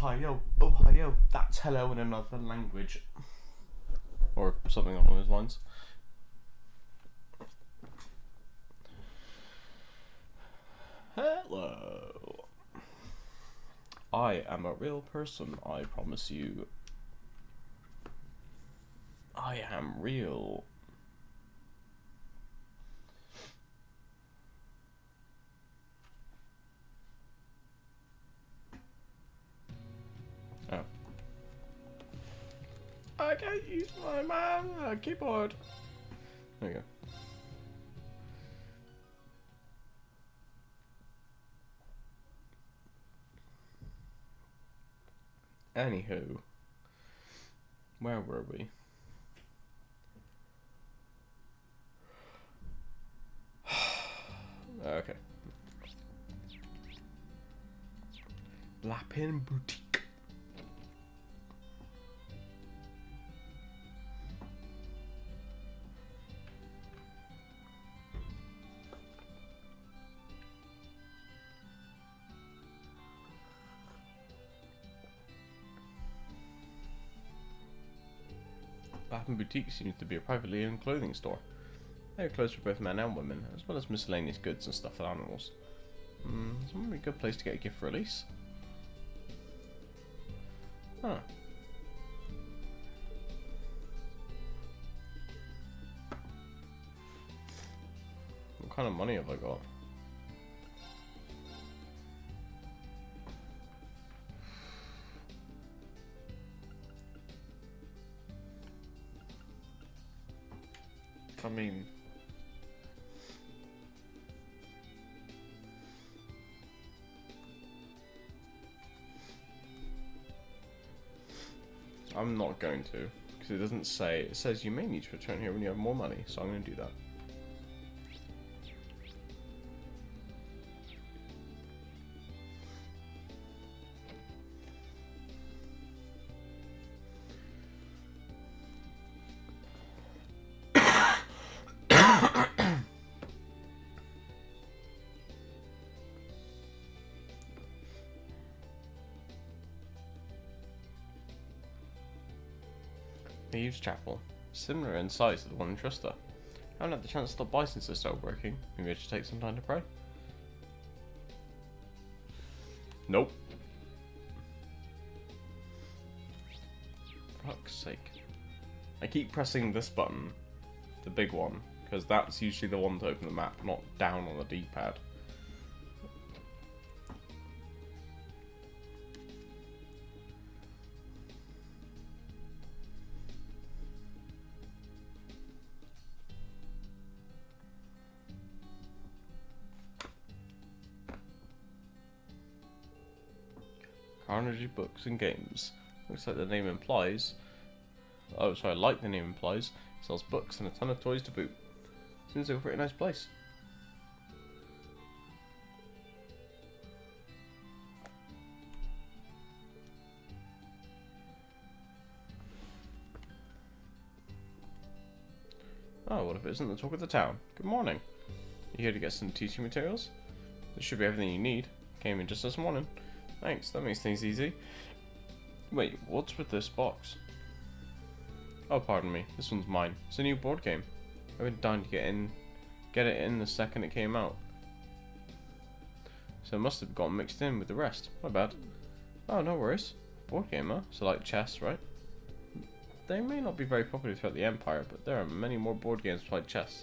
Ohio. That's hello in another language. Or something along those lines. Hello. I am a real person, I promise you. I am real. Oh. I can't use my keyboard. There you go. Anywho, where were we? Okay. Lapin Boutique. Lapin Boutique seems to be a privately owned clothing store. They are clothes for both men and women, as well as miscellaneous goods and stuffed animals. It's a really good place to get a gift for Elise. Huh. What kind of money have I got? I mean... I'm not going to, because it doesn't say, it says you may need to return here when you have more money, so I'm going to do that. Thieves' Chapel. Similar in size to the one in Truster. I haven't had the chance to stop by since they started working. Maybe I should take some time to pray. Nope. For fuck's sake. I keep pressing this button, the big one, because that's usually the one to open the map, not down on the D-pad. Carnegie Books and Games. Looks like the name implies... Oh, sorry, like the name implies, sells books and a ton of toys to boot. Seems like a pretty nice place. Oh, what if it isn't the talk of the town? Good morning. You here to get some teaching materials? This should be everything you need. Came in just this morning. Thanks, that makes things easy. Wait, what's with this box? Oh, pardon me, this one's mine. It's a new board game. I've been dying to get it in the second it came out. So it must have gotten mixed in with the rest. My bad. Oh, no worries. Board game, huh? So like chess, right? They may not be very popular throughout the Empire, but there are many more board games like chess.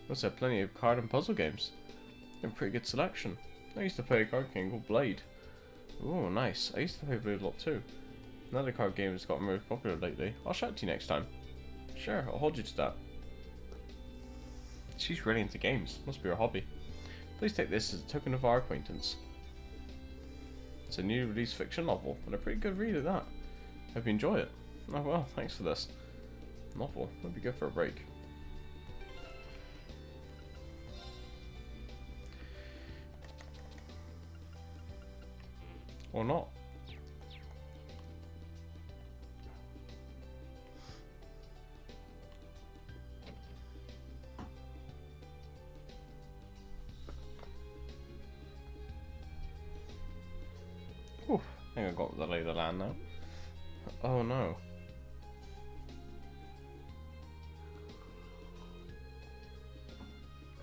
We also have plenty of card and puzzle games. A pretty good selection. I used to play a card game called Blade. Oh, nice. I used to play Blade a lot too. Another card game that's gotten very popular lately. I'll shout to you next time. Sure, I'll hold you to that. She's really into games. Must be her hobby. Please take this as a token of our acquaintance. It's a new release fiction novel, and a pretty good read at that. Hope you enjoy it. Oh well, thanks for this. Novel. Would be good for a break. Or not. think I got the lay of the land now. Oh no.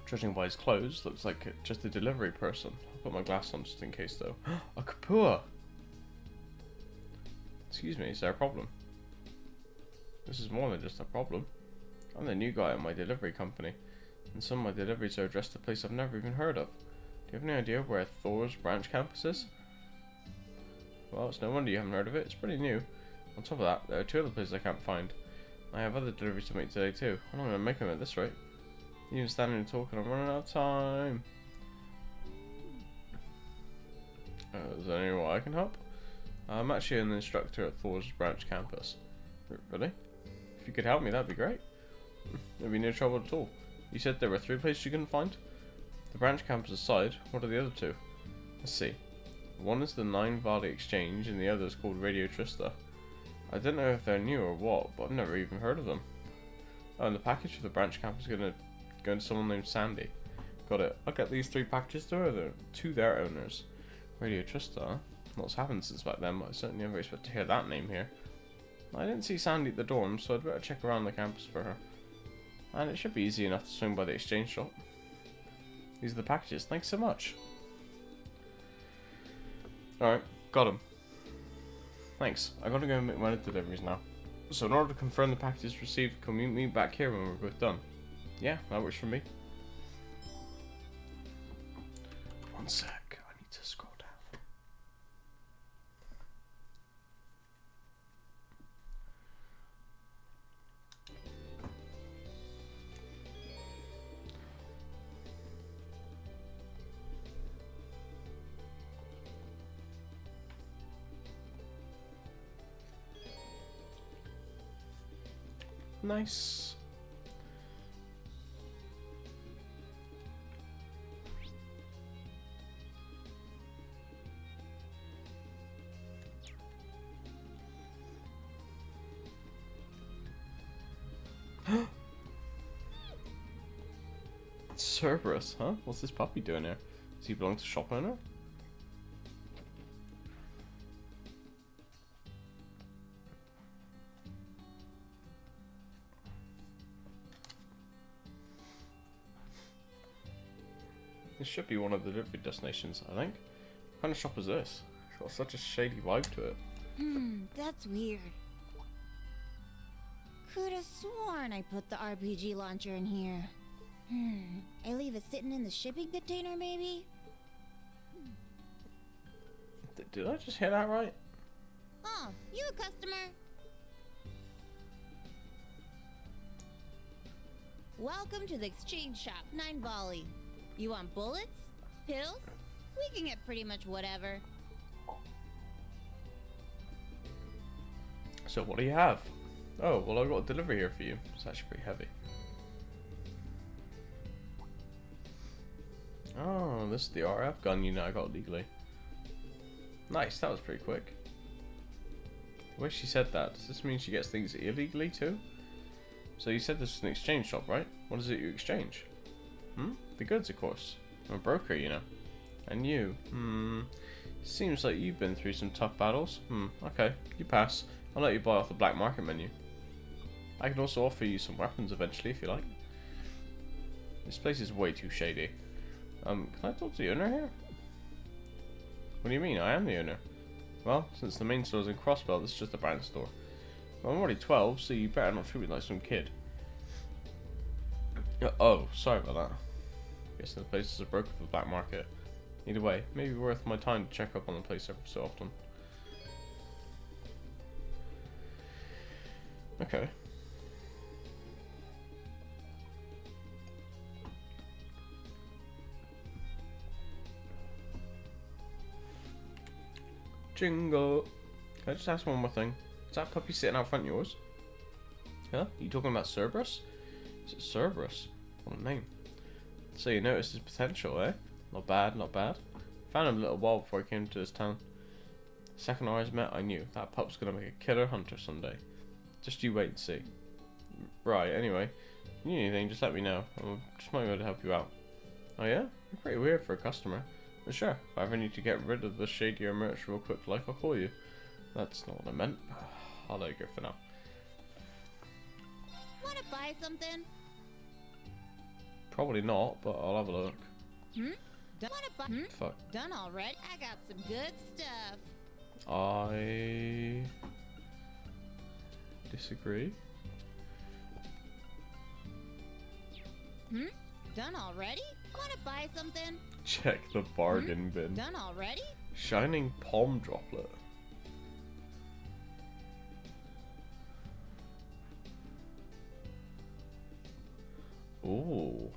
Judging by his clothes, looks like just a delivery person. I'll put my glass on just in case though. A Kapua! Excuse me, is there a problem? This is more than just a problem. I'm the new guy at my delivery company, and some of my deliveries are addressed to a place I've never even heard of. Do you have any idea where Thor's branch campus is? Well, it's no wonder you haven't heard of it. It's pretty new. On top of that, there are 2 other places I can't find. I have other deliveries to make today too. I'm not going to make them at this rate. Even standing and talking, I'm running out of time. Is there any way I can help? I'm actually an instructor at Thor's branch campus. Really? If you could help me, that'd be great. There'd be no trouble at all. You said there were 3 places you couldn't find? The branch campus aside, what are the other 2? Let's see. One is the Nine Valley Exchange, and the other is called Radio Trista. I don't know if they're new or what, but I've never even heard of them. Oh, and the package for the branch campus is going to someone named Sandy. Got it. I'll get these 3 packages to their owners. Radio Trista? Lots happened since back then, but I certainly never expect to hear that name here. I didn't see Sandy at the dorm, so I'd better check around the campus for her. And it should be easy enough to swing by the exchange shop. These are the packages. Thanks so much. Alright, got them. Thanks. I gotta go and make my other deliveries now. So in order to confirm the packages received, can we meet back here when we're both done? Yeah, that works for me. One sec, I need to scroll down. Nice. Cerberus, huh? What's this puppy doing here? Does he belong to the shop owner? This should be one of the delivery destinations, I think. What kind of shop is this? It's got such a shady vibe to it. That's weird. Could have sworn I put the RPG launcher in here. I leave it sitting in the shipping container, maybe? Did I just hear that right? Oh, you a customer? Welcome to the exchange shop, Nine Volley. You want bullets? Pills? We can get pretty much whatever. So what do you have? Oh, well I've got a delivery here for you. It's actually pretty heavy. Oh, this is the RF gun you now got legally. Nice, that was pretty quick. The way she said that, does this mean she gets things illegally too? So you said this is an exchange shop, right? What is it you exchange? The goods, of course. I'm a broker, you know. And you? Seems like you've been through some tough battles. Okay, you pass. I'll let you buy off the black market menu. I can also offer you some weapons eventually if you like. This place is way too shady. Can I talk to the owner here? What do you mean? I am the owner. Well, since the main store's in Crossbell, this is just a brand store. Well, I'm already 12, so you better not treat me like some kid. Oh, sorry about that. Guessing the place is a broker for the black market. Either way, maybe worth my time to check up on the place every so often. Okay. Jingle. Can I just ask one more thing? Is that puppy sitting out front yours? Huh? You talking about Cerberus? Is it Cerberus? What a name. So you noticed his potential, eh? Not bad, not bad. Found him a little while before I came to this town. Second our eyes met, I knew that pup's gonna make a killer hunter someday. Just you wait and see. Right, anyway. If you need anything, just let me know. I just might be able to help you out. Oh yeah? You're pretty weird for a customer. But sure, if I ever need to get rid of the shadier merch real quick, like, I'll call you. That's not what I meant. I'll let you go for now. Wanna buy something? Probably not, but I'll have a look. Wanna buy? Fuck. Done already? I got some good stuff. I disagree. Done already? Wanna buy something? Check the bargain bin. Done already? Shining palm droplet. Ooh.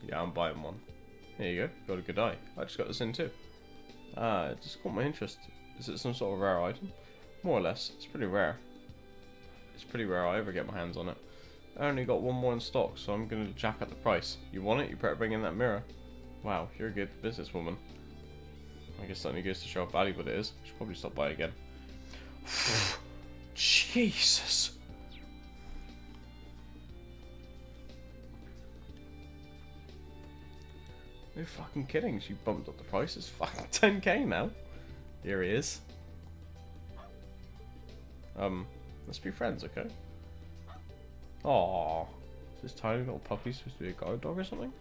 Yeah, I'm buying one. There you go. Got a good eye. I just got this in too. It just caught my interest. Is it some sort of rare item? More or less. It's pretty rare. It's pretty rare I ever get my hands on it. I only got one more in stock, so I'm gonna jack up the price. You want it? You better bring in that mirror. Wow, you're a good businesswoman. I guess that only goes to show how valuable it is. I should probably stop by again. Jesus! No fucking kidding, she bumped up the price. It's fucking 10k now. Here he is. Let's be friends, okay? Aww. Is this tiny little puppy supposed to be a guard dog or something?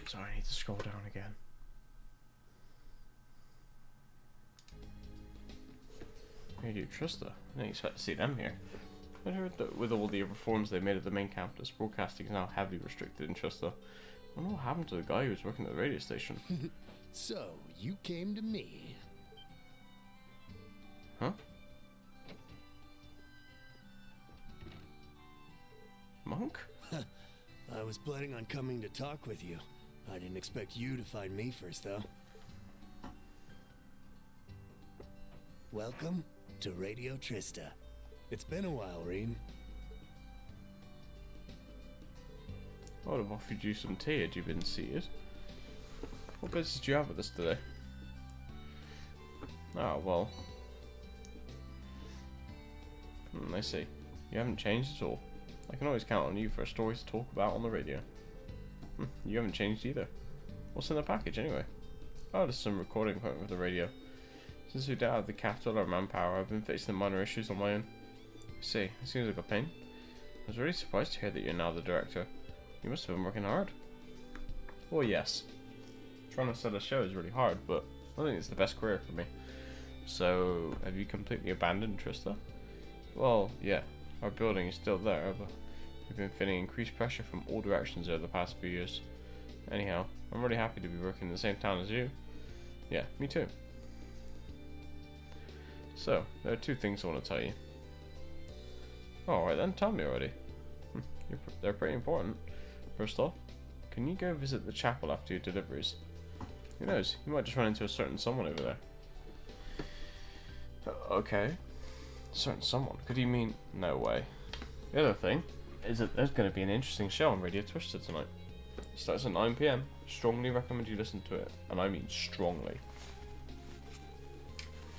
Sorry, I need to scroll down again. Hey, you Trista. I didn't expect to see them here. I heard that with all the reforms they made at the main campus, broadcasting is now heavily restricted in Trista. I wonder what happened to the guy who was working at the radio station. So, you came to me. Huh? Monk? I was planning on coming to talk with you. I didn't expect you to find me first, though. Welcome to Radio Trista. It's been a while, Rean. I would have offered you some tea had you been seated. What business do you have with us today? Oh, well. I see. You haven't changed at all. I can always count on you for a story to talk about on the radio. You haven't changed either. What's in the package anyway? Oh, there's some recording equipment with the radio. Since we don't have the capital or manpower, I've been facing minor issues on my own. I see, it seems like a pain. I was really surprised to hear that you're now the director. You must have been working hard. Well, yes. Trying to set a show is really hard, but I think it's the best career for me. So, have you completely abandoned Trista? Well, yeah. Our building is still there, but we've been feeling increased pressure from all directions over the past few years. Anyhow, I'm really happy to be working in the same town as you. Yeah, me too. So, there are two things I want to tell you. Alright then, tell me already. They're pretty important. First off, can you go visit the chapel after your deliveries? Who knows, you might just run into a certain someone over there. Okay. Certain someone? Could you mean... No way. The other thing is that there's going to be an interesting show on Radio Twister tonight. It starts at 9 PM. Strongly recommend you listen to it. And I mean strongly.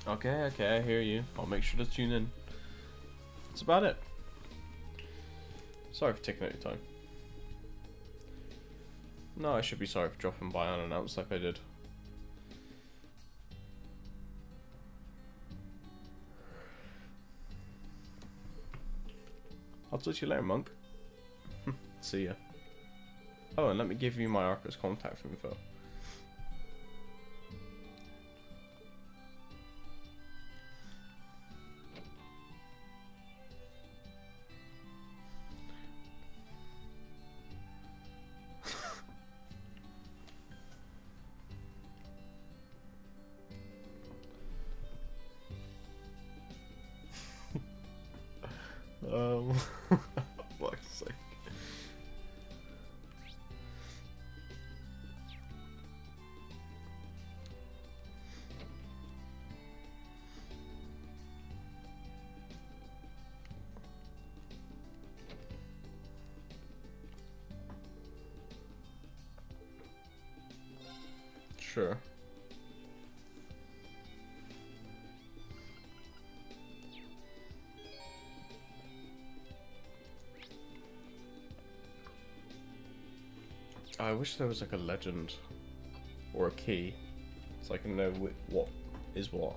Okay, I hear you. I'll make sure to tune in. That's about it. Sorry for taking out your time. No, I should be sorry for dropping by unannounced like I did. I'll talk to you later, Monk. See ya. Oh, and let me give you my Arcos contact info. Fuck's sake. Sure. I wish there was like a legend or a key so I can know what is what.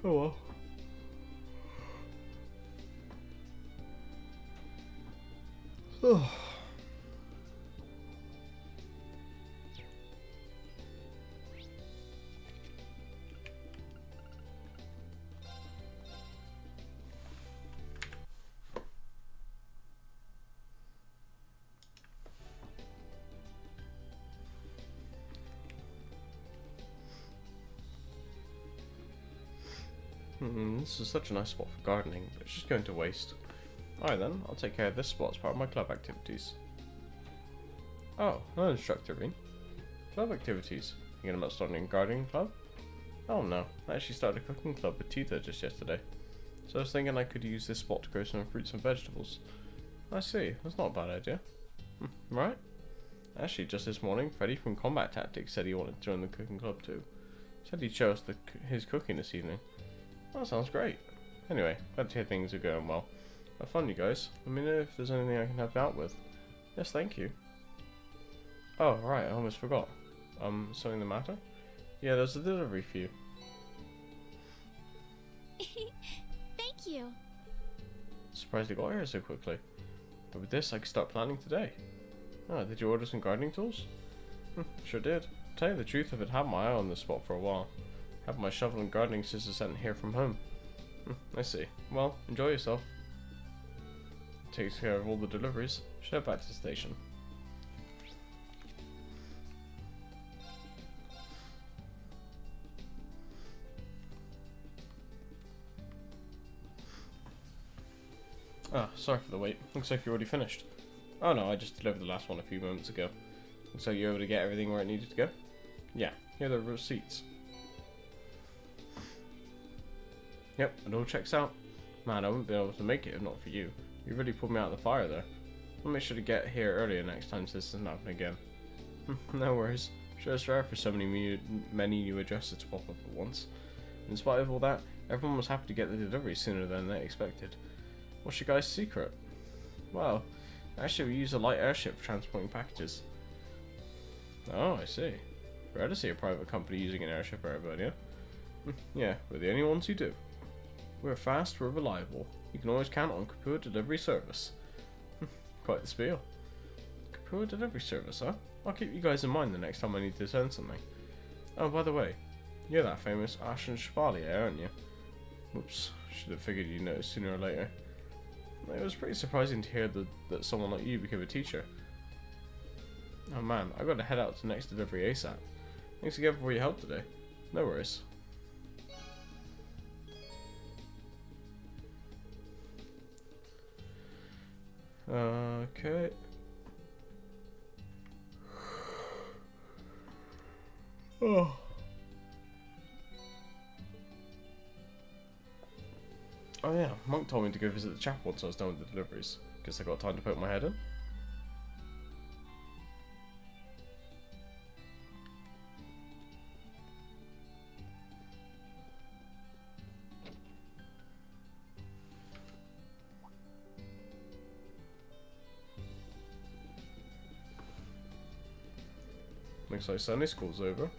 Oh well. Oh. This is such a nice spot for gardening, but it's just going to waste. Alright then, I'll take care of this spot as part of my club activities. Oh, hello Instructor Rean. Club activities. Thinking about starting a gardening club? Oh no, I actually started a cooking club with Tita just yesterday. So I was thinking I could use this spot to grow some fruits and vegetables. I see, that's not a bad idea. Right? Actually, just this morning, Freddy from Combat Tactics said he wanted to join the cooking club too. Said he'd show us his cooking this evening. That sounds great. Anyway, glad to hear things are going well. Have fun, you guys. Let me know if there's anything I can help out with. Yes, thank you. Oh, right, I almost forgot. Something the matter? Yeah, there's a delivery for you. Thank you. Surprised it got here so quickly. But with this, I can start planning today. Oh, did you order some gardening tools? Sure did. To tell you the truth, I've had my eye on this spot for a while. Have my shovel and gardening scissors sent here from home. I see. Well, enjoy yourself. Takes care of all the deliveries. Should head back to the station. Ah, sorry for the wait. Looks like you're already finished. Oh no, I just delivered the last one a few moments ago. Looks like you're able to get everything where it needed to go. Yeah, here are the receipts. Yep, it all checks out. Man, I wouldn't be able to make it if not for you. You really pulled me out of the fire there. I'll make sure to get here earlier next time so this doesn't happen again. No worries. Sure it's rare for so many new addresses to pop up at once. In spite of all that, everyone was happy to get the delivery sooner than they expected. What's your guys' secret? Well, actually we use a light airship for transporting packages. Oh, I see. Rare to see a private company using an airship, Ereburnia. Yeah, we're the only ones who do. We're fast, we're reliable. You can always count on Kapua Delivery Service. Quite the spiel. Kapua Delivery Service, huh? I'll keep you guys in mind the next time I need to send something. Oh, by the way, you're that famous Ashen Chevalier, aren't you? Whoops, should have figured you'd notice sooner or later. It was pretty surprising to hear that someone like you became a teacher. Oh man, I gotta head out to the next delivery ASAP. Thanks again for your help today. No worries. Okay. Oh. Oh yeah, Monk told me to go visit the chapel once I was done with the deliveries. Guess I got time to poke my head in. Looks like Sunday school's over.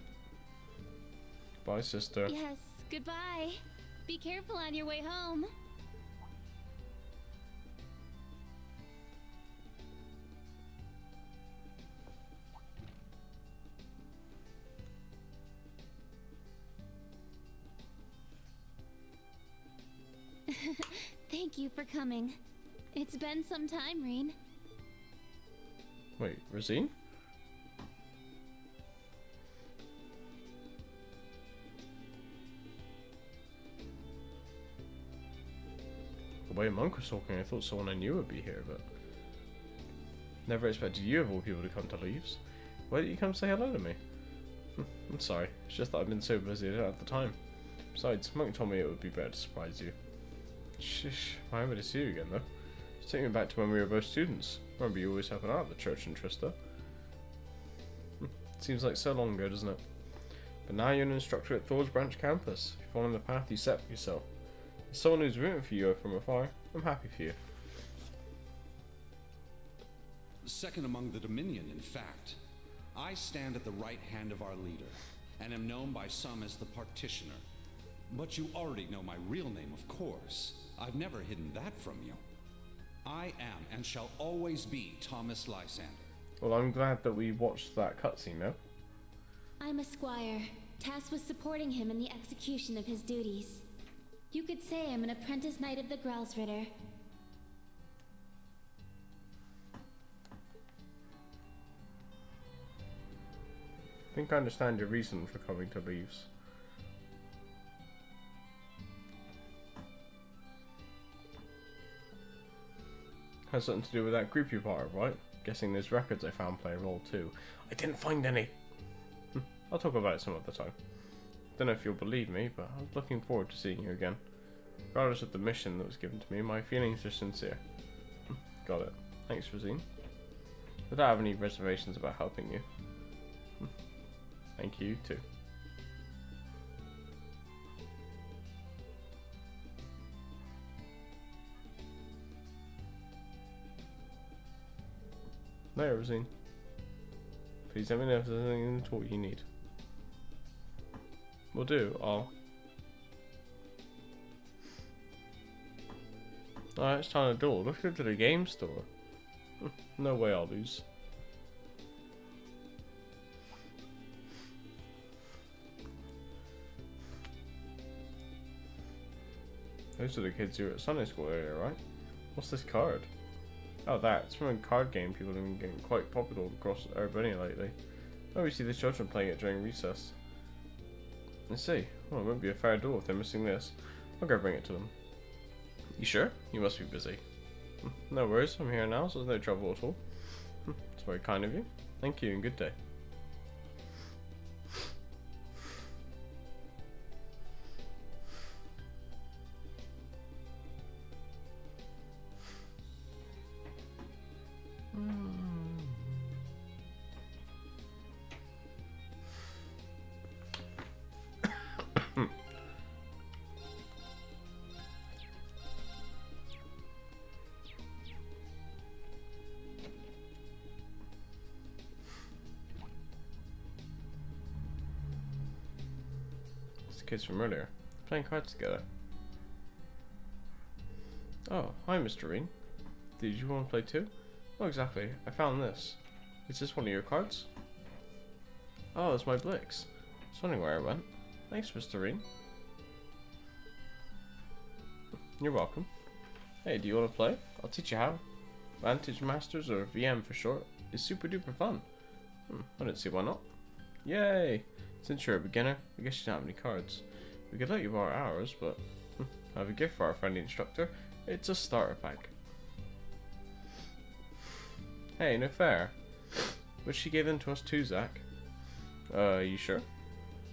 Bye, sister. Yes, goodbye. Be careful on your way home. Thank you for coming. It's been some time, Rean. Wait, Rosine? The way Monk was talking, I thought someone I knew would be here, but... Never expected you of all people to come to Leaves. Why didn't you come say hello to me? I'm sorry, it's just that I've been so busy I don't have the time. Besides, Monk told me it would be better to surprise you. Shish, I'm happy to see you again though. Just take me back to when we were both students. Remember you always helping out at the church in Trista? Seems like so long ago, doesn't it? But now you're an instructor at Thor's Branch campus. You're following the path you set for yourself. As someone who's rooting for you from afar, I'm happy for you. Second among the Dominion, in fact. I stand at the right hand of our leader, and am known by some as the Partitioner. But you already know my real name, of course. I've never hidden that from you. I am and shall always be Thomas Lysander. Well, I'm glad that we watched that cutscene now. I'm a squire, tasked with supporting him in the execution of his duties. You could say I'm an apprentice knight of the Grelsritter. I think I understand your reason for coming to Leaves. Has something to do with that group you part of, right? Guessing those records I found play a role too. I didn't find any! I'll talk about it some other time. Don't know if you'll believe me, but I was looking forward to seeing you again. Regardless of the mission that was given to me, my feelings are sincere. Got it. Thanks, Rosine. I don't have any reservations about helping you. Thank you, too. There, Rosine. Please let me know if there's anything in the talk you need. Will do. Alright, it's time to duel. Let's go to the game store. No way I'll lose. Those are the kids who were at Sunday school earlier, right? What's this card? Oh, it's from a card game people have been getting quite popular across Urbania lately. Oh, we see the children playing it during recess. Let's see. Well, it won't be a fair duel if they're missing this. I'll go bring it to them. You sure? You must be busy. No worries, I'm here now, so there's no trouble at all. It's very kind of you. Thank you and good day. Kids from earlier, playing cards together. Oh, hi Mr. Reen. Did you want to play too? Oh, exactly. I found this. Is this one of your cards? Oh, it's my Blix. I was wondering where it went. Thanks, Mr. Reen. You're welcome. Hey, do you want to play? I'll teach you how. Vantage Masters, or VM for short, is super duper fun. I don't see why not. Yay! Since you're a beginner, I guess you don't have any cards. We could let you borrow ours, but I have a gift for our friendly instructor. It's a starter pack. Hey, no fair. But she gave them to us too, Zach. You sure?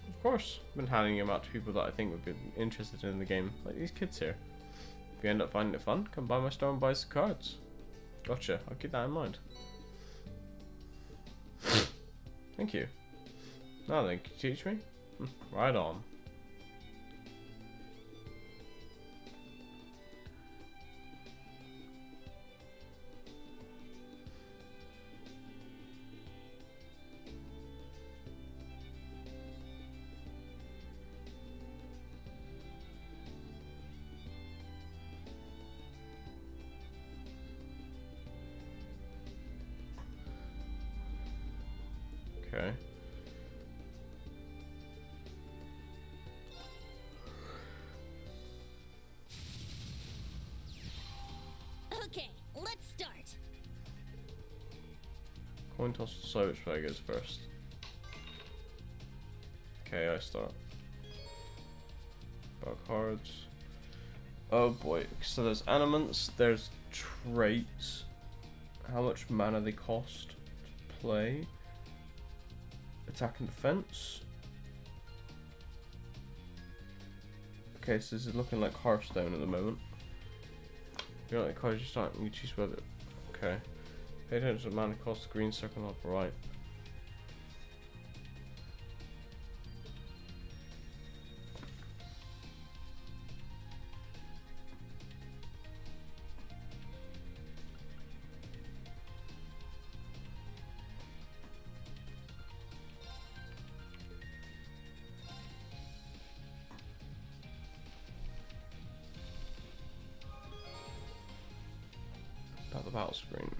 Of course. I've been handing them out to people that I think would be interested in the game, like these kids here. If you end up finding it fun, come by my store and buy some cards. Gotcha, I'll keep that in mind. Thank you. Now then, can you teach me? Right on. Okay. Okay, let's start. Coin toss to decide which player goes first. Okay, I start. About cards. Oh boy, so there's animants, there's traits. How much mana they cost to play. Attack and defense. Okay, so this is looking like Hearthstone at the moment. You don't like cards you start and you choose whether. Okay. Pay attention to mana cost, the green circle on the right. the battle screen.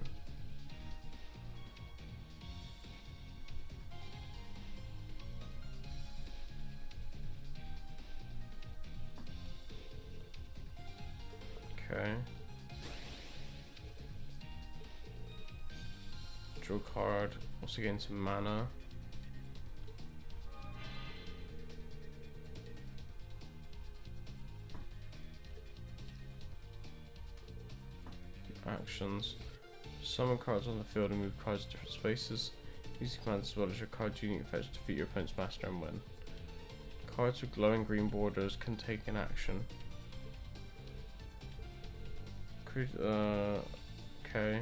Okay. Draw a card. Also gain some mana. Actions. Summon cards on the field and move cards to different spaces. Use commands as well as your card's unique effects to defeat your opponent's master and win. Cards with glowing green borders can take an action. Okay.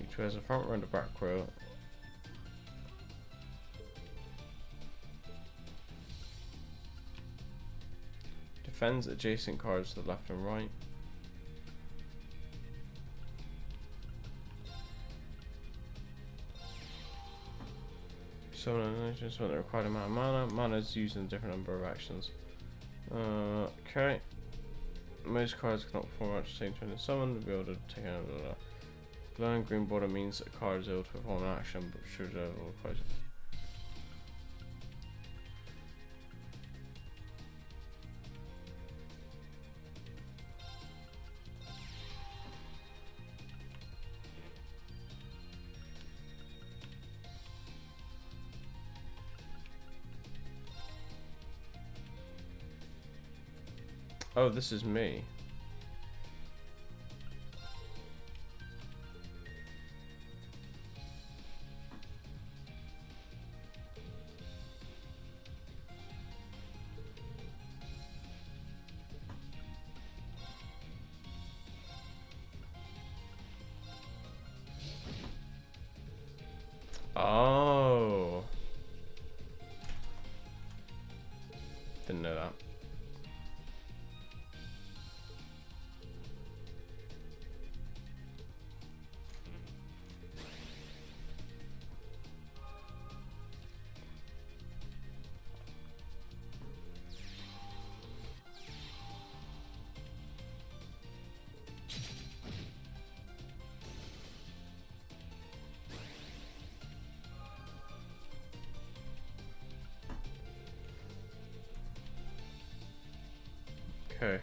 Each has a front row and a back row. Defends adjacent cards to the left and right. Summon an agent when the required amount of mana. Mana is used in a different number of actions. Okay. Most cards cannot perform at the same turn as summon. To be able to take another. Glowing green border means a card is able to perform an action, but should require. Oh, this is me. Oh. Didn't know that. Okay.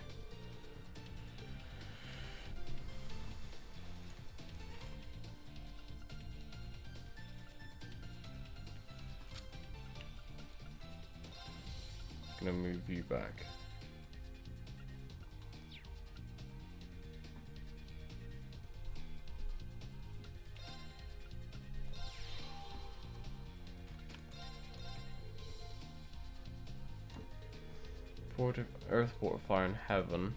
Gonna move you back. Earth, Water, Fire, and Heaven.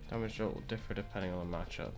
Damage result will differ depending on the matchup.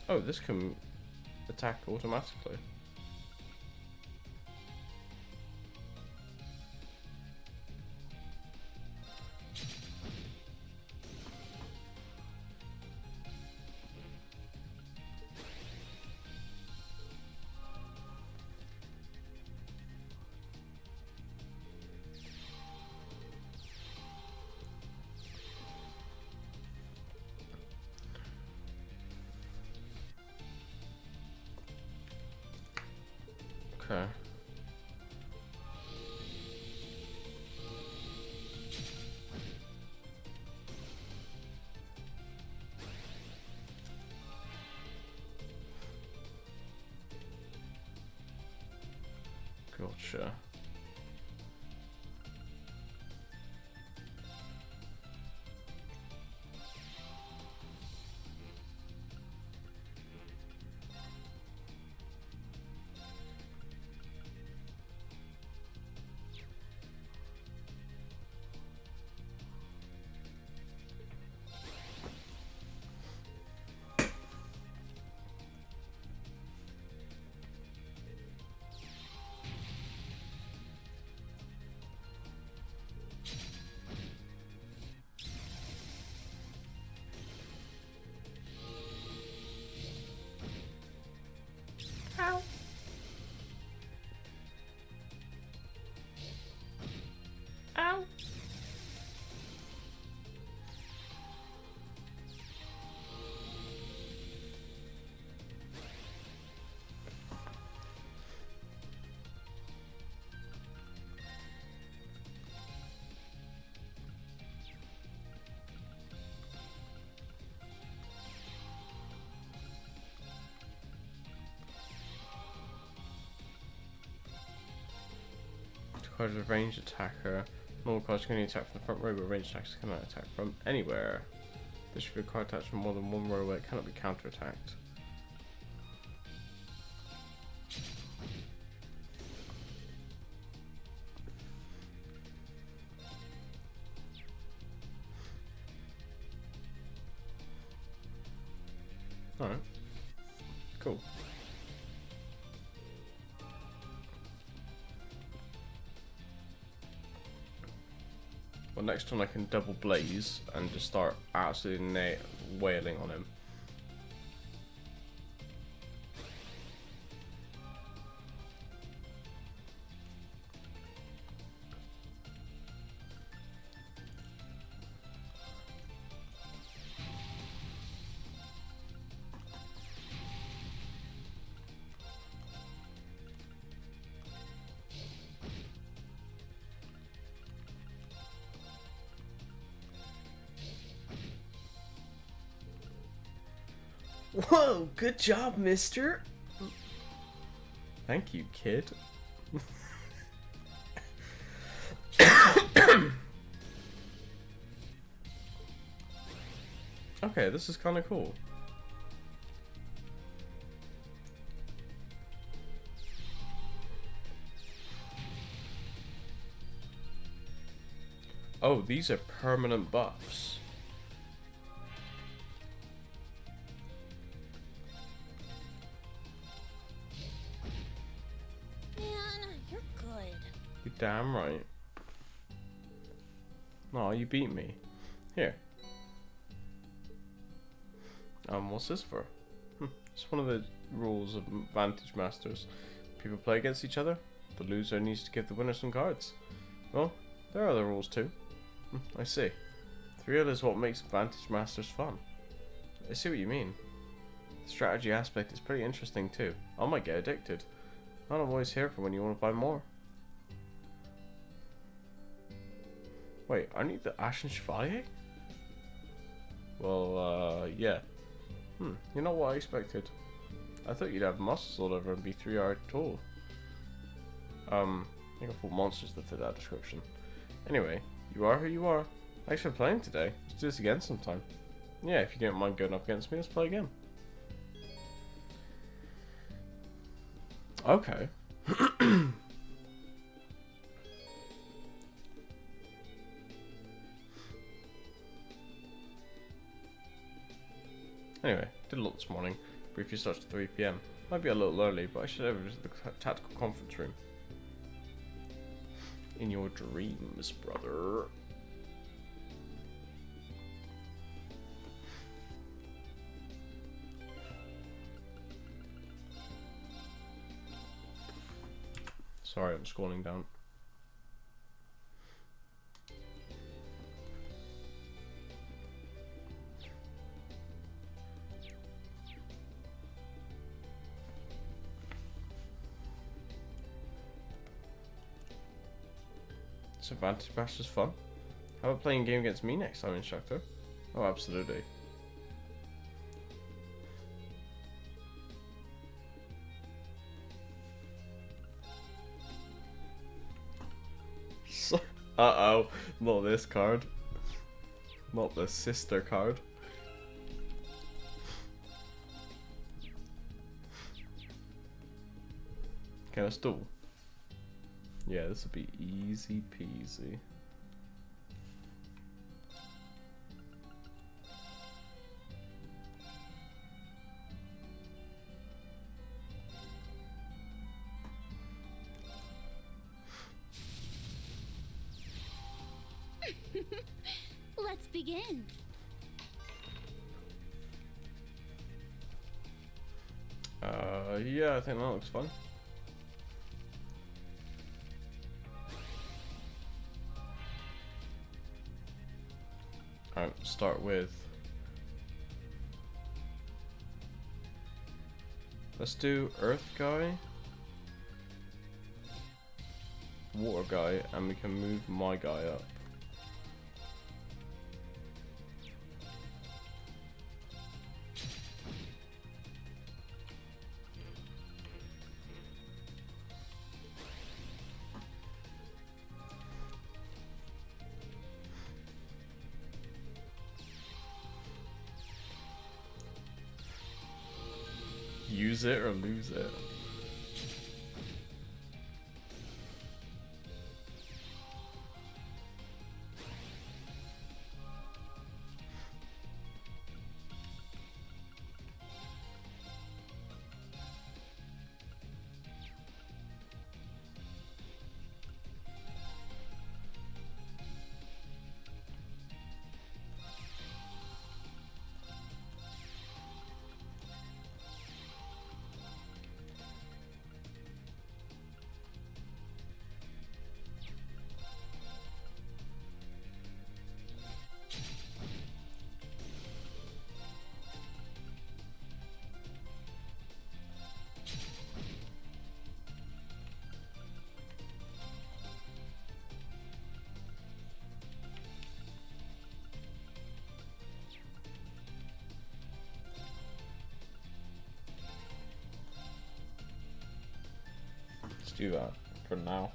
Oh, this can attack automatically. Okay. Gotcha. card is a ranged attacker. Normal cards can only attack from the front row, but ranged attacks cannot attack from anywhere. This should be a card attached from more than one row where it cannot be counter-attacked. Alright. Cool. Well, next time I can double blaze and just start absolutely wailing on him. Whoa, good job, mister. Thank you, kid. Okay, this is kind of cool. Oh, these are permanent buffs. You're damn right. No, you beat me. Here. What's this for? It's one of the rules of Vantage Masters. People play against each other. The loser needs to give the winner some cards. Well, there are other rules too. I see. Thrill is what makes Vantage Masters fun. I see what you mean. The strategy aspect is pretty interesting too. I might get addicted. I'm always here for when you want to buy more. Wait, I need the Ashen Chevalier? Well, yeah. You know what I expected? I thought you'd have muscles all over and be 3 hours tall. I think I thought monsters that fit that description. Anyway, you are who you are. Thanks for playing today. Let's do this again sometime. Yeah, if you don't mind going up against me, let's play again. Okay. Anyway, did a lot this morning. Briefly starts at 3 PM. Might be a little early, but I should have visit the tactical conference room. In your dreams, brother. Sorry, I'm scrolling down. So Vantage Masters fun. How about playing a game against me next time, instructor? Oh, absolutely. So, uh-oh, not this card. Not the sister card. Can I stall? Yeah, this would be easy peasy. Let's begin. Yeah, I think that looks fun. Alright, start with... Let's do Earth Guy, Water Guy, and we can move my guy up. use it or lose it. Let's do that for now.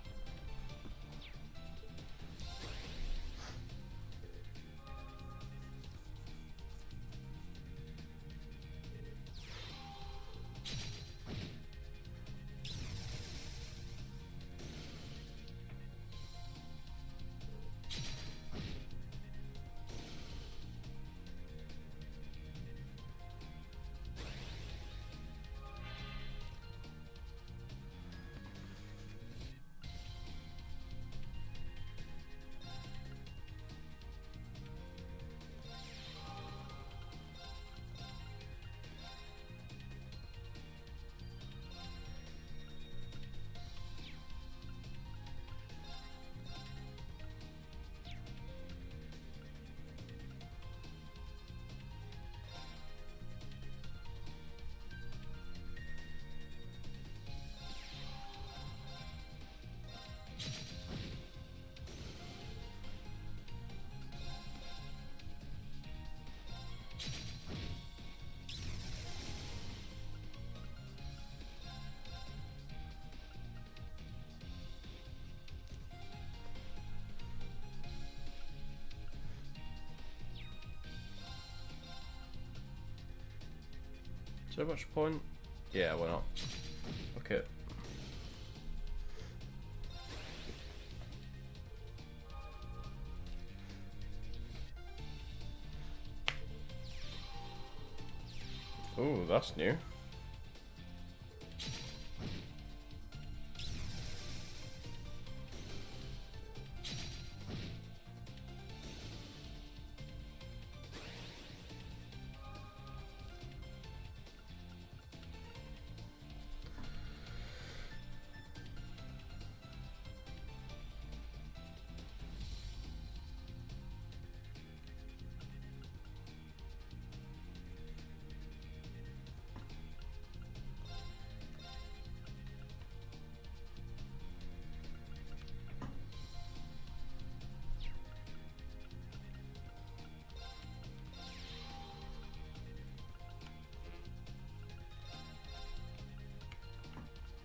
So much point? Yeah, why not? Okay. Ooh, that's new.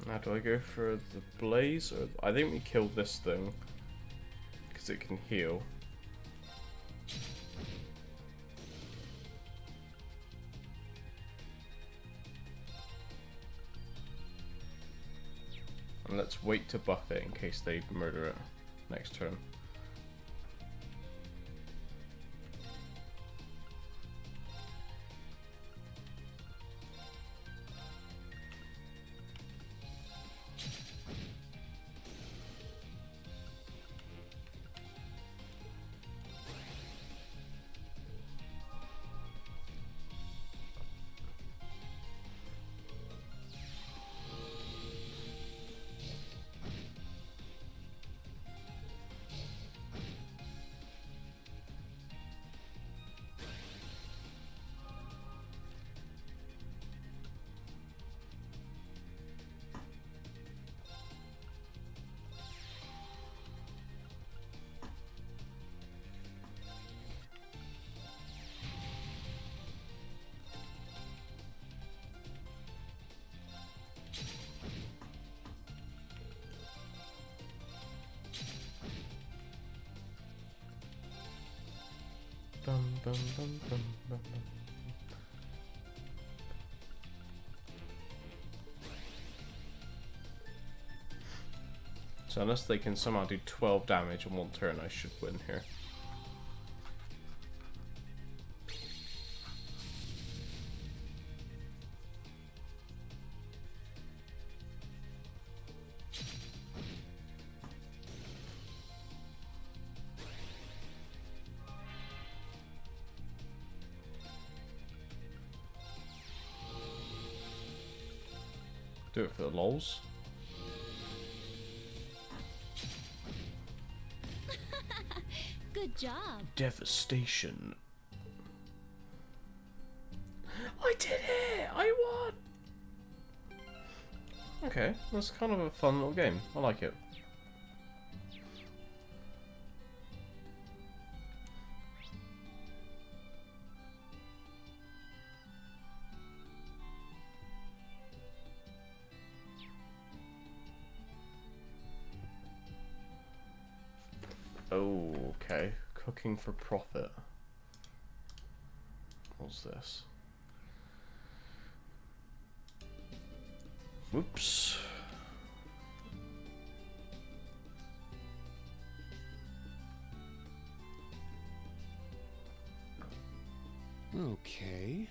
Now do I go for the blaze or I think we kill this thing because it can heal. And let's wait to buff it in case they murder it next turn. Bum, bum, bum, bum, bum, bum. So unless they can somehow do 12 damage in one turn, I should win here. Do it for the lols. Good job. Devastation. I did it! I won! Okay, that's kind of a fun little game. I like it. Oh, okay. Cooking for profit. What's this? Whoops. Okay.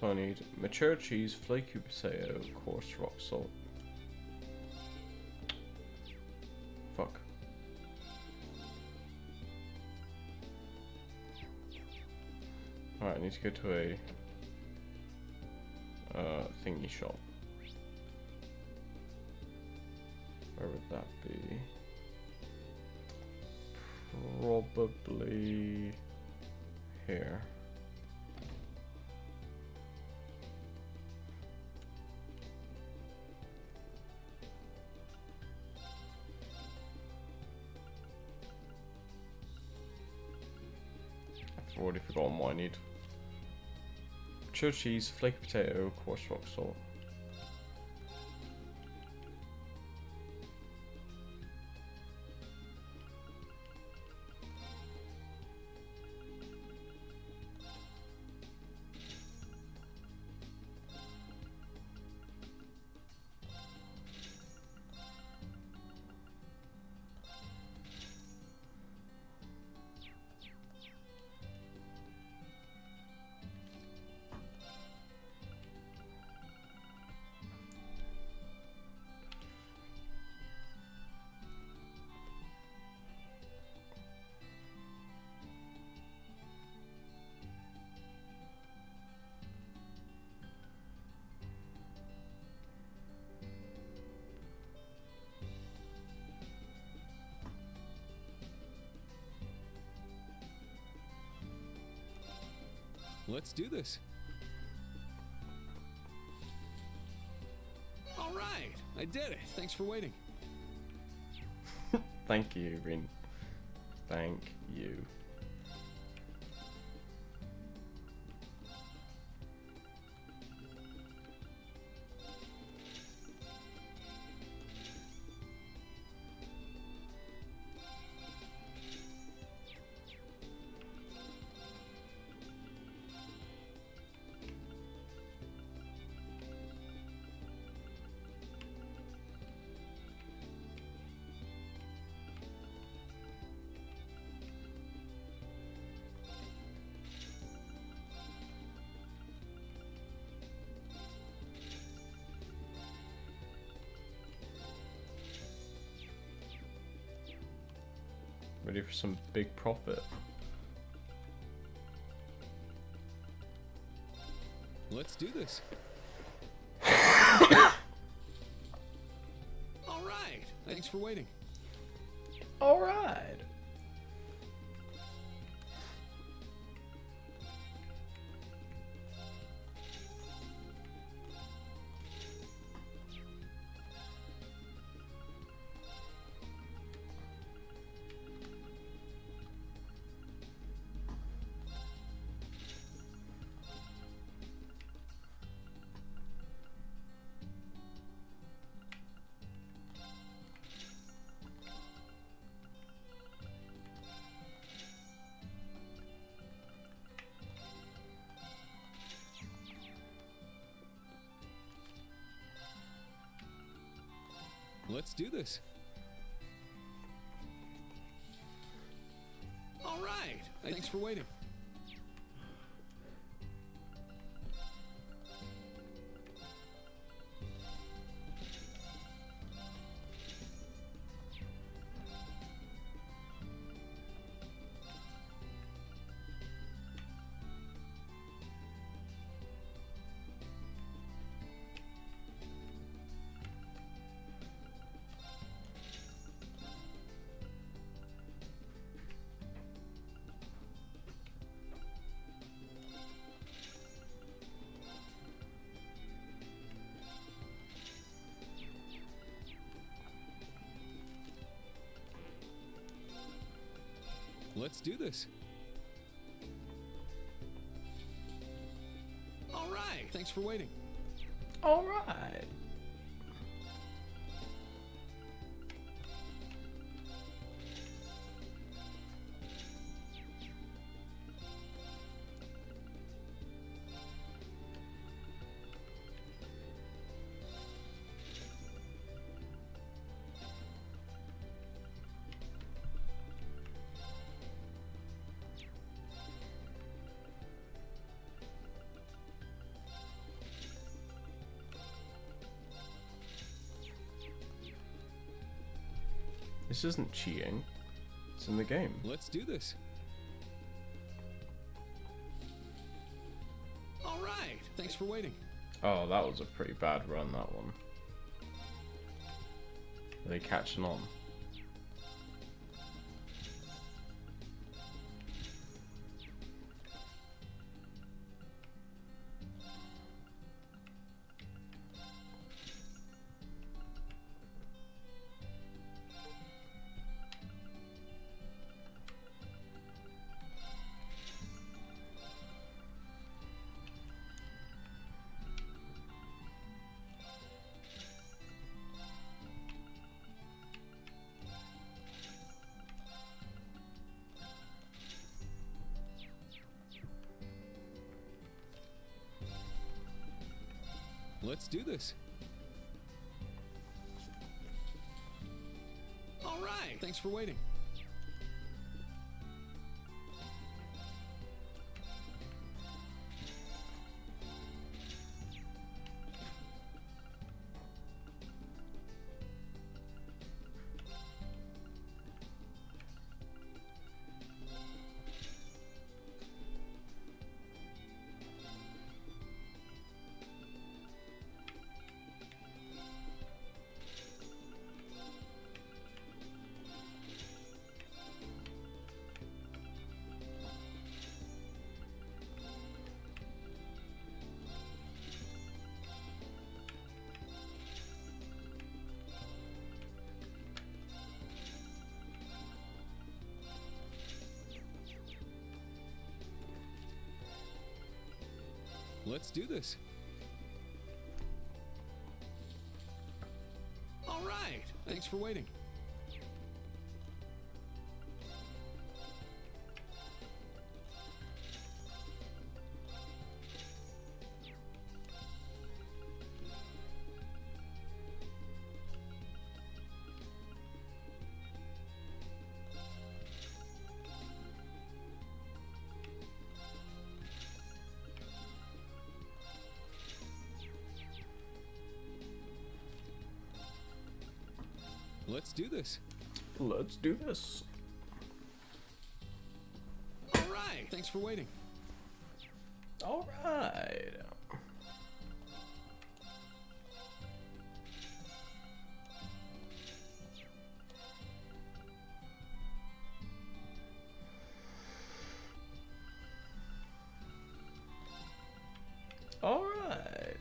So I need mature cheese, flaky potato, coarse rock salt. Fuck. Alright, I need to go to a thingy shop. Where would that be? Probably here. I've already forgotten what I need. Mature cheese, flake potato, coarse rock salt. Let's do this. All right, I did it. Thanks for waiting. Thank you, Rin. Thank you. Ready for some big profit. Let's do this. All right. Thanks for waiting. All right. Let's do this. All right. Thanks for waiting. Let's do this. All right. Thanks for waiting. All right. This isn't cheating. It's in the game. Let's do this. All right. Thanks for waiting. Oh, that was a pretty bad run, that one. Are they catching on? Let's do this. All right. Thanks for waiting. Let's do this. All right. Thanks for waiting. Let's do this. Let's do this. All right. Thanks for waiting. All right. All right.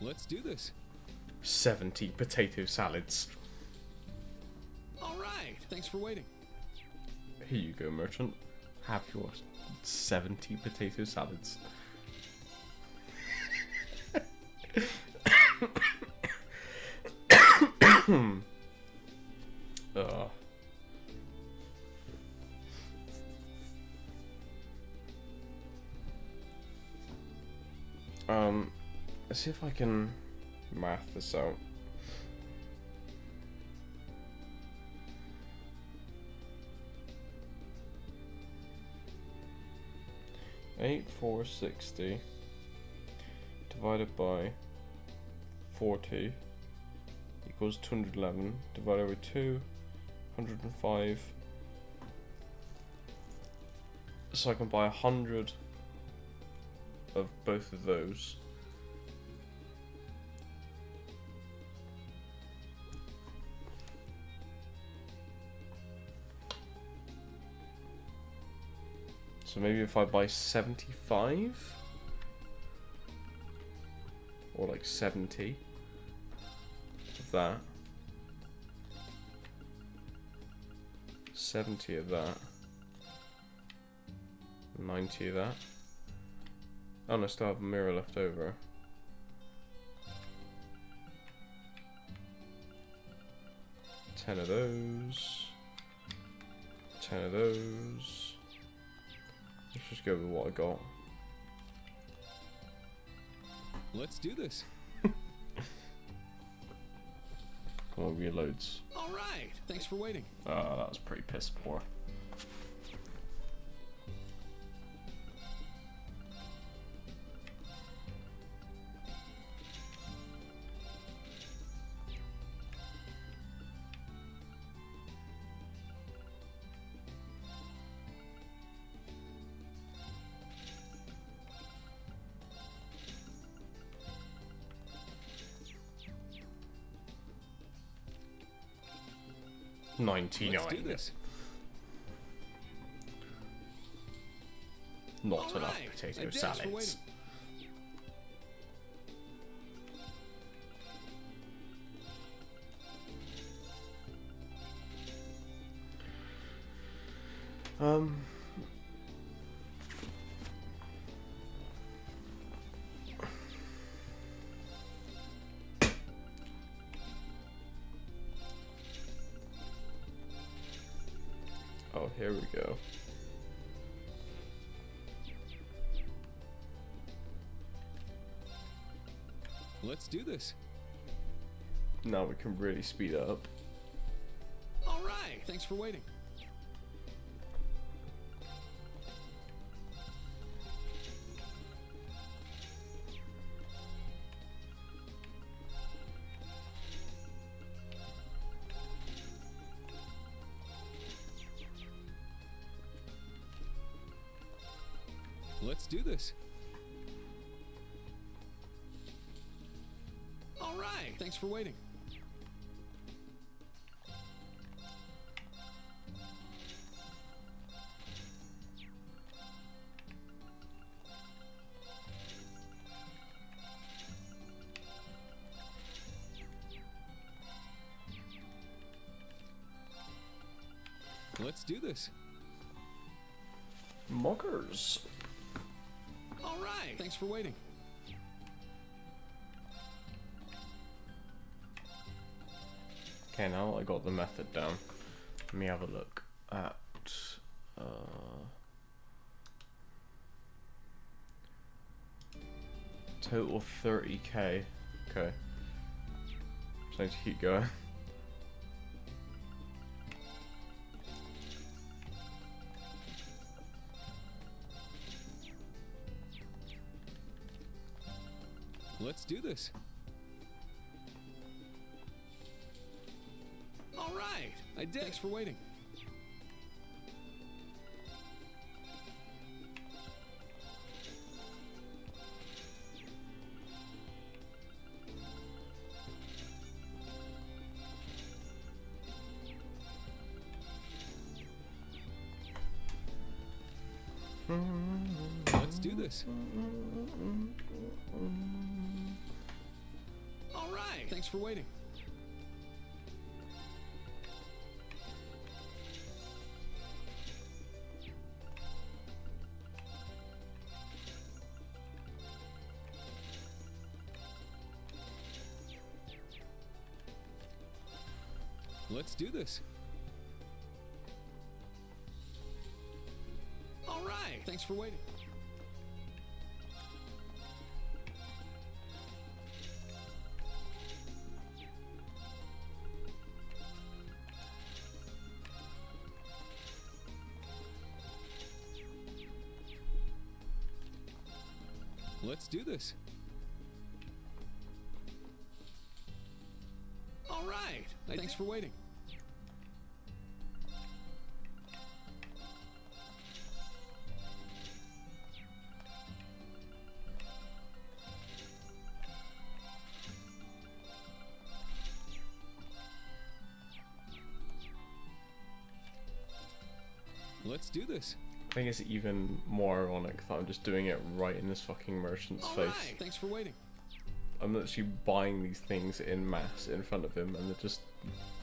Let's do this. 70 potato salads. All right. Thanks for waiting. Here you go, merchant. Have your 70 potato salads. Ugh. Let's see if I can math this out. Eight 460 divided by 40 equals 211 divided by 2, 105. So I can buy 100 of both of those. So maybe if I buy 75 or like 70 of that, 70 of that, 90 of that. Oh no, I still have a mirror left over. Ten of those. 10 of those. Let's just go with what I got. Let's do this. Come on, reloads. All right. Thanks for waiting. That was pretty piss poor. Let's do 99. this. Not All enough right. potato Thanks for salads. waiting. Oh, here we go. Let's do this. Now we can really speed it up. All right. Thanks for waiting. Let's do this. All right. Thanks for waiting. Let's do this. Muggers. All right. Thanks for waiting. Okay, now I got the method down. Let me have a look at total 30k. Okay. Just need to keep going. Let's do this. All right. I did. Thanks for waiting. Let's do this. All right. Thanks for waiting. Let's do this. All right. Thanks for waiting. Let's do this. All right. Thanks for waiting. Let's do this. I think it's even more ironic that I'm just doing it right in this fucking merchant's All face. right. Thanks for waiting. I'm literally buying these things in mass in front of him, and they're just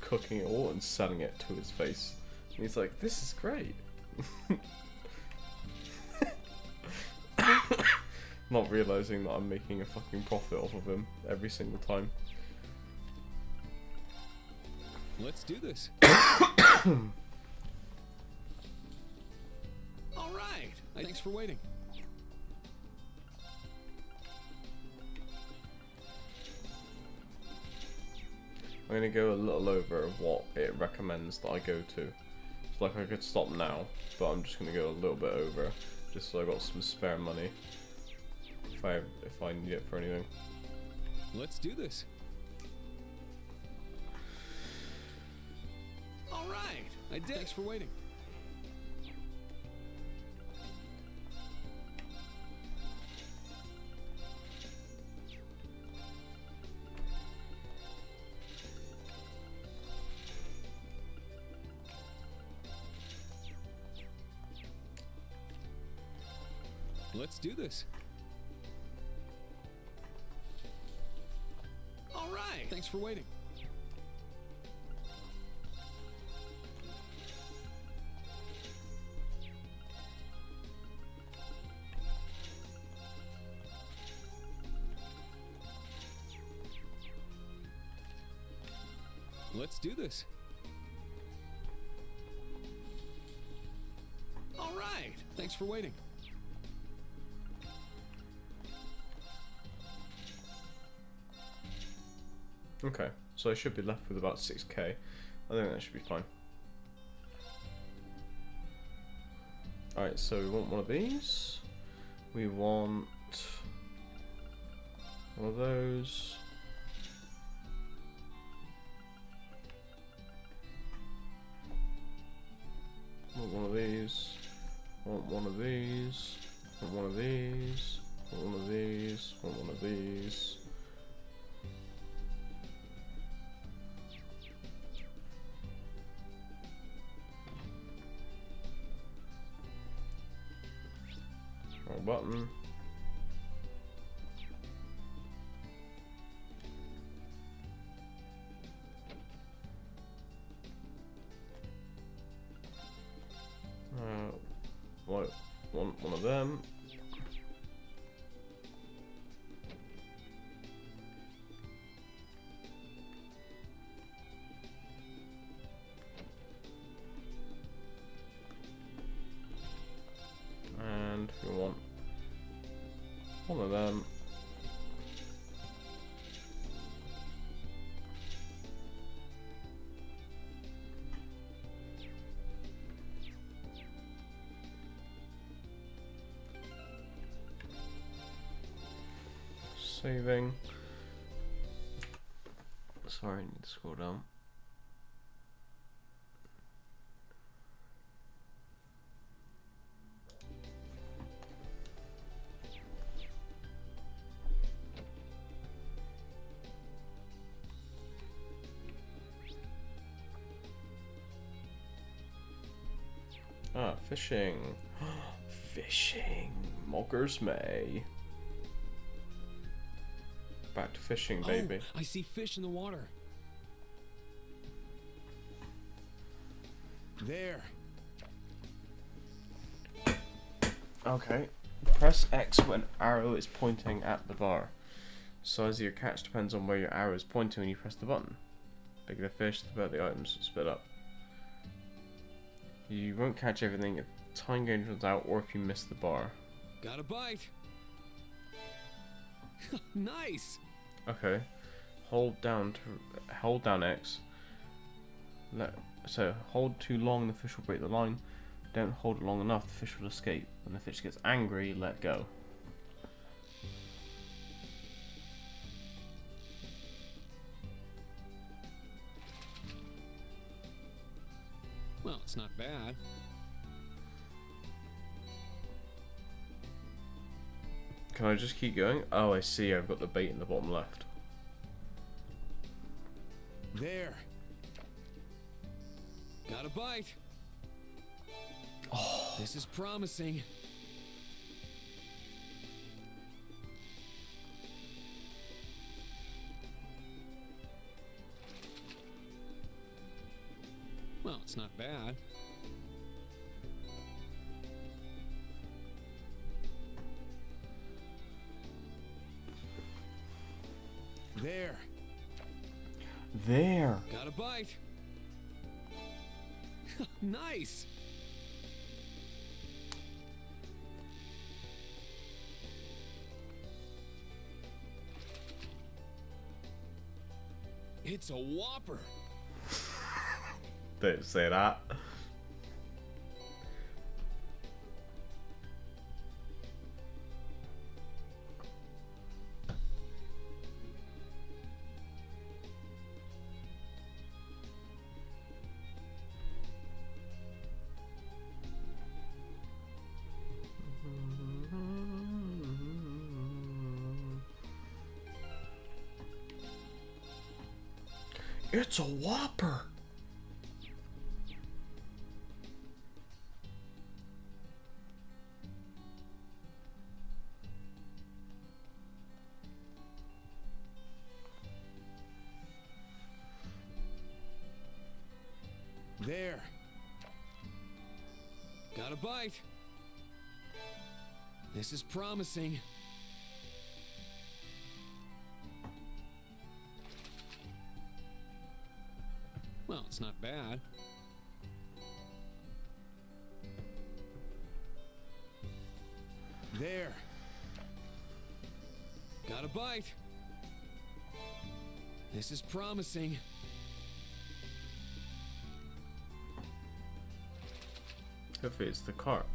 cooking it all and selling it to his face. And he's like, "This is great." Not realizing that I'm making a fucking profit off of him every single time. Let's do this. All right. Thanks for waiting. I'm gonna go a little over what it recommends that I go to. So like I could stop now, but I'm just gonna go a little bit over, just so I got some spare money if I need it for anything. Let's do this. All right. I did. Thanks for waiting. Let's do this. All right. Thanks for waiting. Let's do this. All right. Thanks for waiting. Okay, so I should be left with about 6k. I think that should be fine. Alright, so we want one of these. We want one of those. Want one of these. Want one of these. Want one of these. Want one of these. Want one of these. Wrong button. Want one of them. And we want one of them. Saving. Sorry, I need to scroll down. Ah, fishing. Fishing. Moggers May. Back to fishing, baby. Oh, I see fish in the water. There. Okay. Press X when arrow is pointing at the bar. Size of your catch depends on where your arrow is pointing when you press the button. bigger the fish, the better the items will split up. You won't catch everything if time gauge runs out or if you miss the bar. Got a bite. Nice. Okay. Hold down X. So hold too long, the fish will break the line. Don't hold it long enough, the fish will escape. When the fish gets angry, let go. Well, it's not bad. Can I just keep going? Oh, I see. I've got the bait in the bottom left. There. Got a bite. Oh. This is promising. Well, it's not bad. There. There. Got a bite. Nice. It's a whopper. Don't say that. It's a whopper. There. Got a bite. This is promising. Well, it's not bad. There. Got a bite. This is promising. Hopefully it's the carp.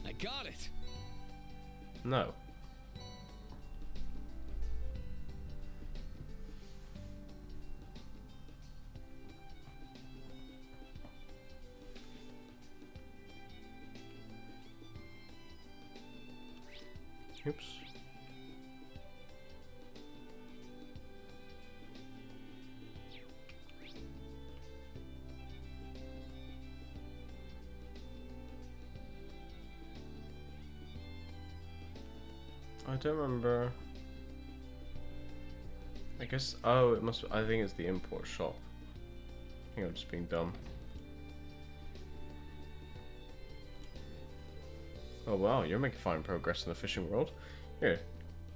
I got it. No. Oops. I don't remember. I guess. Oh, it must. I think it's the import shop. I think I'm just being dumb. Oh wow, you're making fine progress in the fishing world. Here,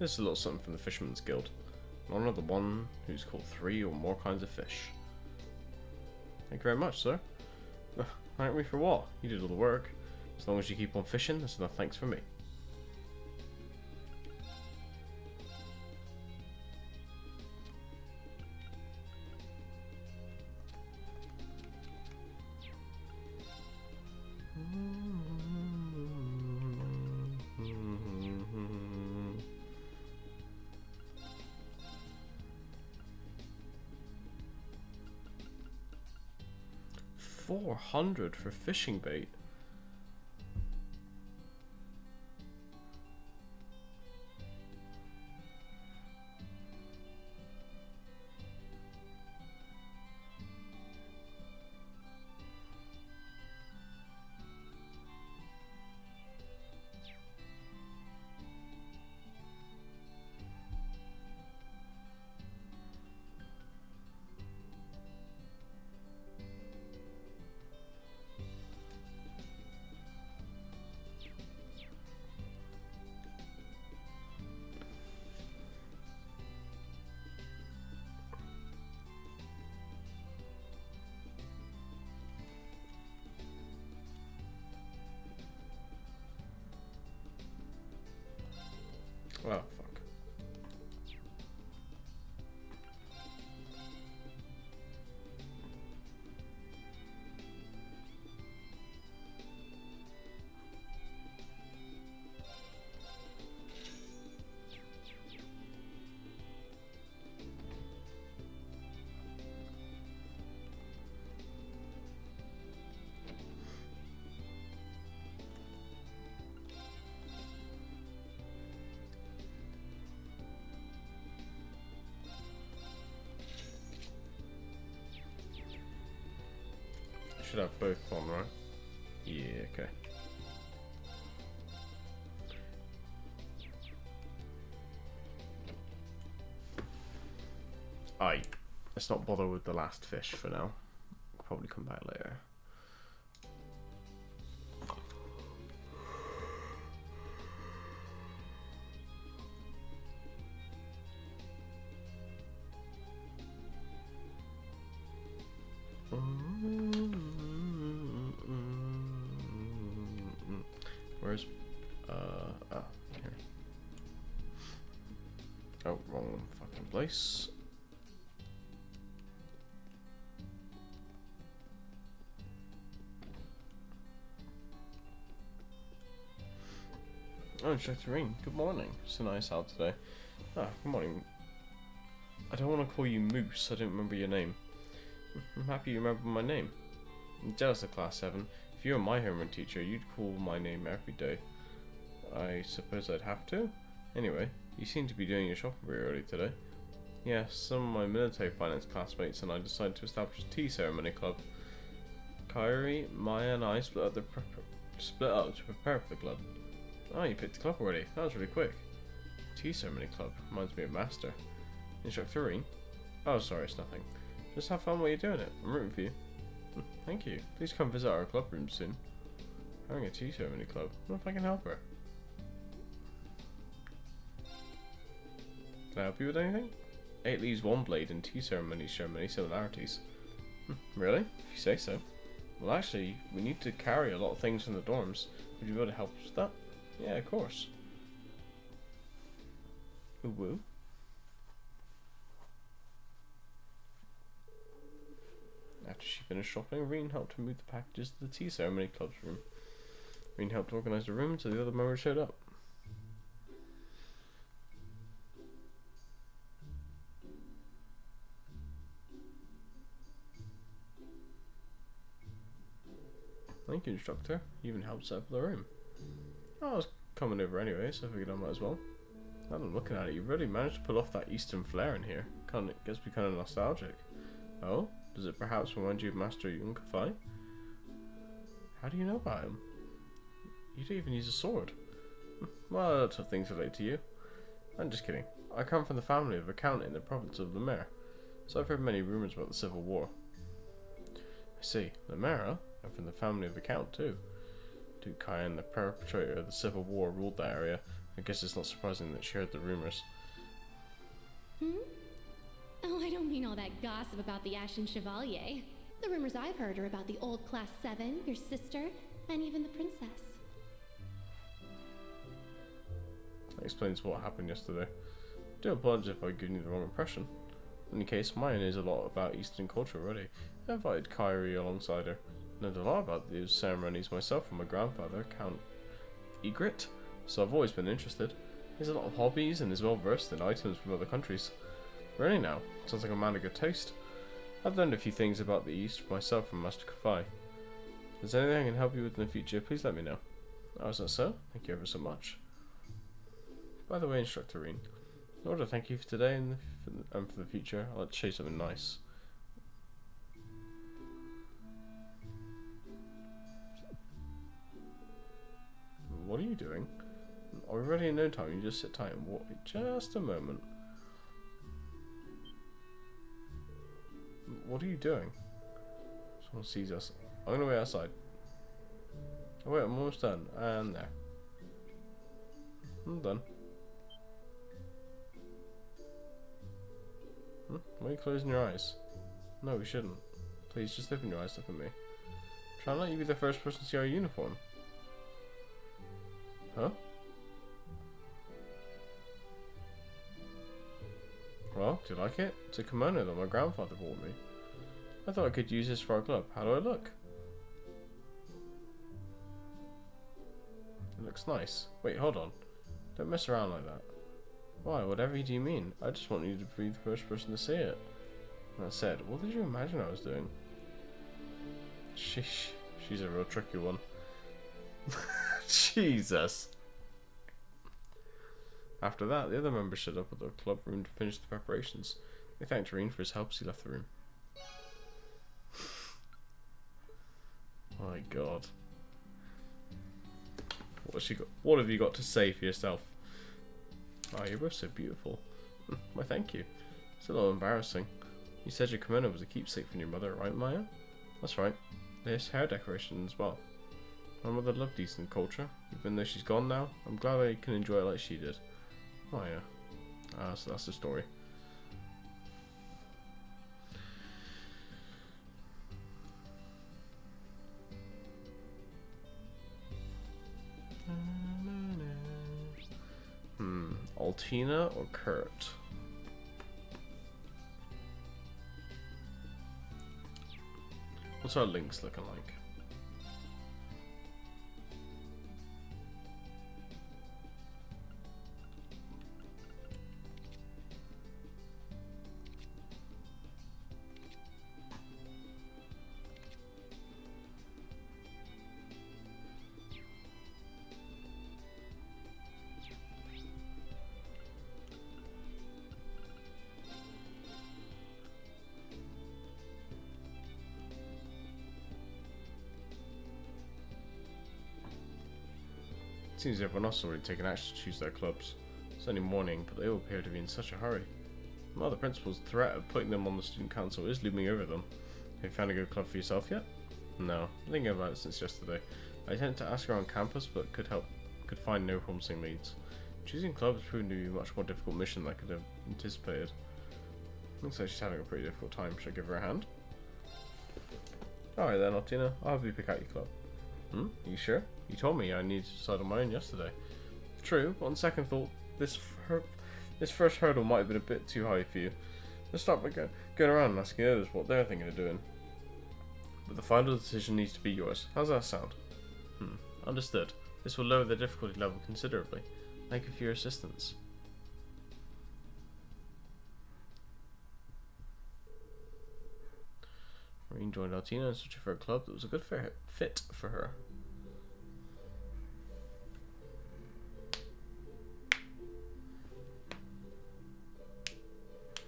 this is a little something from the Fisherman's Guild. Honor the one who's caught 3 or more kinds of fish. Thank you very much, sir. Thank me for what? You did all the work. As long as you keep on fishing, that's enough thanks for me. $400 for fishing bait. Oh, fuck. Should have both on, right? Yeah, okay. Let's not bother with the last fish for now. We'll probably come back later. Where's oh, here. Oh, wrong fucking place. Oh, Instructor Rean, good morning. It's so nice out today. Ah, good morning. I don't want to call you Moose, I don't remember your name. I'm happy you remember my name. I'm jealous of Class 7. If you were my homeroom teacher, you'd call my name every day. I suppose I'd have to? Anyway, you seem to be doing your shopping very early today. Yes, some of my military finance classmates and I decided to establish a tea ceremony club. Kyrie, Maya and I split up to prepare for the club. Oh, you picked the club already. That was really quick. Tea ceremony club. Reminds me of Master. Instructor Rean? Oh, sorry, it's nothing. Just have fun while you're doing it. I'm rooting for you. Thank you. Please come visit our club room soon. Having a tea ceremony club. What if I can help her? Can I help you with anything? 8 leaves, 1 blade, and tea ceremonies share many similarities. Really? If you say so. Well, actually, we need to carry a lot of things from the dorms. Would you be able to help us with that? Yeah, of course. Ooh woo. After she finished shopping, Rean helped her move the packages to the tea ceremony club's room. Rean helped organize the room until the other members showed up. Thank you, Instructor. You even helped set up the room. Oh, I was coming over anyway, so I figured I might as well. Now that I'm looking at it, you really managed to pull off that Eastern flair in here. Gets me kind of nostalgic. Oh? Does it perhaps remind you of Master Yunkai? How do you know about him? You don't even use a sword. Well, lots of things relate to you. I'm just kidding. I come from the family of a count in the province of Lemare, so I've heard many rumours about the Civil War. I see. Lemare? I'm from the family of a count too. Duke Kyan, the perpetrator of the Civil War, ruled that area. I guess it's not surprising that she heard the rumours. Oh, I don't mean all that gossip about the Ashen Chevalier. The rumors I've heard are about the old Class 7, your sister, and even the princess. That explains what happened yesterday. I do apologize if I've given you the wrong impression. In any case, Maya knows a lot about Eastern culture already. I invited Kyrie alongside her. I know a lot about these ceremonies myself from my grandfather, Count Egret, so I've always been interested. He has a lot of hobbies and is well versed in items from other countries. Really now? Sounds like a man of good taste. I've learned a few things about the East myself from Master Kafai. If there's anything I can help you with in the future, please let me know. Oh, is that so? Thank you ever so much. By the way, Instructor Rean, in order to thank you for today and for the future, I'd like to show you something nice. What are you doing? Are we ready in no time? You just sit tight and wait just a moment. What are you doing? Someone sees us. I'm gonna wait outside. Oh wait, I'm almost done. And there. I'm done. Why are you closing your eyes? No, we shouldn't. Please, just open your eyes, look at me. Try not let you be the first person to see our uniform. Huh? Well, do you like it? It's a kimono that my grandfather bought me. I thought I could use this for our club. How do I look? It looks nice. Wait, hold on. Don't mess around like that. Why? Whatever do you mean? I just want you to be the first person to see it. That said, what did you imagine I was doing? Sheesh. She's a real tricky one. Jesus. After that, the other members showed up at the club room to finish the preparations. They thanked Rean for his help as he left the room. My God. What have you got to say for yourself? Oh, you're both so beautiful. Why, thank you. It's a little embarrassing. You said your kimono was a keepsake from your mother, right, Maya? That's right. There's hair decoration as well. My mother loved decent culture. Even though she's gone now, I'm glad I can enjoy it like she did. Oh yeah. So that's the story. Altina or Kurt? What's our links looking like? Seems everyone else has already taken action to choose their clubs. It's only morning, but they all appear to be in such a hurry. Well, the principal's threat of putting them on the student council is looming over them. Have you found a good club for yourself yet? No, I'm thinking about it since yesterday. I tend to ask around campus, but could find no promising leads. Choosing clubs has proven to be a much more difficult mission than I could have anticipated. Looks like she's having a pretty difficult time. Should I give her a hand? Alright then, Altina. I'll help you pick out your club. You sure? You told me I needed to decide on my own yesterday. True, but on second thought, this first hurdle might have been a bit too high for you. Let's start by going around and asking others what they're thinking of doing. But the final decision needs to be yours. How's that sound? Understood. This will lower the difficulty level considerably. Thank you for your assistance. Rean joined Altina in search for a club that was a good fit for her.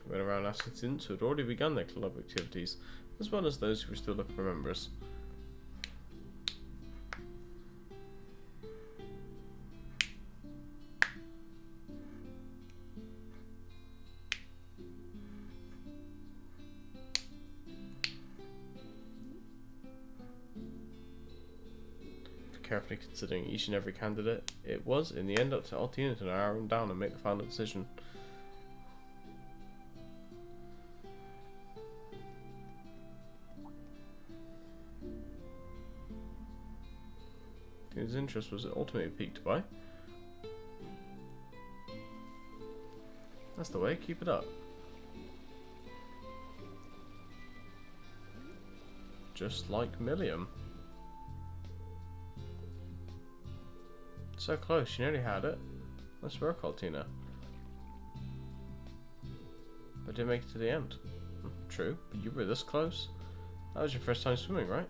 We went around asking students who had already begun their club activities, as well as those who were still looking for members. Carefully considering each and every candidate, it was in the end up to Altina to narrow them down and make the final decision. His interest was ultimately piqued by. That's the way, keep it up. Just like Milliam. So close, you nearly had it. Nice work, Altina. But didn't make it to the end. True, but you were this close. That was your first time swimming, right?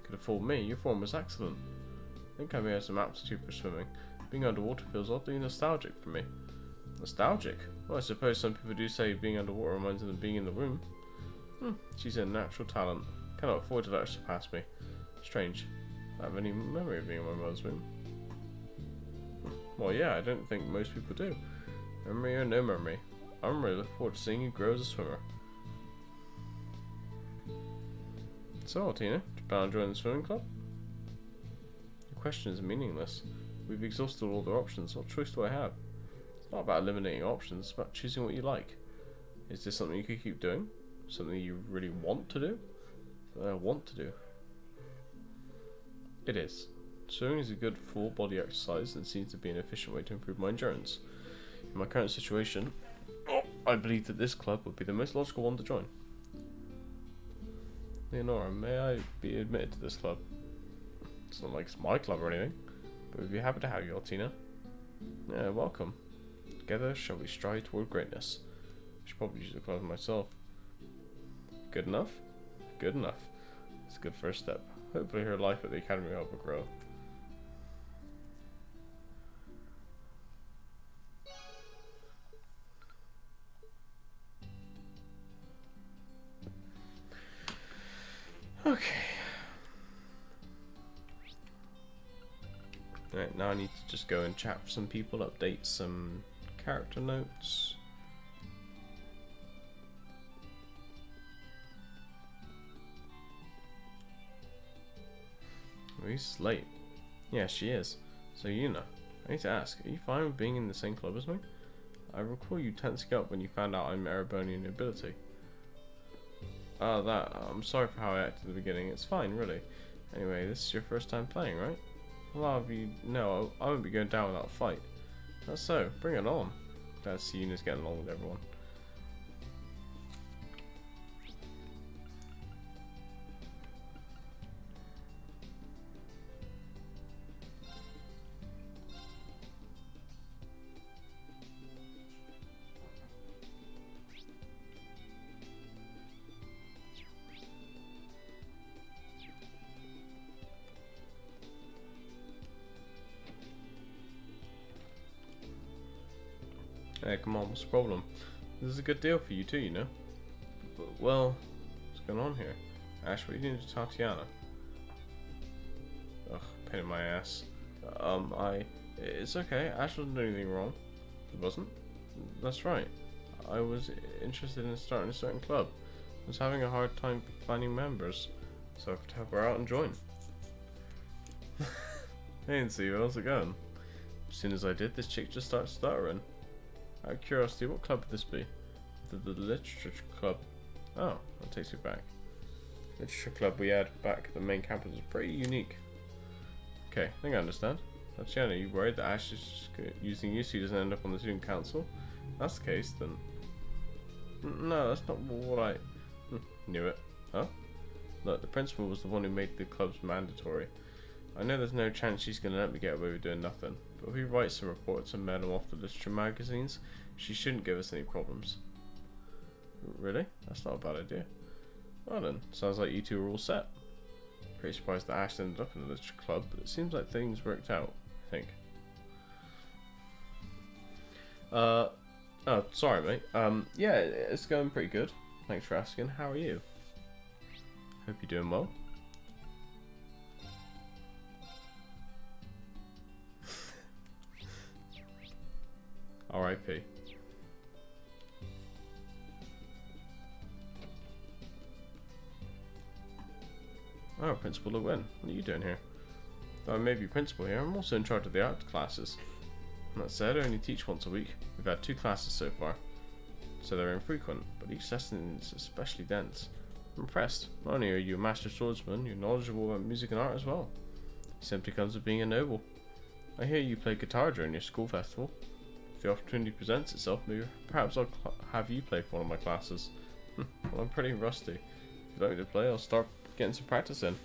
Could have fooled me, your form was excellent. I think I may have some aptitude for swimming. Being underwater feels oddly nostalgic for me. Nostalgic? Well, I suppose some people do say being underwater reminds them of being in the room. She's a natural talent. Cannot afford to let her surpass me. Strange. I don't have any memory of being in my mother's room. Well, yeah, I don't think most people do. Memory or no memory, I'm really looking forward to seeing you grow as a swimmer. So, Altina, do you plan on joining the swimming club? Your question is meaningless. We've exhausted all other options. What choice do I have? It's not about eliminating options, it's about choosing what you like. Is this something you could keep doing? Something you really want to do? Something I want to do. It is. Swimming is a good full body exercise and seems to be an efficient way to improve my endurance. In my current situation, I believe that this club would be the most logical one to join. Leonora, may I be admitted to this club? It's not like it's my club or anything, but we'd be happy to have you, Altina. Yeah, welcome. Together shall we strive toward greatness. I should probably use the club myself. Good enough? Good enough. It's a good first step. Hopefully her life at the academy will help her grow. Okay. Alright, now I need to just go and chat with some people, update some character notes. Oh, he's late. Yeah, she is. So Yuna, I need to ask, are you fine with being in the same club as me? I recall you tensing up when you found out I'm Erebonian nobility. Ah, I'm sorry for how I acted at the beginning. It's fine, really. Anyway, this is your first time playing, right? A lot of you know I won't be going down without a fight. That's so. Bring it on. Glad to see Yuna's getting along with everyone. Hey, come on, what's the problem? This is a good deal for you too, you know. Well, what's going on here? Ash, what are you doing to Tatiana? Ugh, pain in my ass. It's okay, Ash wasn't doing anything wrong. He wasn't? That's right. I was interested in starting a certain club. I was having a hard time finding members, so I could help her out and join. Hey, and see, how's it going? As soon as I did, this chick just started stuttering. Out of curiosity, what club would this be? The literature club. Oh, that takes me back. Literature club we had back at the main campus was pretty unique. Okay, I think I understand. Tatiana, are you worried that Ash is just using you so he doesn't end up on the student council? If that's the case, then... No, that's not what I... Knew it. Huh? Look, the principal was the one who made the clubs mandatory. I know there's no chance she's going to let me get away with doing nothing, but if we write some reports and mail them off to literature magazines, she shouldn't give us any problems. Really? That's not a bad idea. Well then, sounds like you two are all set. Pretty surprised that Ash ended up in the literature club, but it seems like things worked out, I think. Oh, sorry mate. Yeah, it's going pretty good. Thanks for asking. How are you? Hope you're doing well. R.I.P. Oh, Principal Lewin, what are you doing here? Though I may be principal here, I'm also in charge of the art classes. That said, I only teach once a week. We've had 2 classes so far, so they're infrequent, but each lesson is especially dense. I'm impressed. Not only are you a master swordsman, you're knowledgeable about music and art as well. It simply comes with being a noble. I hear you play guitar during your school festival. If the opportunity presents itself, maybe perhaps I'll have you play for one of my classes. Well, I'm pretty rusty. If you'd like me to play, I'll start getting some practice in.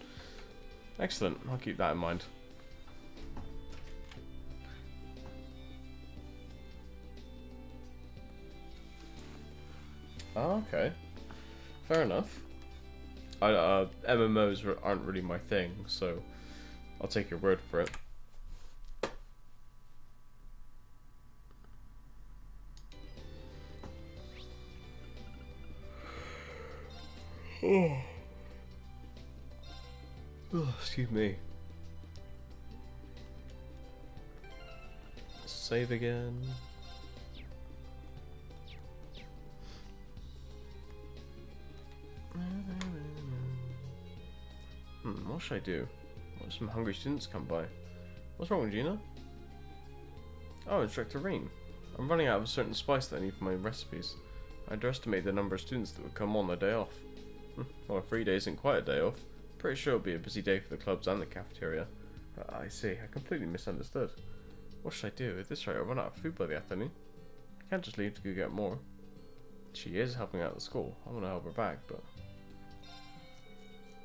Excellent, I'll keep that in mind. Oh, okay. Fair enough. MMOs aren't really my thing, so I'll take your word for it. Oh, excuse me. Save again. What should I do? What, some hungry students come by. What's wrong, Gina? Oh, Instructor Rean. I'm running out of a certain spice that I need for my recipes. I underestimated the number of students that would come on their day off. Well, a free day isn't quite a day off. Pretty sure it'll be a busy day for the clubs and the cafeteria. I see, I completely misunderstood. What should I do? At this rate, I'll run out of food by the afternoon. I can't just leave to go get more. She is helping out at the school. I'm gonna help her back, but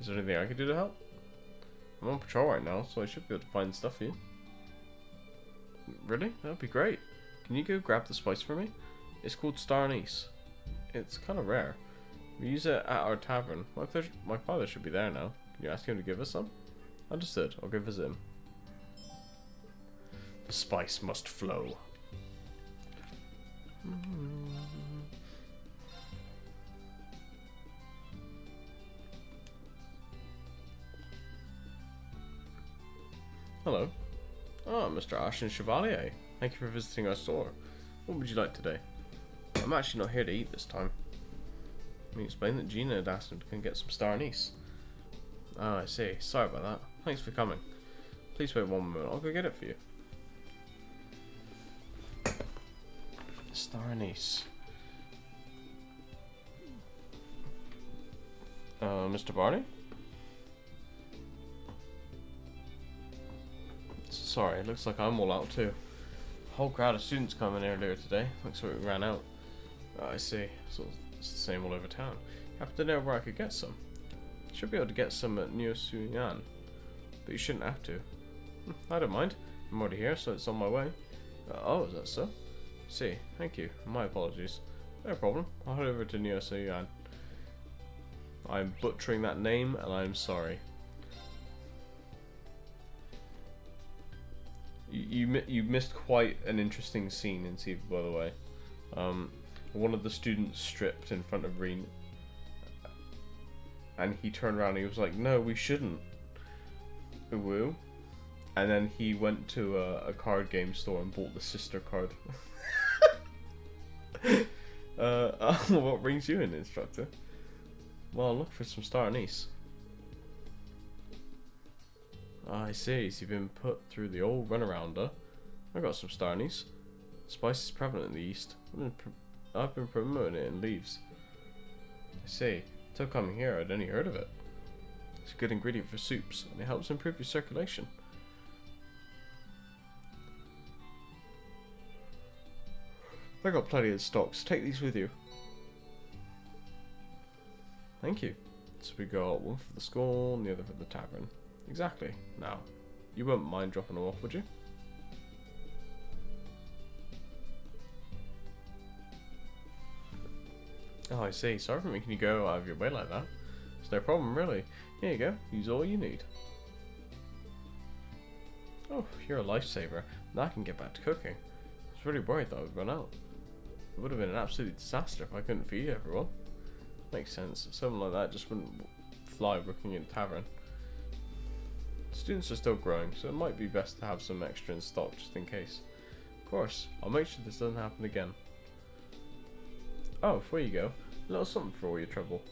is there anything I can do to help? I'm on patrol right now, so I should be able to find stuff for you. Really? That'd be great. Can you go grab the spice for me? It's called star anise. It's kind of rare. We use it at our tavern. My father should be there now. Can you ask him to give us some? Understood. I'll go visit him. The spice must flow. Hello. Oh, Mr. Ashton Chevalier. Thank you for visiting our store. What would you like today? I'm actually not here to eat this time. Let me explain that Gina had asked him to come get some star anise. Oh, I see. Sorry about that. Thanks for coming. Please wait one moment. I'll go get it for you. Star anise. Mr. Barney? Sorry, it looks like I'm all out too. A whole crowd of students coming earlier today. Looks like we ran out. I see. So it's the same all over town. Happen to know where I could get some? Should be able to get some at Neo Suyan, but you shouldn't have to. I don't mind. I'm already here, so it's on my way. Oh, is that so? See, thank you. My apologies. No problem. I'll head over to Neo Suyan. I'm butchering that name, and I'm sorry. You missed quite an interesting scene in Siva, by the way. One of the students stripped in front of Reen, and he turned around and he was like, "No, we shouldn't." Woo. And then he went to a card game store and bought the sister card. What brings you in, instructor? Well, look for some star anise. I see, so you've been put through the old runaround, huh? I got some star anise. Spice is prevalent in the east. I've been promoting it in Leaves. I see. Till coming here, I'd only heard of it. It's a good ingredient for soups, and it helps improve your circulation. I got plenty of stocks. Take these with you. Thank you. So we got one for the school and the other for the tavern. Exactly. Now, you won't mind dropping them off, would you? Oh, I see. Sorry for making you go out of your way like that. It's no problem, really. Here you go. Use all you need. Oh, you're a lifesaver. Now I can get back to cooking. I was really worried that I would run out. It would have been an absolute disaster if I couldn't feed everyone. Makes sense. Something like that just wouldn't fly working in a tavern. Students are still growing, so it might be best to have some extra in stock just in case. Of course, I'll make sure this doesn't happen again. Oh, before you go, a little something for all your trouble.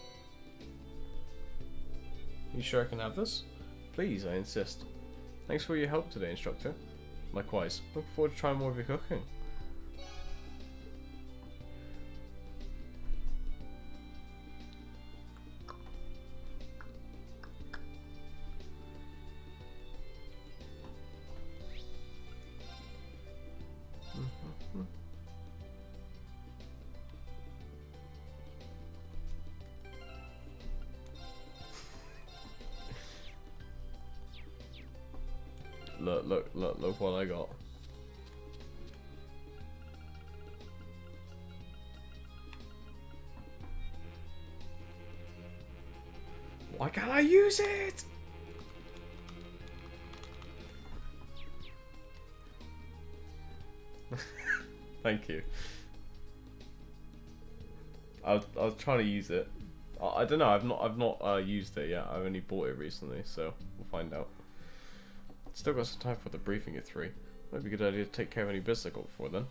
You sure I can have this? Please, I insist. Thanks for your help today, instructor. Likewise, looking forward to trying more of your cooking. Look what I got. Why can't I use it? Thank you. I was trying to use it. I don't know. I've not used it yet. I've only bought it recently, so we'll find out. Still got some time for the briefing at 3. Might be a good idea to take care of any business I got before then.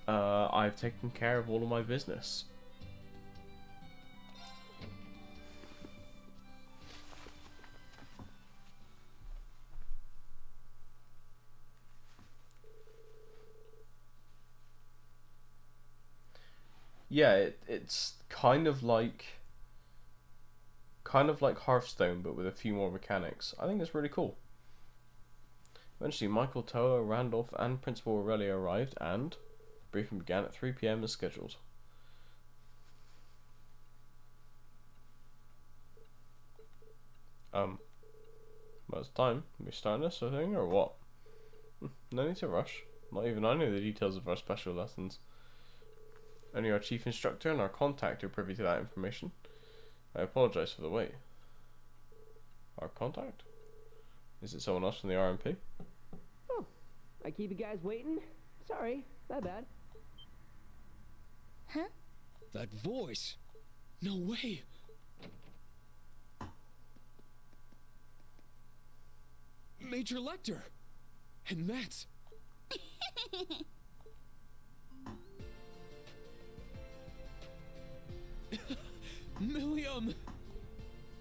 I've taken care of all of my business. Yeah, it's kind of like Hearthstone, but with a few more mechanics. I think it's really cool. Eventually, Michael, Toa, Randolph, and Principal Aurelia arrived, and the briefing began at 3 PM as scheduled. Well, it's time. We starting this sort of thing, or what? No need to rush. Not even I know the details of our special lessons. Only our chief instructor and our contact are privy to that information. I apologise for the wait. Our contact? Is it someone else from the RMP? Oh, I keep you guys waiting? Sorry, my bad. Huh? That voice. No way. Major Lecter. And that's... Milliam!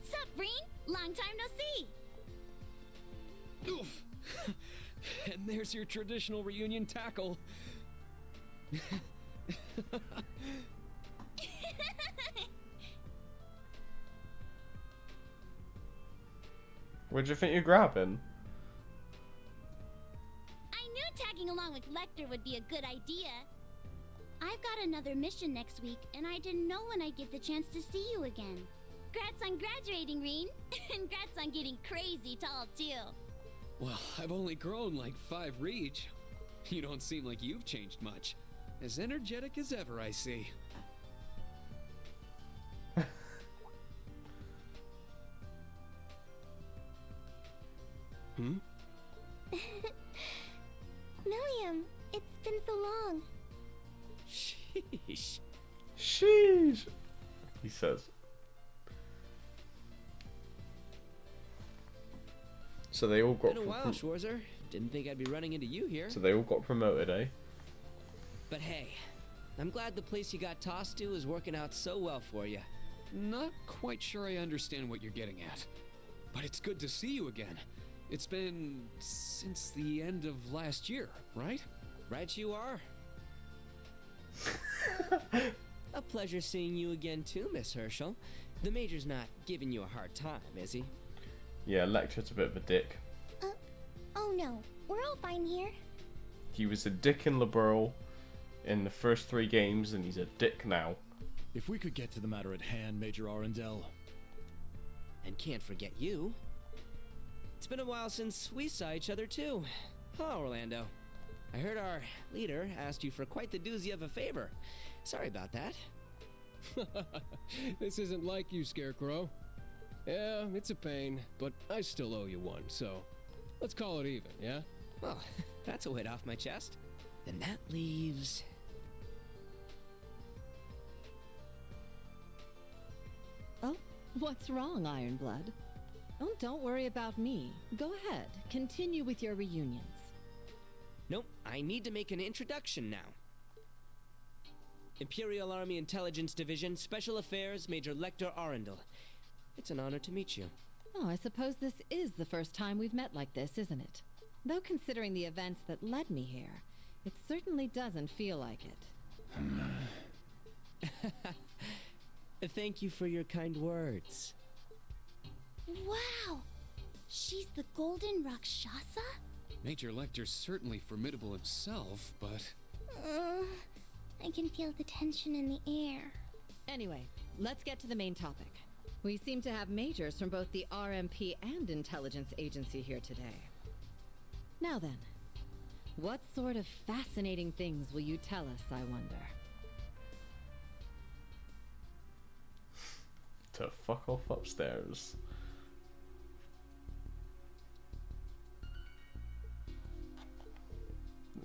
Sup, Breen? Long time no see. Oof. And there's your traditional reunion tackle. Where'd you think you're grabbing? I knew tagging along with Lecter would be a good idea. I've got another mission next week, and I didn't know when I'd get the chance to see you again. Grats on graduating, Reen. And grats on getting crazy tall, too. Well, I've only grown like 5 reach. You don't seem like you've changed much. As energetic as ever, I see. Hmm? Milliam, it's been so long. Sheesh. Sheesh, he says. So they all got. Been a while, Schwarzer. Didn't think I'd be running into you here. So they all got promoted, eh? But hey, I'm glad the place you got tossed to is working out so well for you. Not quite sure I understand what you're getting at. But it's good to see you again. It's been since the end of last year, right? Right you are. A pleasure seeing you again too, Miss Herschel. The Major's not giving you a hard time, is he? Yeah, Lecter's a bit of a dick. Oh no, we're all fine here. He was a dick in Liberl in the first 3 games, and he's a dick now. If we could get to the matter at hand, Major Arundel. And can't forget you. It's been a while since we saw each other too. Huh, Orlando? I heard our leader asked you for quite the doozy of a favor. Sorry about that. This isn't like you, Scarecrow. Yeah, it's a pain, but I still owe you one, so let's call it even, yeah? Well, that's a weight off my chest. Then that leaves... Oh, what's wrong, Ironblood? Oh, don't worry about me. Go ahead, continue with your reunions. Nope, I need to make an introduction now. Imperial Army Intelligence Division, Special Affairs, Major Lecter Arundel. It's an honor to meet you. Oh, I suppose this is the first time we've met like this, isn't it? Though considering the events that led me here, it certainly doesn't feel like it. Thank you for your kind words. Wow! She's the Golden Rakshasa? Major Lecter's certainly formidable himself, but... I can feel the tension in the air. Anyway, let's get to the main topic. We seem to have majors from both the RMP and Intelligence Agency here today. Now then, what sort of fascinating things will you tell us, I wonder? To fuck off upstairs.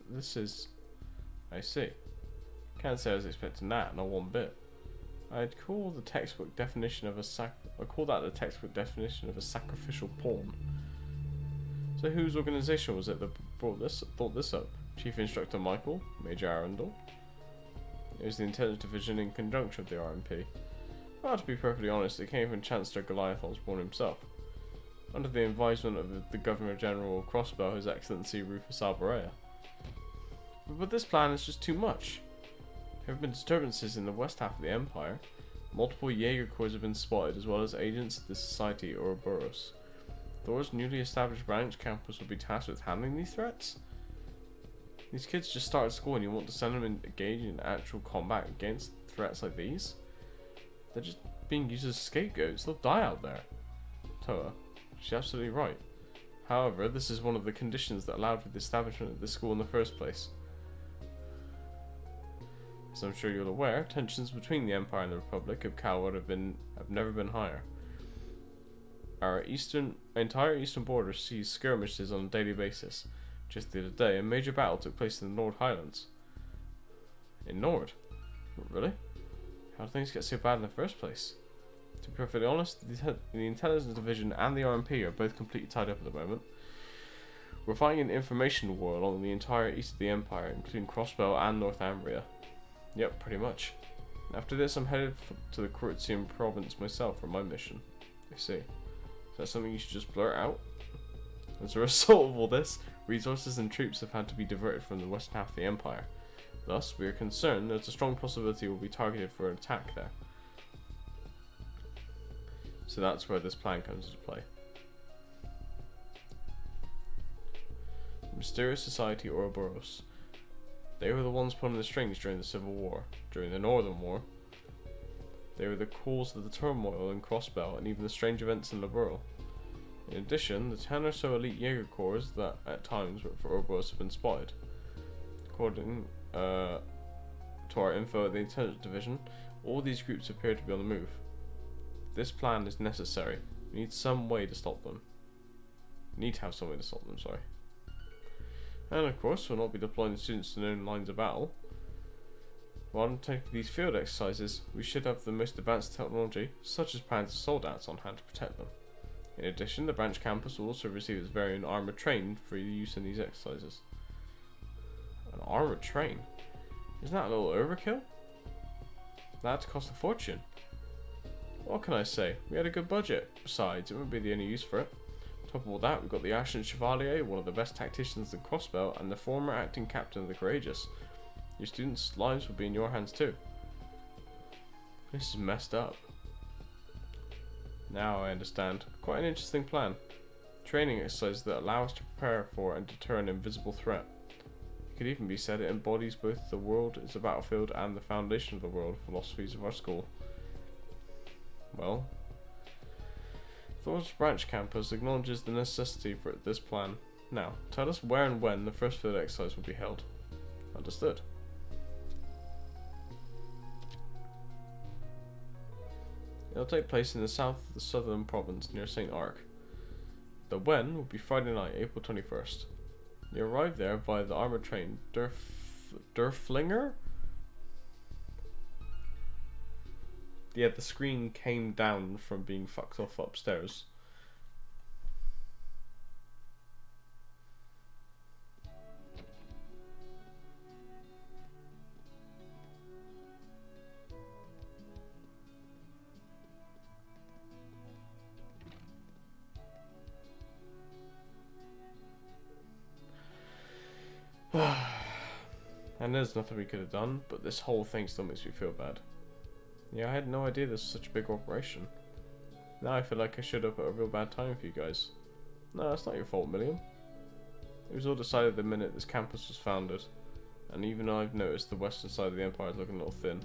This is... I see. Can't say I was expecting that, not one bit. I'd call the textbook definition of a I'd call that the textbook definition of a sacrificial pawn. So whose organisation was it that thought this up? Chief Instructor Michael, Major Arundel? It was the Intelligence Division in conjunction with the RMP. Well, to be perfectly honest, it came from Chancellor Goliath Osborne himself, under the advisement of the Governor General of Crossbow, His Excellency Rufus Alborea. But this plan is just too much. There have been disturbances in the west half of the Empire. Multiple Jaeger Corps have been spotted, as well as agents of the Society Ouroboros. Thor's newly established branch campus will be tasked with handling these threats? These kids just started school and you want to send them engaged in actual combat against threats like these? They're just being used as scapegoats. They'll die out there. Toa, she's absolutely right. However, this is one of the conditions that allowed for the establishment of this school in the first place. As I'm sure you're aware, tensions between the Empire and the Republic of Calwood have never been higher. Our entire eastern border sees skirmishes on a daily basis. Just the other day, a major battle took place in the Nord Highlands. In Nord? Really? How did things get so bad in the first place? To be perfectly honest, the Intelligence Division and the RMP are both completely tied up at the moment. We're fighting an information war along the entire east of the Empire, including Crossbell and Northumbria. Yep, pretty much. After this, I'm headed to the Quartium province myself for my mission. I see. Is that something you should just blurt out? As a result of all this, resources and troops have had to be diverted from the western half of the Empire. Thus, we are concerned there's a strong possibility we'll be targeted for an attack there. So that's where this plan comes into play. The Mysterious Society Ouroboros. They were the ones pulling the strings during the Civil War. During the Northern War, they were the cause of the turmoil in Crossbell and even the strange events in Liberl. In addition, the 10 or so elite Jaeger corps that at times worked for Ouroboros have been spotted. According to our info at the Intelligence Division, all these groups appear to be on the move. This plan is necessary. We need some way to stop them. Need to have some way to stop them, sorry. And of course, we'll not be deploying the students to known lines of battle. While undertaking these field exercises, we should have the most advanced technology, such as Panzer Soldaten, on hand to protect them. In addition, the branch campus will also receive its very own armoured train for use in these exercises. An armoured train? Isn't that a little overkill? That'd cost a fortune. What can I say? We had a good budget. Besides, it wouldn't be the only use for it. On top of all that, we've got the Ashen Chevalier, one of the best tacticians in Crossbell, and the former acting captain of the Courageous. Your students' lives will be in your hands too. This is messed up. Now I understand. Quite an interesting plan. Training exercises that allow us to prepare for and deter an invisible threat. It could even be said it embodies both the world as a battlefield and the foundation of the world philosophies of our school. Well, Thor's branch campus acknowledges the necessity for this plan. Now, tell us where and when the first field exercise will be held. Understood. It'll take place in the southern province near St. Arc. The when will be Friday night, April 21st. You arrive there via the armoured train Derflinger? Yeah, the screen came down from being fucked off upstairs. And there's nothing we could have done, but this whole thing still makes me feel bad. Yeah, I had no idea this was such a big operation. Now I feel like I should have put a real bad time for you guys. No, it's not your fault, Milliam. It was all decided the minute this campus was founded. And even I've noticed the western side of the Empire is looking a little thin.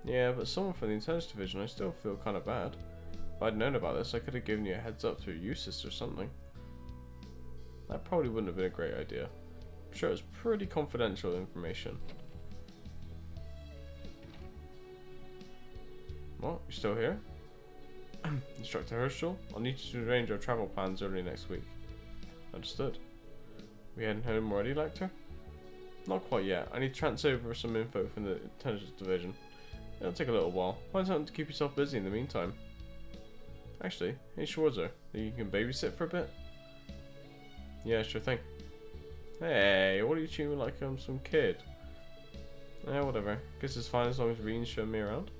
Yeah, but someone from the Intelligence Division, I still feel kind of bad. If I'd known about this, I could have given you a heads up through USIS or something. That probably wouldn't have been a great idea. I'm sure it was pretty confidential information. What? You're still here? Instructor Herschel, I'll need you to arrange our travel plans early next week. Understood. We heading home already, Lecter? Not quite yet. I need to transfer over some info from the Intelligence Division. It'll take a little while. Find something to keep yourself busy in the meantime. Actually, hey Schwarzer, think you can babysit for a bit? Yeah, sure thing. Hey, what are you chewing like I'm some kid? Yeah, whatever. Guess it's fine as long as Reen's showing me around.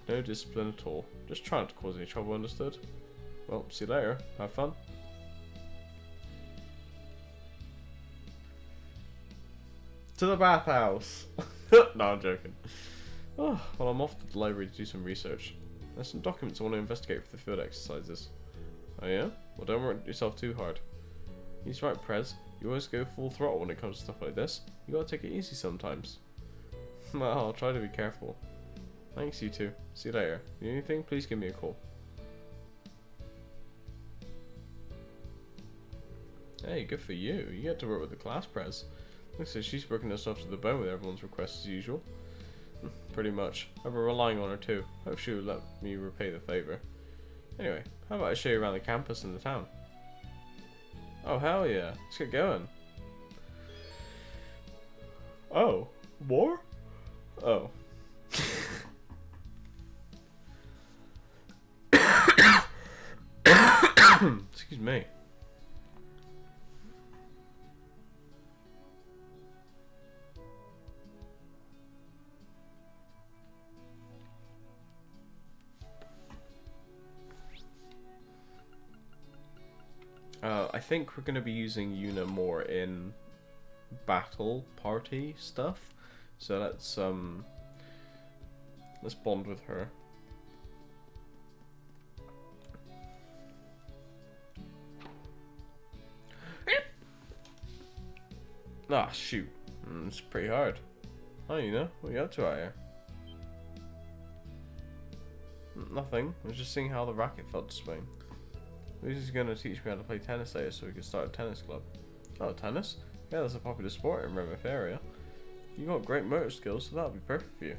No discipline at all. Just trying not to cause any trouble, understood? Well, see you later. Have fun. To the bathhouse! No, I'm joking. Oh, well, I'm off to the library to do some research. There's some documents I want to investigate for the field exercises. Oh yeah? Well, don't work yourself too hard. He's right, Prez. You always go full throttle when it comes to stuff like this. You gotta take it easy sometimes. Well, I'll try to be careful. Thanks, you two. See you later. Need anything? Please give me a call. Hey, good for you. You get to work with the class prez. Looks like she's working herself to the bone with everyone's requests as usual. Pretty much. I've been relying on her too. Hope she will let me repay the favour. Anyway, how about I show you around the campus and the town? Oh, hell yeah. Let's get going. Oh, more? Oh. Excuse me. I think we're going to be using Yuna more in battle party stuff, so let's bond with her. Ah, shoot. It's pretty hard. Oh, Yuna, what are you up to out here? Nothing. I was just seeing how the racket felt to swing. Lucy's going to teach me how to play tennis later so we can start a tennis club. Oh, tennis? Yeah, that's a popular sport in Remeth area. You got great motor skills, so that'll be perfect for you.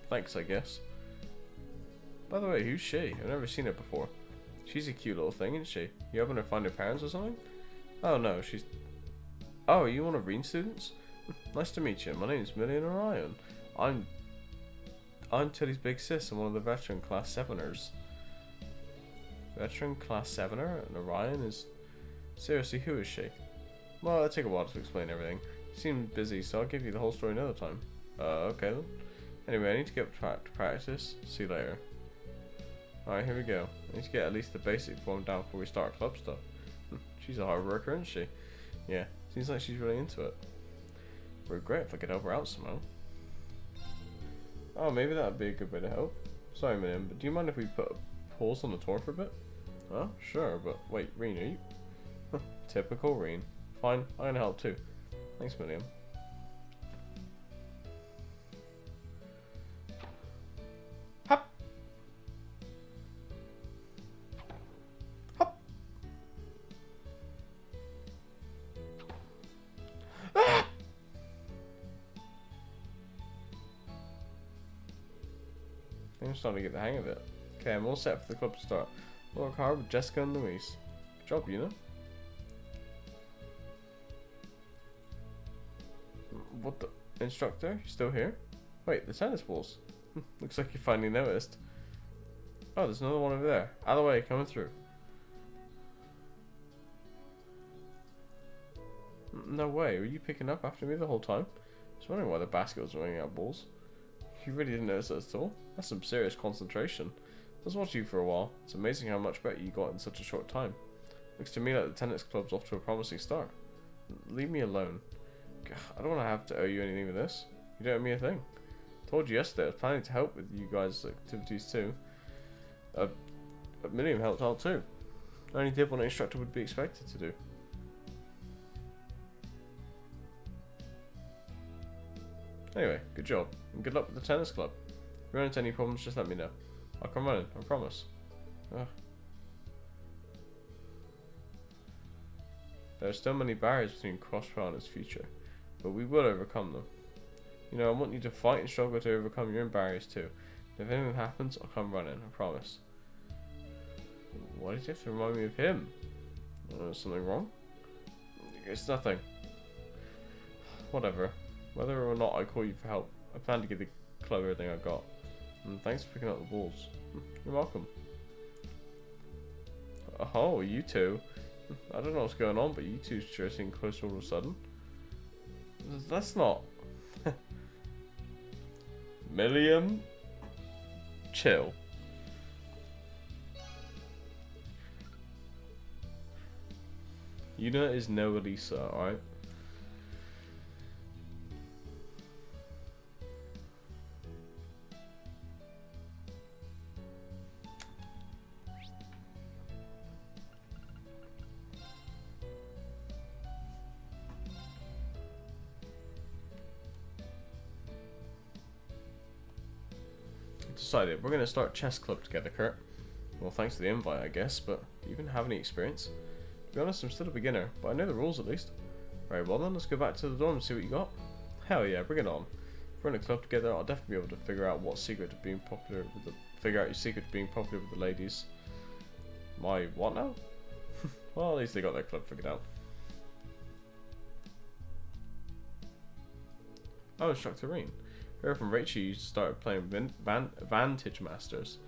Thanks, I guess. By the way, who's she? I've never seen her before. She's a cute little thing, isn't she? You helping her find her parents or something? Oh no, she's... Oh, are you one of Reen's students? Nice to meet you. My name's Million Orion. I'm Tilly's big sis and one of the veteran class 7ers. Veteran class 7er and Orion is... Seriously, who is she? Well, it'll take a while to explain everything. You seem busy, so I'll give you the whole story another time. Okay then. Anyway, I need to get to practice. See you later. Alright, here we go. I need to get at least the basic form down before we start club stuff. She's a hard worker, isn't she? Yeah, seems like she's really into it. It would be great if I could help her out somehow. Oh, maybe that would be a good way to help. Sorry, Miriam, but do you mind if we put a pause on the tour for a bit? Oh, sure, but wait, Reen, are you? Typical Reen. Fine, I'm gonna help too. Thanks, Miriam. Hop! Hop! Ah! I'm starting to get the hang of it. Okay, I'm all set for the club to start. Work hard with Jessica and Louise. Good job, you know? What the? Instructor? You still here? Wait, the tennis balls. Looks like you finally noticed. Oh, there's another one over there. Out of the way, coming through. No way, were you picking up after me the whole time? I was wondering why the basket was running out of balls. You really didn't notice that at all? That's some serious concentration. I was watching you for a while. It's amazing how much better you got in such a short time. Looks to me like the tennis club's off to a promising start. Leave me alone. I don't want to have to owe you anything with this. You don't owe me a thing. I told you yesterday I was planning to help with you guys' activities too. But Miriam helped out too. I only did what an instructor would be expected to do. Anyway, good job, and good luck with the tennis club. If you run into any problems, just let me know. I'll come running, I promise. Ugh. There are still many barriers between Crossrail and its future, but we will overcome them. You know, I want you to fight and struggle to overcome your own barriers too. If anything happens, I'll come running, I promise. Why did you have to remind me of him? Something wrong? It's nothing. Whatever. Whether or not I call you for help, I plan to give the club everything I got. And thanks for picking up the balls. You're welcome. Oh, you two. I don't know what's going on, but you two sure seem close all of a sudden. That's not... Milliam? Chill. Yuna is no Elisa, alright? Decided we're going to start chess club together, Kurt. Well, thanks for the invite, I guess, but do you even have any experience? To be honest, I'm still a beginner, but I know the rules at least. Right, well then, let's go back to the dorm and see what you got. Hell yeah, bring it on. If we're in a club together, I'll definitely be able to figure out what secret to being popular with the figure out your secret to being popular with the ladies. My what now? Well, at least they got their club figured out. Oh, Instructor Reen. I heard from Rachel you started playing Vantage Masters.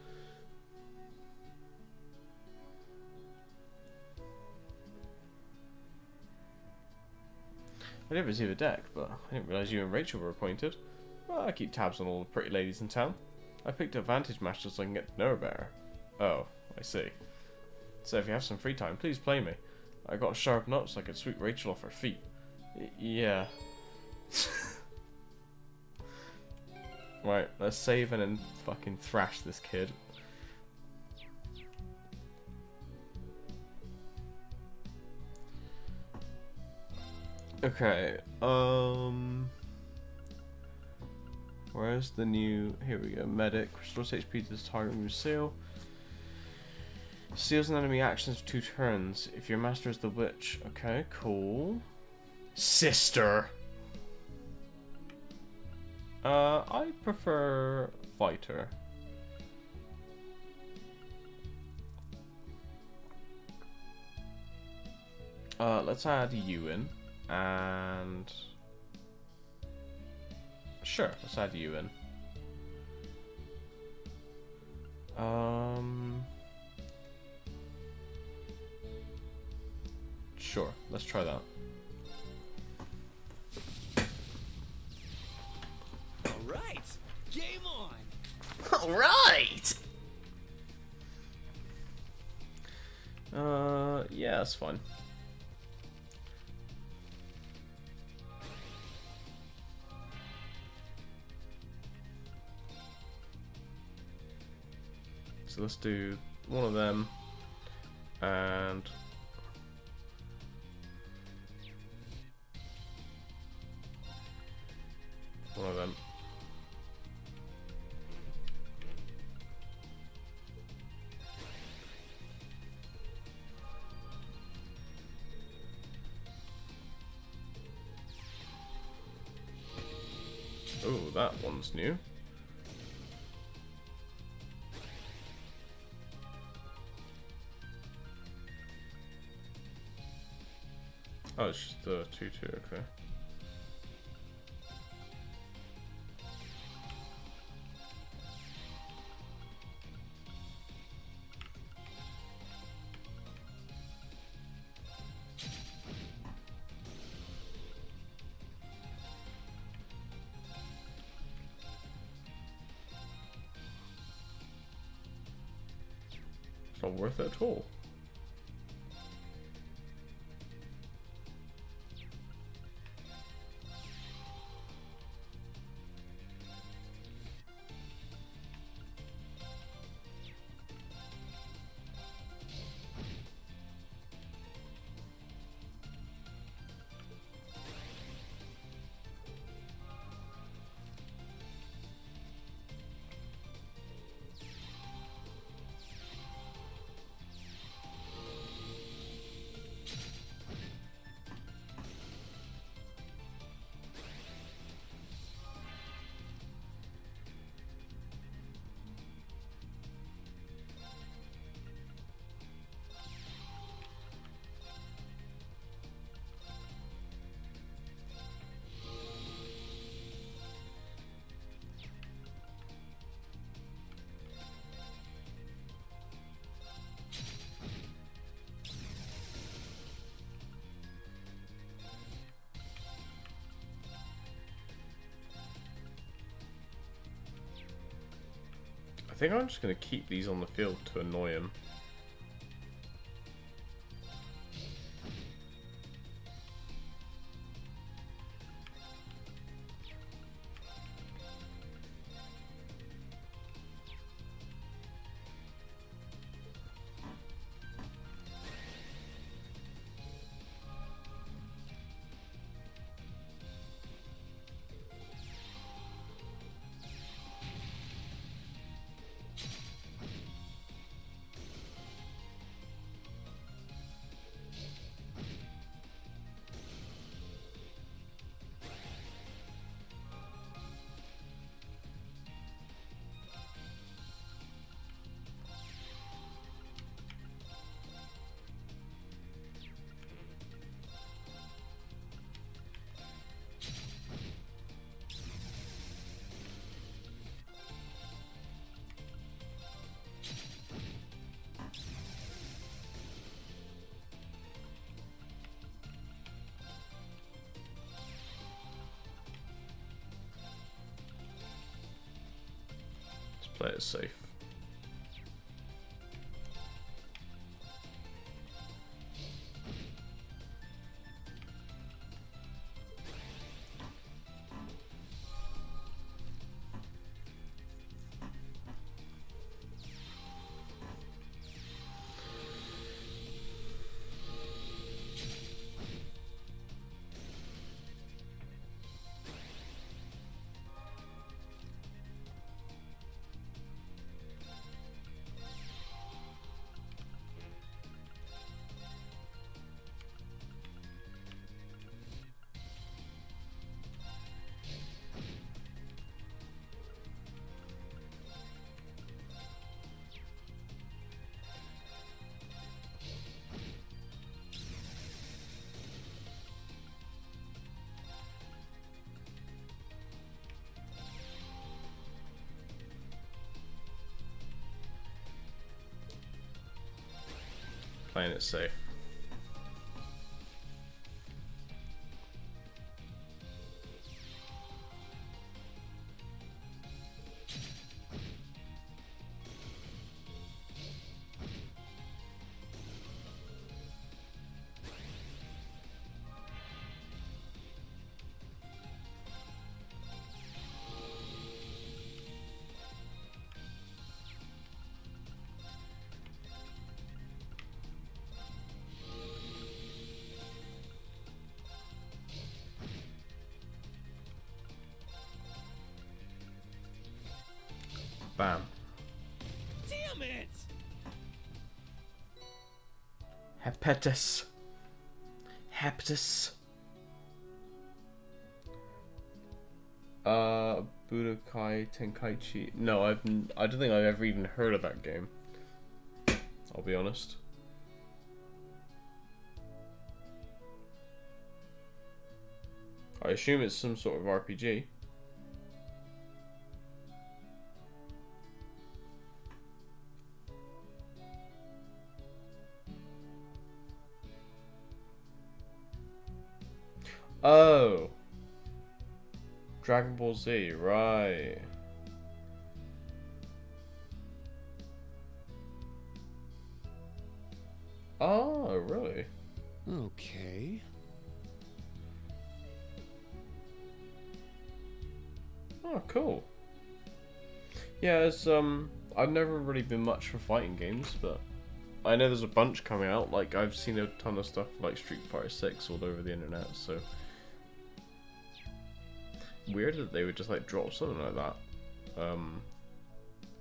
I didn't receive a deck, but I didn't realise you and Rachel were acquainted. Well, I keep tabs on all the pretty ladies in town. I picked up Vantage Masters so I can get to know her better. Oh, I see. So if you have some free time, please play me. I got sharp up so I could sweep Rachel off her feet. Yeah. Right, let's save and then fucking thrash this kid. Okay, where's the new, here we go, medic, restores HP to the target when you seal. Seals an enemy actions for 2 turns. If your master is the witch, okay, cool. Sister! I prefer fighter. Let's add you in, and sure, let's add you in. Sure, let's try that. Alright, game on! Alright! Yeah, that's fine. So let's do one of them and one of them. Oh, that one's new. Oh, it's just the 2/2, okay. It's not worth it at all. I think I'm just going to keep these on the field to annoy him. Play it safe. Playing it safe. Bam. Damn it! Hepetus. Hepetus. Budokai Tenkaichi. No, I don't think I've ever even heard of that game. I'll be honest. I assume it's some sort of RPG. Oh, Dragon Ball Z, right. Oh, really? Okay. Oh, cool. Yeah, it's I've never really been much for fighting games, but I know there's a bunch coming out. Like, I've seen a ton of stuff like Street Fighter 6 all over the internet, so weird that they would just like drop something like that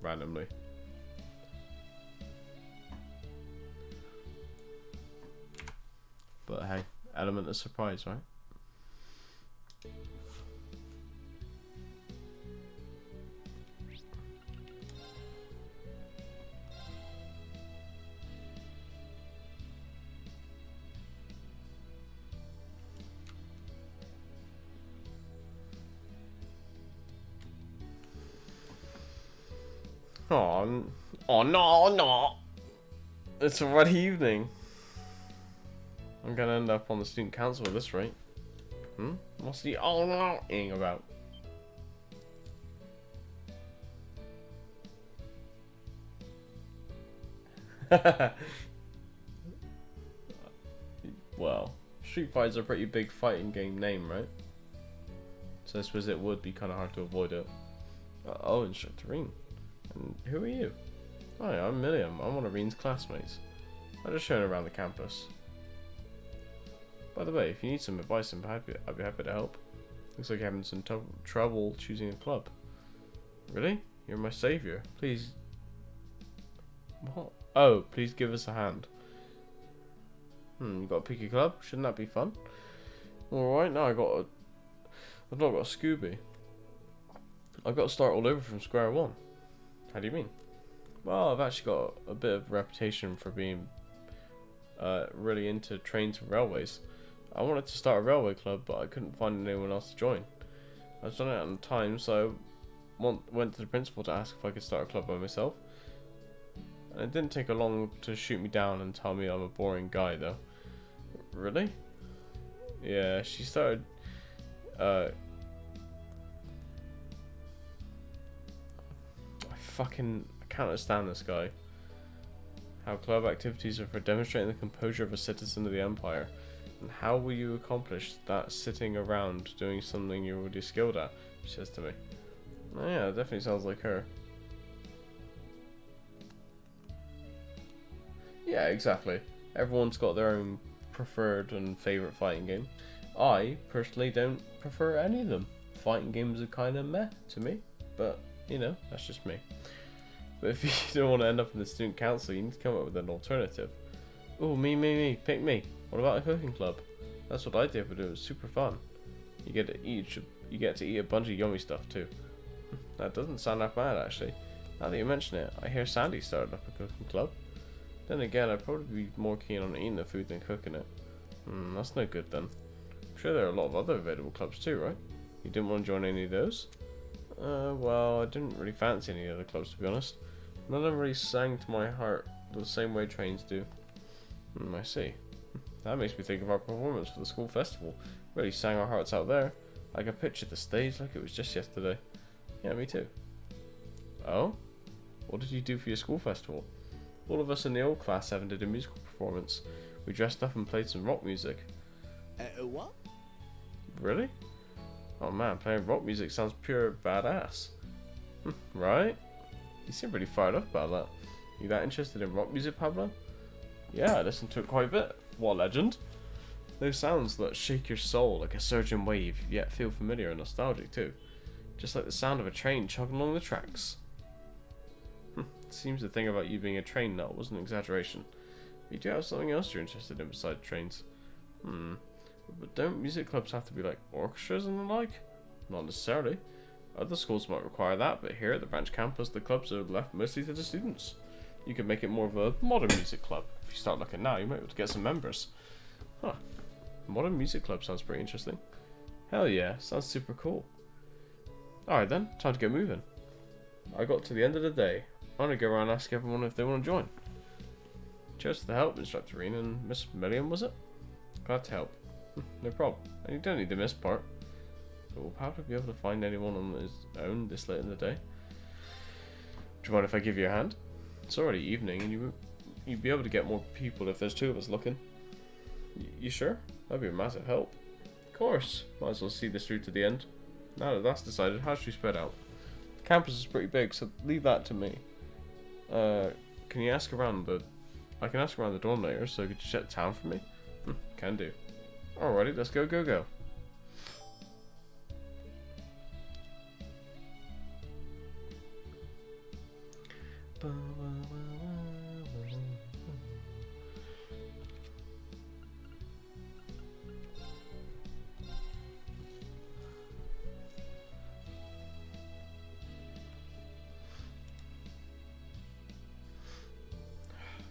randomly. But hey, element of surprise, right? Oh no, no! It's already evening. I'm gonna end up on the student council at this rate. What's the oh no-ing about? Well, Street Fighter's a pretty big fighting game name, right? So I suppose it would be kind of hard to avoid it. Oh, Instructor Rean. And who are you? Hi, I'm Miriam. I'm one of Rean's classmates. I'm just showing around the campus. By the way, if you need some advice, I'd be happy to help. Looks like you're having some trouble choosing a club. Really? You're my savior. Please. What? Oh, please give us a hand. You got a picky club? Shouldn't that be fun? Alright, now I've not got a Scooby. I've got to start all over from square one. How do you mean? Well, I've actually got a bit of reputation for being really into trains and railways. I wanted to start a railway club, but I couldn't find anyone else to join. I've done it at the time, so I went to the principal to ask if I could start a club by myself. And it didn't take long to shoot me down and tell me I'm a boring guy, though. Really? Yeah, she started... I can't understand this guy. How club activities are for demonstrating the composure of a citizen of the Empire. And how will you accomplish that sitting around doing something you're already skilled at? She says to me. Oh yeah, it definitely sounds like her. Yeah, exactly. Everyone's got their own preferred and favourite fighting game. I personally don't prefer any of them. Fighting games are kind of meh to me, but you know, that's just me. But if you don't want to end up in the student council, you need to come up with an alternative. Oh, me, pick me. What about a cooking club? That's what I did, but it was super fun. You get to eat a bunch of yummy stuff too. That doesn't sound that bad actually. Now that you mention it, I hear Sandy started up a cooking club. Then again, I'd probably be more keen on eating the food than cooking it. That's no good then. I'm sure there are a lot of other available clubs too, right? You didn't want to join any of those? Well, I didn't really fancy any other clubs to be honest. None of them really sang to my heart the same way trains do. I see. That makes me think of our performance for the school festival. Really sang our hearts out there. I can picture the stage like it was just yesterday. Yeah, me too. Oh? What did you do for your school festival? All of us in the old class 7 did a musical performance. We dressed up and played some rock music. What? Really? Oh man, playing rock music sounds pure badass. Right? You seem pretty fired up about that. You that interested in rock music, Pablo? Yeah, I listened to it quite a bit. What a legend. Those sounds that shake your soul like a surging wave, yet feel familiar and nostalgic too. Just like the sound of a train chugging along the tracks. Seems the thing about you being a train nut was an exaggeration. You do have something else you're interested in besides trains. But don't music clubs have to be like orchestras and the like? Not necessarily. Other schools might require that, but here at the branch campus the clubs are left mostly to the students. You could make it more of a modern music club. If you start looking now, you might be able to get some members. Huh. Modern music club sounds pretty interesting. Hell yeah, sounds super cool. Alright then, time to get moving. I got to the end of the day. I'm gonna go around and ask everyone if they want to join. Cheers to the help, Instructor Reen and Miss Milliam, was it? Glad to help. No problem. And you don't need the miss part. But will Pablo be able to find anyone on his own this late in the day? Do you mind if I give you a hand? It's already evening and you'd be able to get more people if there's 2 of us looking. You sure? That'd be a massive help. Of course. Might as well see this through to the end. Now that that's decided, how should we spread out? The campus is pretty big, so leave that to me. Can you ask around the... I can ask around the dorm later, so could you check the town for me? Can do. Alrighty, let's go.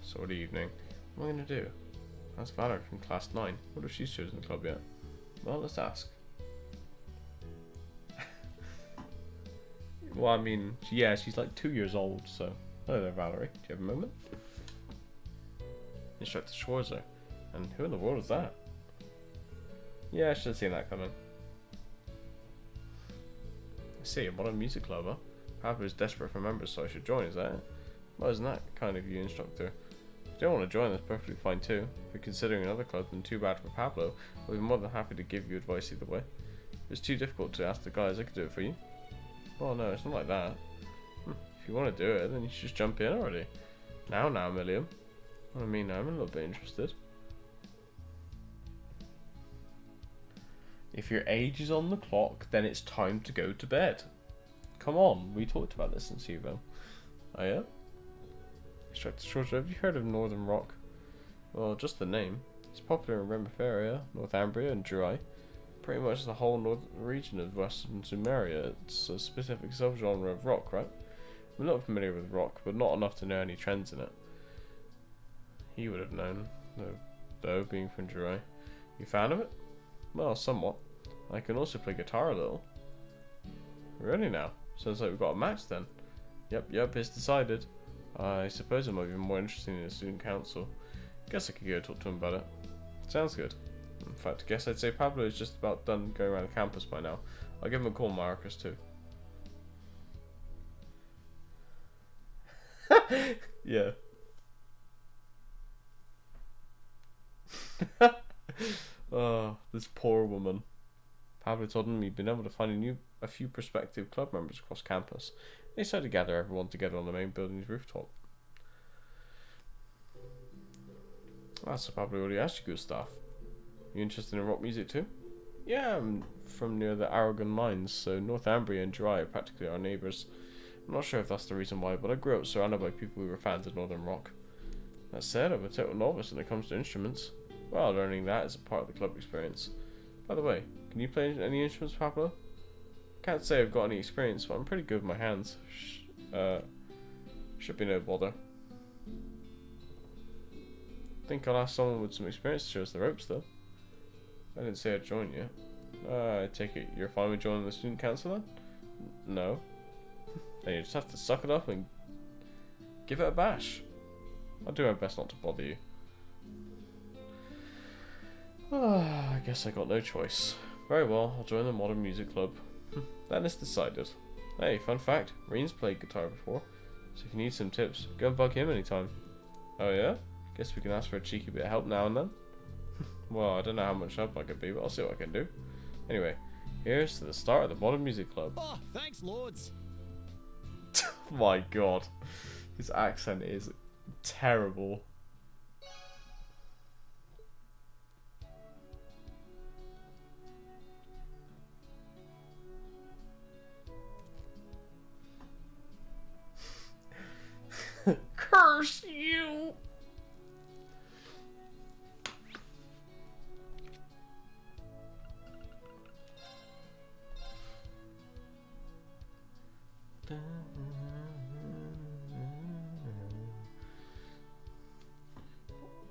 Sort of evening. What am I going to do? Ask Valor from class 9. What if she's chosen the club yet? Well, let's ask. Well, I mean, yeah, she's like 2 years old, so... Hello there, Valerie. Do you have a moment? Instructor Schwarzer. And who in the world is that? Yeah, I should have seen that coming. I see, a modern music club, huh? Pablo is desperate for members, so I should join, is that it? Well, isn't that kind of you, Instructor? If you don't want to join, that's perfectly fine too. If you're considering another club, then too bad for Pablo. I'll be more than happy to give you advice either way. If it's too difficult to ask the guys, I could do it for you. Oh no, it's not like that. If you want to do it, then you should just jump in already. Now, Milliam. What I mean, I'm a little bit interested. If your age is on the clock, then it's time to go to bed. Come on, we talked about this in Sivo. Oh yeah? Instructor Schwarzer, have you heard of Northern Rock? Well, just the name. It's popular in Remiferia, Northumbria, and Druai. Pretty much the whole northern region of Western Sumeria. It's a specific subgenre of rock, right? I'm not familiar with rock, but not enough to know any trends in it. He would have known, though being from Druai. You fan of it? Well, somewhat. I can also play guitar a little. Really now? Sounds like we've got a match then. Yep, it's decided. I suppose it might be more interesting in the student council. Guess I could go talk to him about it. Sounds good. In fact, I guess I'd say Pablo is just about done going around the campus by now. I'll give him a call, Marcus, too. Yeah. Oh, this poor woman. Pablo told him he'd been able to find a few prospective club members across campus. They decided to gather everyone together on the main building's rooftop. So Pablo already asked you, Gustav. You interested in rock music too? Yeah, I'm from near the Aragon mines, so Northumbria and Dry are practically our neighbours. I'm not sure if that's the reason why, but I grew up surrounded by people who were fans of Northern rock. That said, I'm a total novice when it comes to instruments. Well, learning that is a part of the club experience. By the way, can you play any instruments, Pablo? Can't say I've got any experience, but I'm pretty good with my hands. Should be no bother. Think I'll ask someone with some experience to show us the ropes, though. I didn't say I'd join you. I take it you're fine with joining the student council then? No. Then you just have to suck it up and give it a bash. I'll do my best not to bother you. I guess I got no choice. Very well, I'll join the Modern Music Club. Then it's decided. Hey, fun fact, Reen's played guitar before, so if you need some tips, go and bug him anytime. Oh yeah? Guess we can ask for a cheeky bit of help now and then. Well, I don't know how much help I could be, but I'll see what I can do. Anyway, here's to the start of the Modern Music Club. Oh, thanks, lords. My god. His accent is terrible. Curse you!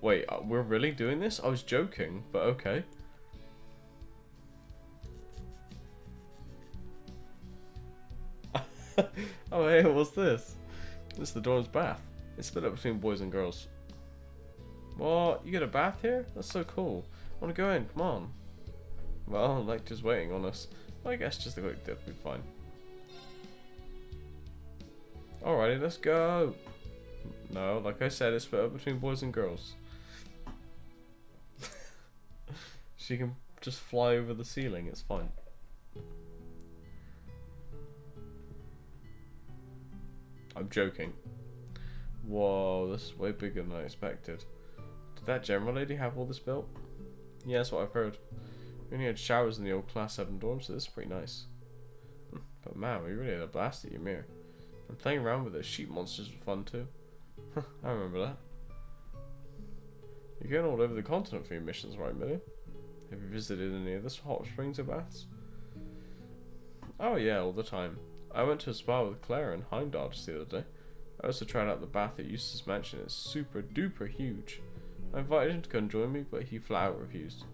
Wait, we're really doing this? I was joking, but okay. Oh hey, what's this? This is the dorm's bath. It's split up between boys and girls. What? You get a bath here? That's so cool. I want to go in, come on. Well, lecture's waiting on us. I guess just a quick dip will be fine. Alrighty, let's go. No, like I said, it's split up between boys and girls. She can just fly over the ceiling, it's fine. I'm joking. Whoa, this is way bigger than I expected. Did that general lady have all this built? Yeah, that's what I've heard. We only had showers in the old Class 7 dorm, so this is pretty nice. But man, we really had a blast at Ymir. And playing around with those sheep monsters was fun too. I remember that. You're going all over the continent for your missions, right, Millie? Have you visited any of the hot springs or baths? Oh yeah, all the time. I went to a spa with Claire and Heimdall just the other day. I also tried out the bath at Eustace Mansion. It's super duper huge. I invited him to come join me, but he flat out refused.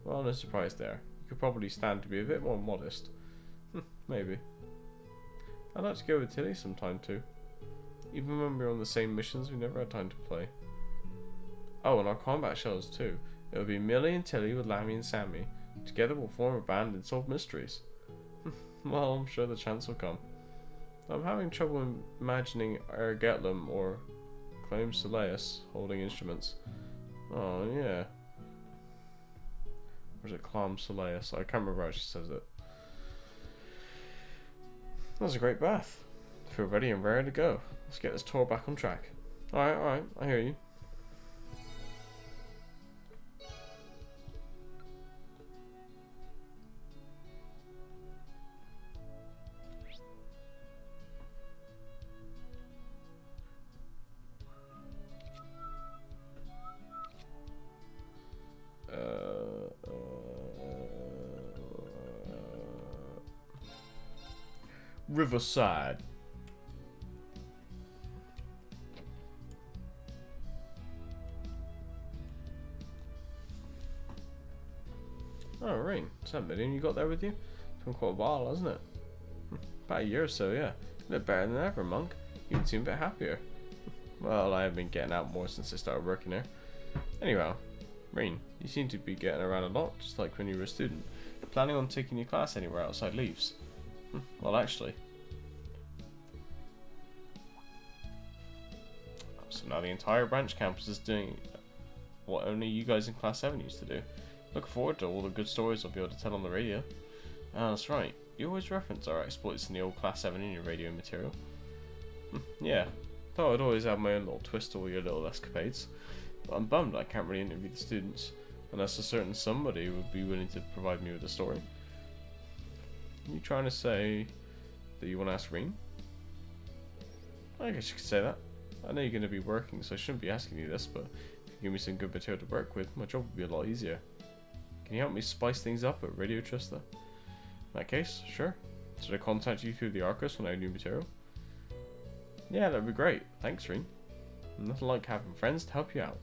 Well, no surprise there. You could probably stand to be a bit more modest. Maybe. I'd like to go with Tilly sometime too. Even when we were on the same missions, we never had time to play. Oh, and our combat shows too. It would be Millie and Tilly with Lammy and Sammy. Together we'll form a band and solve mysteries. Well, I'm sure the chance will come. I'm having trouble imagining Ergetlum or Claim Soleus holding instruments. Oh, yeah. Or is it Clam Soleus? I can't remember how she says it. That was a great bath. I feel ready and raring to go. Let's get this tour back on track. Alright, I hear you. Riverside. Oh, Rain. What's that million you got there with you? It's been quite a while, hasn't it? About a year or so, yeah. You look better than ever, Monk. You even seem a bit happier. Well, I have been getting out more since I started working here. Anyhow, Rain, you seem to be getting around a lot, just like when you were a student. Planning on taking your class anywhere outside Leaves? Well, actually. So now the entire branch campus is doing what only you guys in Class 7 used to do. Look forward to all the good stories I'll be able to tell on the radio. Ah, that's right. You always reference our exploits in the old Class 7 in your radio material. Yeah, thought I'd always have my own little twist to all your little escapades. But I'm bummed I can't really interview the students, unless a certain somebody would be willing to provide me with a story. You trying to say that you want to ask Rean? I guess you could say that. I know you're going to be working, so I shouldn't be asking you this, but if you give me some good material to work with, my job would be a lot easier. Can you help me spice things up at Radio Trista? In that case, sure. Should I contact you through the Arcus when I have new material? Yeah, that'd be great. Thanks, Rean. Nothing like having friends to help you out.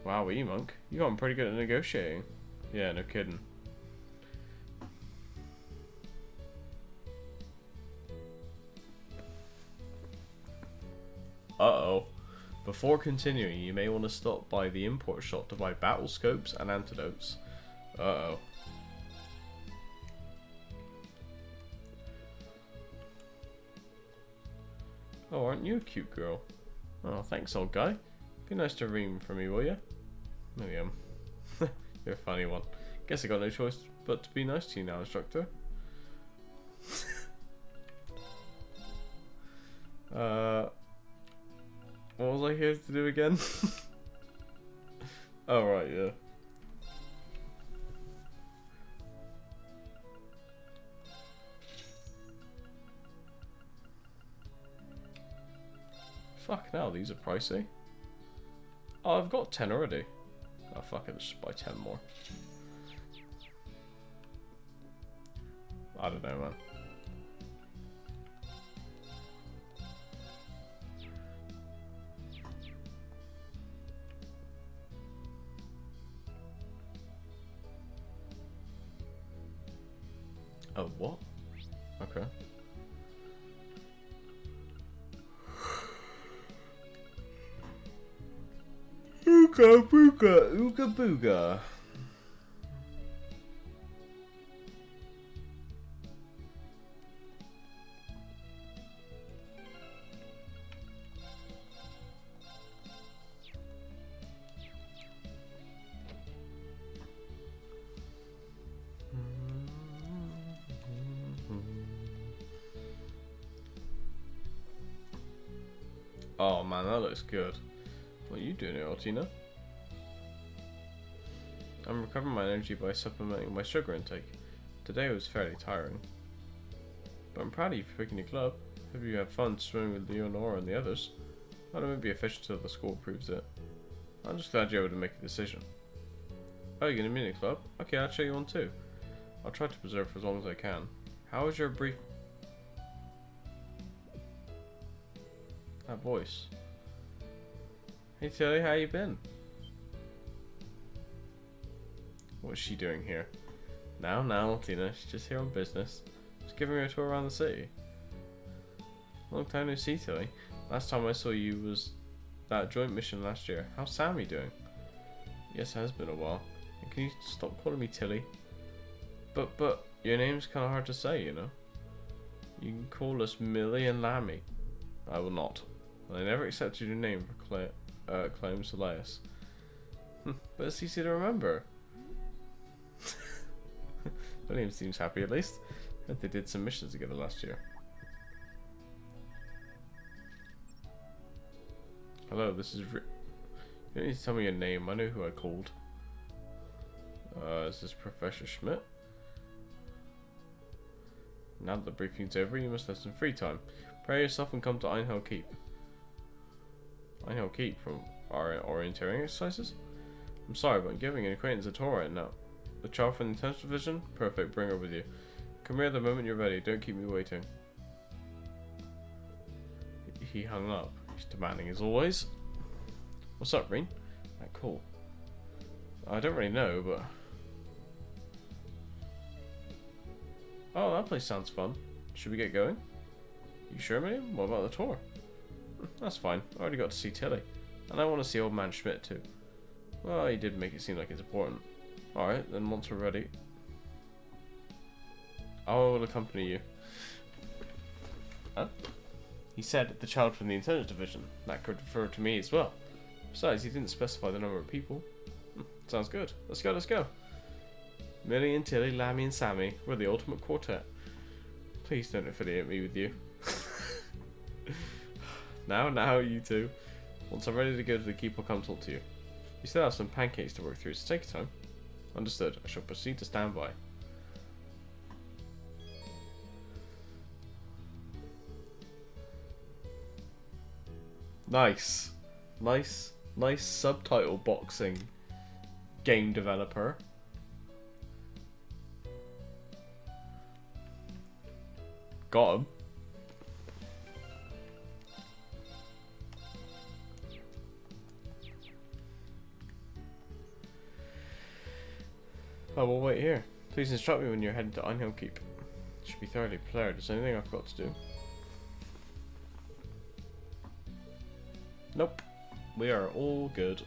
Wow, Monk. You got pretty good at negotiating. Yeah, no kidding. Uh-oh. Before continuing, you may want to stop by the import shop to buy battle scopes and antidotes. Uh-oh. Oh, aren't you a cute girl? Oh, thanks, old guy. Be nice to Rean for me, will ya? Maybe you're a funny one. Guess I got no choice but to be nice to you now, instructor. What was I here to do again? Oh, right, yeah. Fuck now, these are pricey. Oh, I've got 10 already. Oh, fuck it, let's just buy 10 more. I don't know, man. Oh, what? Okay. Ooga booga, ooga booga. Oh man, that looks good. What are you doing here, Altina? I'm recovering my energy by supplementing my sugar intake. Today was fairly tiring. But I'm proud of you for picking your club. Hope you have fun swimming with Leonora and the others. I won't be official till the score proves it. I'm just glad you're able to make a decision. Oh, you're gonna be in a club? Okay, I'll show you one too. I'll try to preserve for as long as I can. How was your brief... That voice. Hey Tilly, how you been? What's she doing here? Now, Tina, she's just here on business. Just giving her a tour around the city. Long time no see, Tilly. Last time I saw you was that joint mission last year. How's Sammy doing? Yes, it has been a while. And can you stop calling me Tilly? But, your name's kind of hard to say, you know? You can call us Millie and Lammy. I will not. And I never accepted your name for Clem Soleus. But it's easy to remember. William seems happy at least. I think they did some missions together last year. Hello, this is You don't need to tell me your name, I know who I called. Is this Professor Schmidt? Now that the briefing's over, you must have some free time. Prepare yourself and come to Einhell Keep. Einhell Keep from our orienteering exercises? I'm sorry, but I'm giving an acquaintance a tour right now. The child from the intensive division? Perfect, bring her with you. Come here the moment you're ready, don't keep me waiting. He hung up. He's demanding as always. What's up, Rean? Right, cool. I don't really know, but... Oh, that place sounds fun. Should we get going? You sure, William? What about the tour? That's fine. I already got to see Tilly. And I want to see old man Schmidt too. Well, he did make it seem like it's important. Alright, then once we're ready... I will accompany you. Huh? He said the child from the intelligence division. That could refer to me as well. Besides, he didn't specify the number of people. Sounds good. Let's go, let's go. Millie and Tilly, Lammy and Sammy. We're the ultimate quartet. Please don't affiliate me with you. Now, you two. Once I'm ready to go to the keep, I'll come talk to you. You still have some pancakes to work through, so take your time. Understood. I shall proceed to stand by. Nice. Nice subtitle boxing game developer. Got him. I will wait here. Please instruct me when you're heading to Einhelm Keep. It should be thoroughly prepared. Is there anything I've got to do? Nope. We are all good.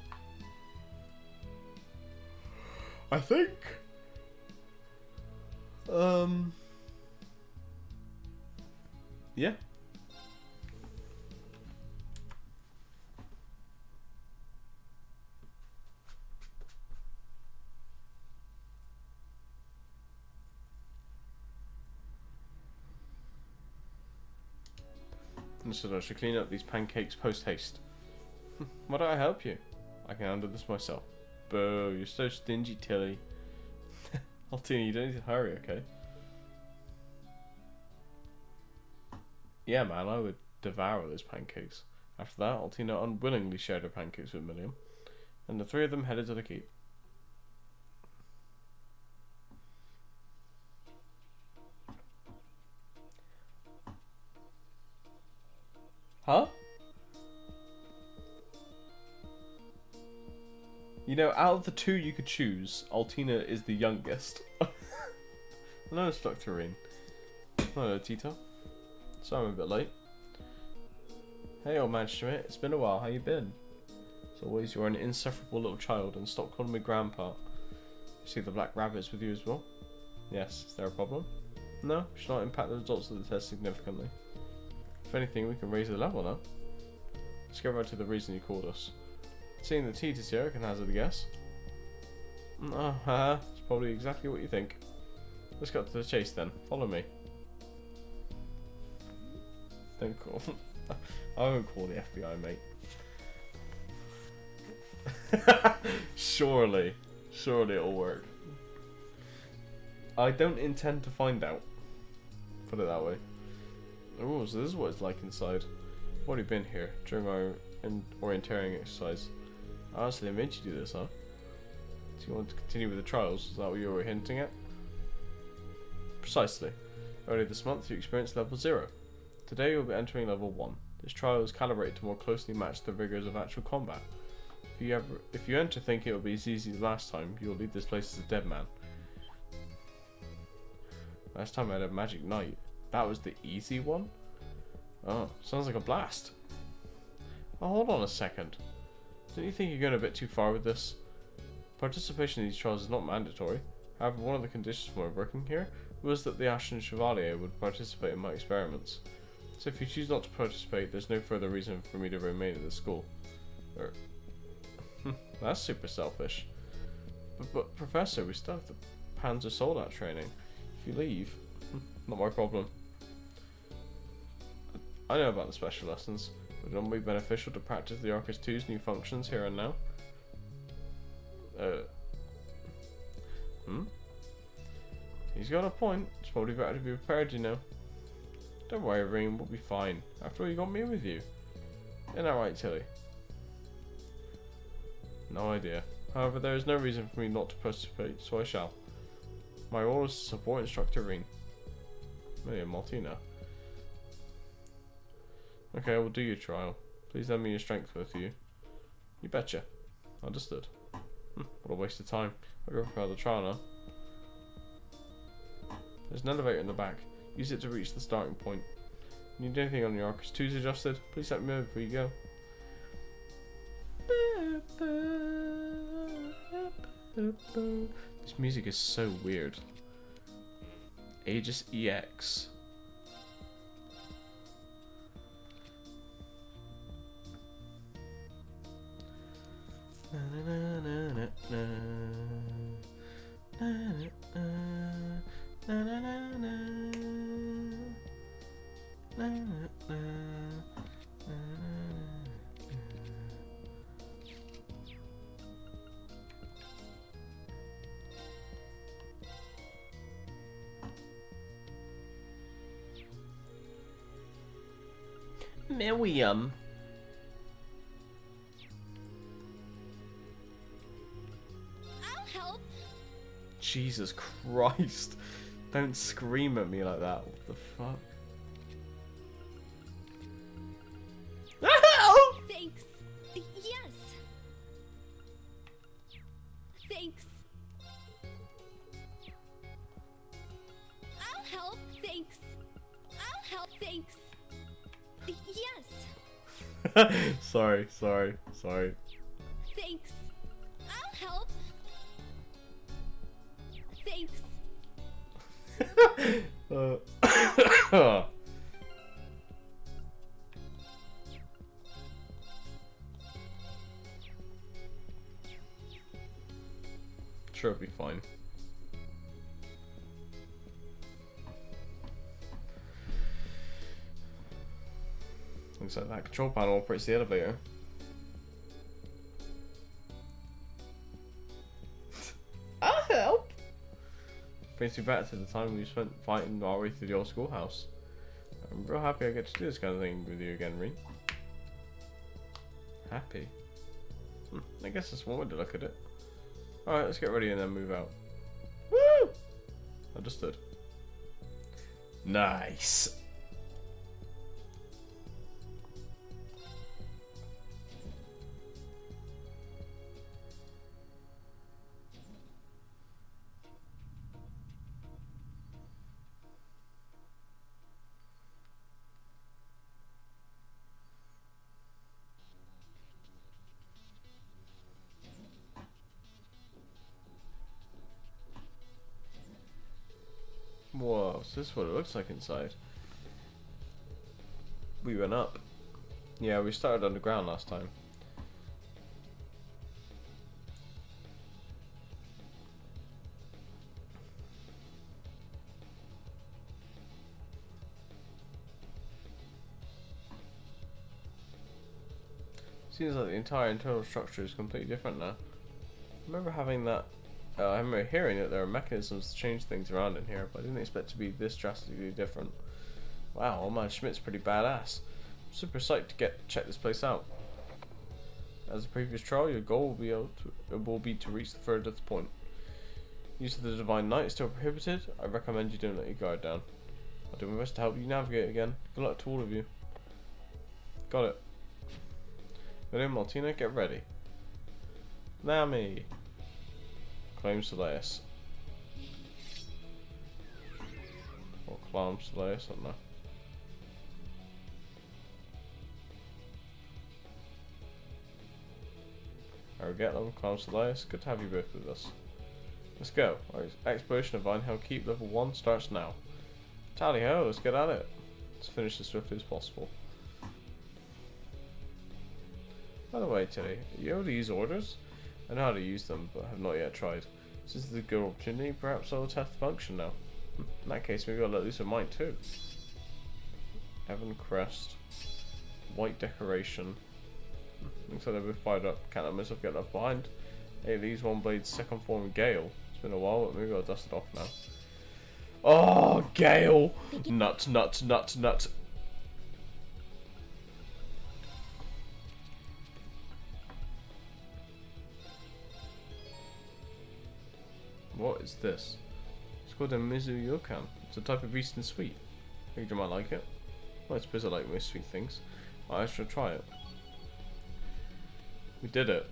I think. Yeah. So I should clean up these pancakes post haste. Why don't I help you? I can handle this myself. Boo, you're so stingy, Tilly. Altina, you don't need to hurry, okay? Yeah, man, I would devour those pancakes. After that, Altina unwillingly shared her pancakes with Milliam, and the three of them headed to the keep. Huh? You know, out of the two you could choose, Altina is the youngest. No, it's Dr. Reen. Hello, Tito. Sorry I'm a bit late. Hey, old man Schmidt. It's been a while. How you been? As always, you're an insufferable little child, and stop calling me Grandpa. You see the black rabbits with you as well? Yes. Is there a problem? No, should not impact the results of the test significantly. If anything, we can raise the level now. Let's get right to the reason you called us. Seeing the Tita's here, I can hazard a guess. It's probably exactly what you think. Let's get to the chase then. Follow me. Don't call. I won't call the FBI, mate. Surely it'll work. I don't intend to find out. Put it that way. Oh, so this is what it's like inside. I've already been here during our orienteering exercise. Oh, so they made you do this, huh? So you want to continue with the trials? Is that what you were hinting at? Precisely. Earlier this month you experienced level 0. Today you'll be entering level 1. This trial is calibrated to more closely match the rigors of actual combat. If you enter thinking it will be as easy as last time, you will leave this place as a dead man. Last time I had a magic knight. That was the easy one? Oh, sounds like a blast. Oh, hold on a second. Don't you think you're going a bit too far with this? Participation in these trials is not mandatory. However, one of the conditions for my working here was that the Ashen Chevalier would participate in my experiments. So if you choose not to participate, there's no further reason for me to remain at the school. That's super selfish. But Professor, we still have the Panzer Soldat training. If you leave, not my problem. I know about the special lessons. Would it not be beneficial to practice the Arcus 2's new functions here and now? He's got a point. It's probably better to be prepared, you know. Don't worry, Reen, we'll be fine. After all, you got me with you. Isn't that right, Tilly? No idea. However, there is no reason for me not to participate, so I shall. My role is to support Instructor Reen. Maybe Martina. Okay, we'll do your trial. Please lend me your strength with you. You betcha. Understood. What a waste of time. I'll go prepare the trial now. There's an elevator in the back. Use it to reach the starting point. Need anything on your Arcus 2's adjusted? Please let me know before you go. This music is so weird. Aegis EX. Miriam. I'll help. Jesus Christ. Don't scream at me like that. What the fuck? Thanks. Yes. Thanks. I'll help. Thanks. I'll help. Thanks. Yes. Sorry. Thanks. I'll help. Thanks. Sure, it'll be fine. Looks like that control panel operates the elevator. I'll help! Brings me back to the time we spent fighting our way through the old schoolhouse. I'm real happy I get to do this kind of thing with you again, Rean. Happy? I guess that's one way to look at it. Alright, let's get ready and then move out. Woo! Understood. Nice! Whoa, so this is what it looks like inside. We went up. Yeah, we started underground last time. Seems like the entire internal structure is completely different now. I remember having that. I remember hearing that there are mechanisms to change things around in here, but I didn't expect it to be this drastically different. Wow, old man Schmidt's pretty badass. I'm super psyched to check this place out. As the previous trial, your goal will be to reach the furthest point. Use of the Divine Knight is still prohibited. I recommend you don't let your guard down. I'll do my best to help you navigate again. Good luck to all of you. Got it. William, Martina, get ready. Nami. Claim Soleus. Or Clam Soleus, I don't know. Arigato, Clam Soleus, good to have you both with us. Let's go. Our exploration of Vinehell Keep level 1 starts now. Tally ho, let's get at it. Let's finish as swiftly as possible. By the way, Tilly, are you able to use orders? I know how to use them, but have not yet tried. This is a good opportunity, perhaps I'll test the function now. In that case, maybe I'll let loose of mine too. Heaven Crest. White decoration. Looks like they've been fired up. Can't let myself get left behind. Ailey's One Blade's second form, Gale. It's been a while, but maybe I'll dust it off now. Oh, Gale! Nut. What is this? It's called a Mizuyokan. It's a type of Eastern sweet. I think you might like it. Well, I suppose I like most sweet things. I should try it. We did it.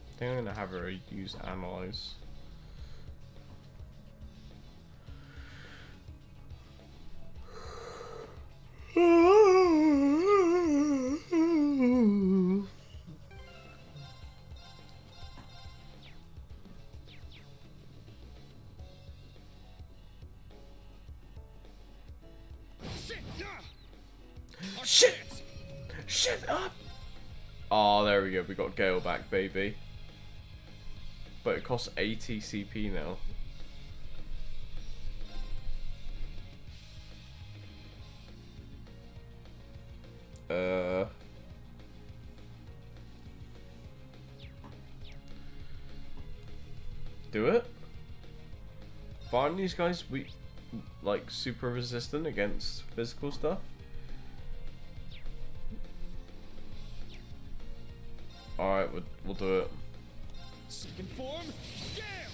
I think I'm gonna have her use Analyze. Shit! Shit up! Oh, there we go. We got Gale back, baby. But it costs 80 CP now. Do it? But aren't these guys like super resistant against physical stuff? Alright, we'll do it. Second form, Gale!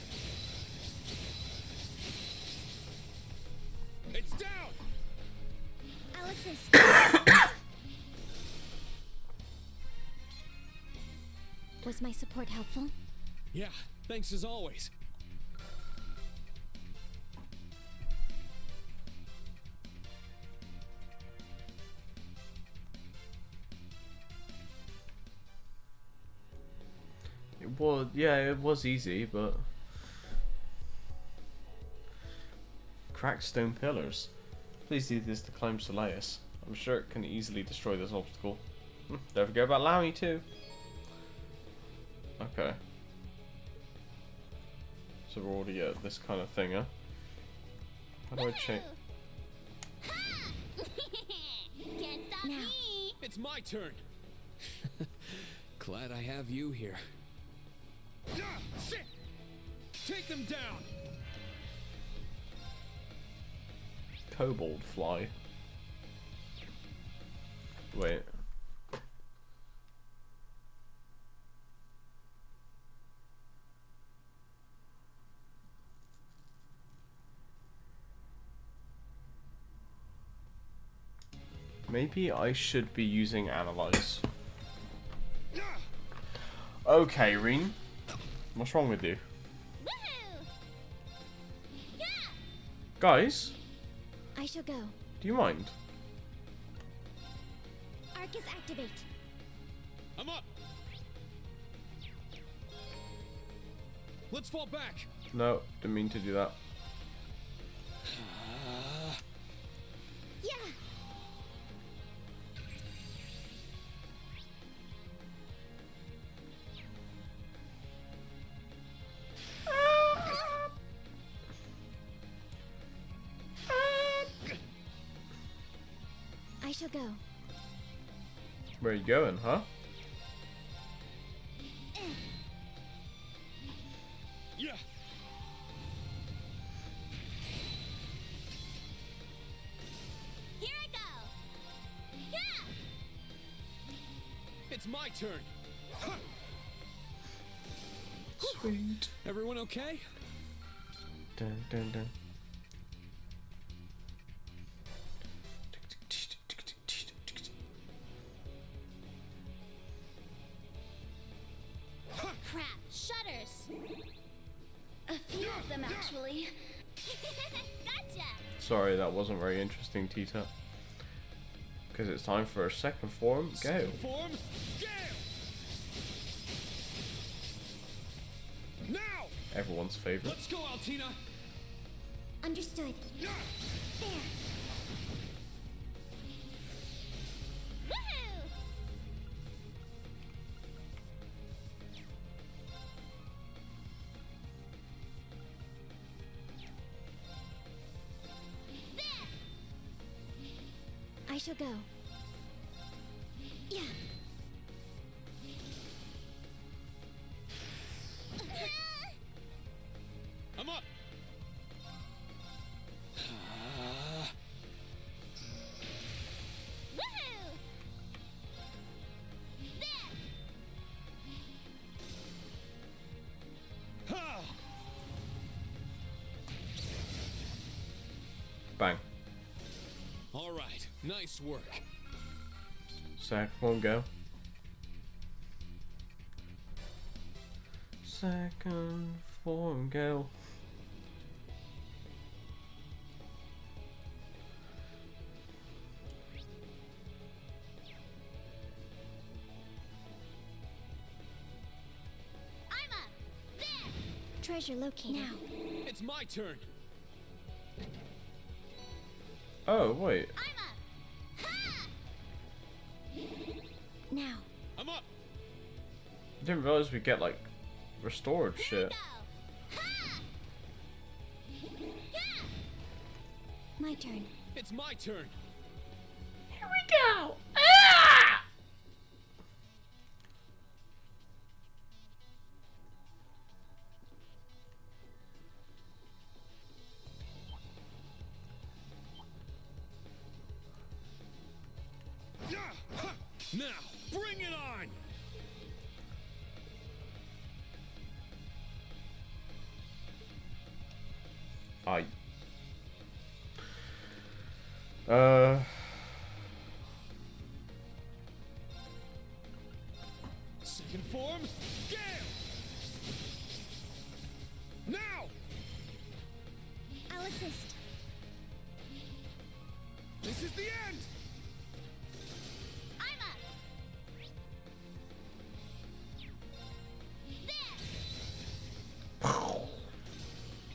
It's down! Alice's. Was my support helpful? Yeah, thanks as always. It was easy, but cracked stone pillars. Please use this to climb Soleus. I'm sure it can easily destroy this obstacle. Don't forget about Lammy too. Okay. So we're already at this kind of thing, huh? How do I change? Can't stop me. It's my turn. Glad I have you here. Shit! Take them down! Kobold fly. Wait. Maybe I should be using Analyze. Okay, Reen. What's wrong with you? Woohoo! Yeah! Guys, I shall go. do you mind? Arcus activate. I'm up! Let's fall back! No, didn't mean to do that. Yeah! I shall go. Where are you going, huh? Yeah! Here I go. Yeah! It's my turn! Sweet. Everyone okay? Dun, dun, dun. Crap, shutters. A few of them, actually. Gotcha. Sorry, that wasn't very interesting, Tita. Because it's time for a second form. Go. Second form, Gale! Now! Everyone's favorite. Let's go, Altina! Understood. Yeah! There. Woohoo! There. I shall go. Yeah. I'm up! Woohoo! There. Ha! Bang. All right, nice work. Second form, go. Second form, go. I'm up. There. Treasure located. Now. It's my turn. Oh, wait. I'm up. Ha! Now. I'm up. I didn't realize we get like restored shit. My turn. It's my turn. Here we go. Ah! Now, bring it on. I. Second form, Gale. Now. I'll assist. This is the end. I'm up. There.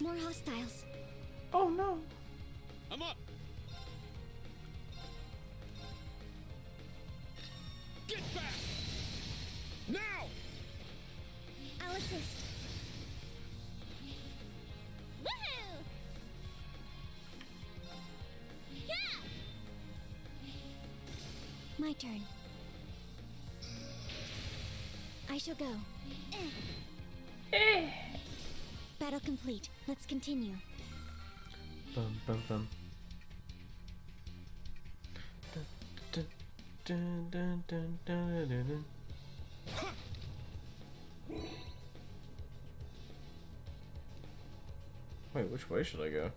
More hostiles. Oh no. I'm up. Get back. Now. I'll assist. Woohoo! Yeah. My turn. I shall go. Battle complete. Let's continue. Bum bum bum. Dun, dun, dun, dun, dun, dun, dun, dun. Wait, which way should I go?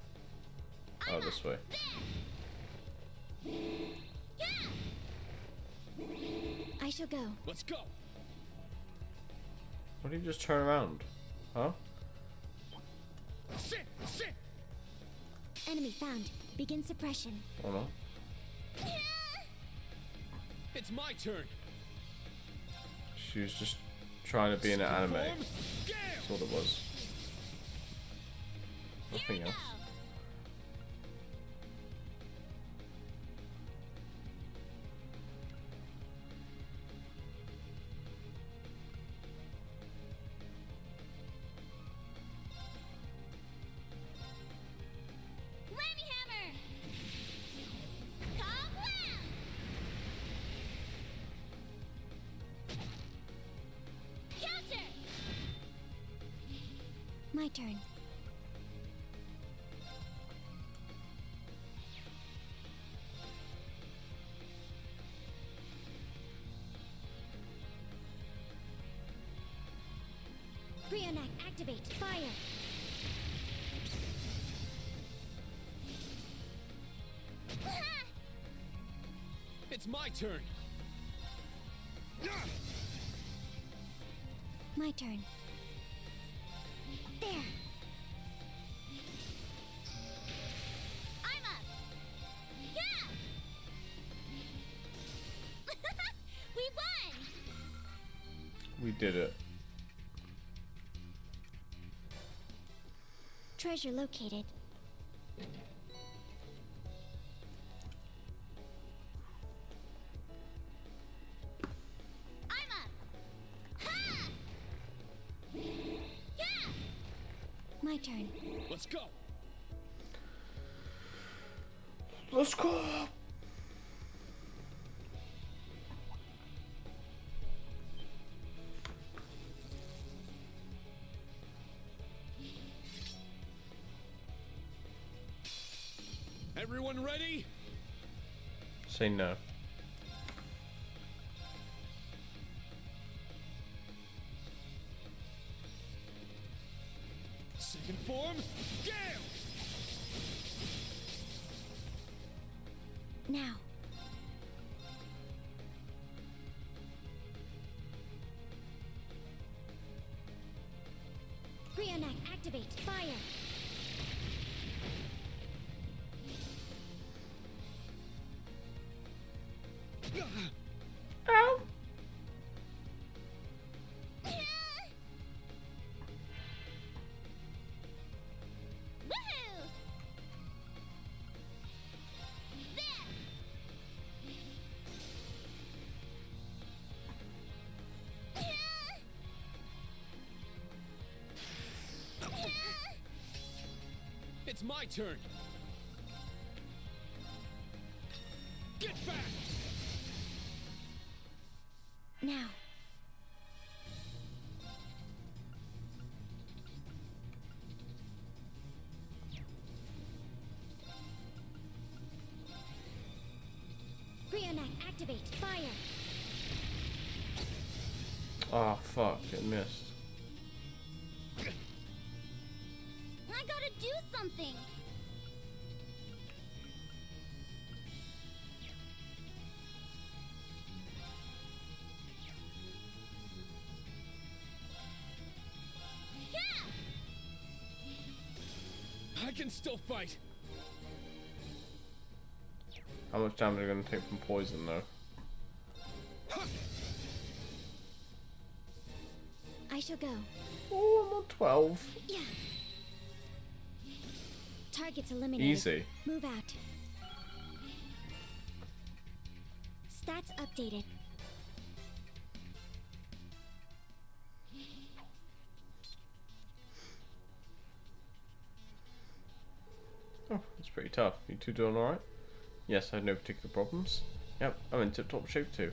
Oh, this way. I shall go. Let's go. Why do you just turn around? Huh? Sit. Sit. Enemy found. Begin suppression. Oh no. It's my turn. She was just trying to be in an anime. Form, Gale. That's what it was. Nothing else. Whammy hammer. Kablam! Counter. My turn. Brionac, activate. Fire. It's my turn. My turn. There. I'm up. Yeah. We won. We did it. Treasure located. I'm up. Ha! Yeah. My turn. Let's go. Let's go. Everyone ready? Say no. Second form, Gale. Now. Brionac, activate. Fire. Ow. Woohoo! There. It's my turn. Get back! Now. Brionac, activate. Fire. Oh fuck, it missed. I gotta do something. I can still fight. How much damage are you going to take from poison though? I shall go. Oh, I'm on 12. Yeah. Targets eliminated. Easy. Move out. Stats updated. Oh, that's pretty tough. You two doing alright? Yes, I had no particular problems. Yep, I'm in tip-top shape too.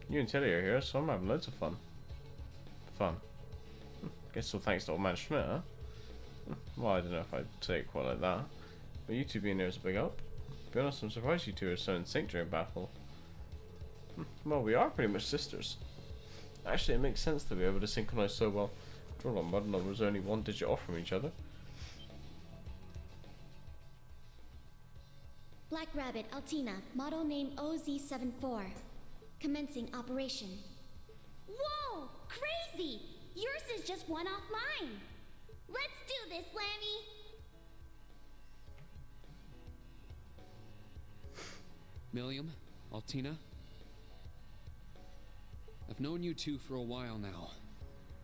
You and Tilly are here, so I'm having loads of fun. Guess all thanks to old man Schmidt, huh? Well, I don't know if I'd say it quite like that. But you two being here is a big help. To be honest, I'm surprised you two are so in sync during battle. Well, we are pretty much sisters. Actually, it makes sense to be able to synchronize so well. After all, our modern numbers are only one digit off from each other. Black Rabbit, Altina, model name OZ74. Commencing operation. Whoa! Crazy! Yours is just one off mine. Let's do this, Lammy! Millium, Altina. I've known you two for a while now,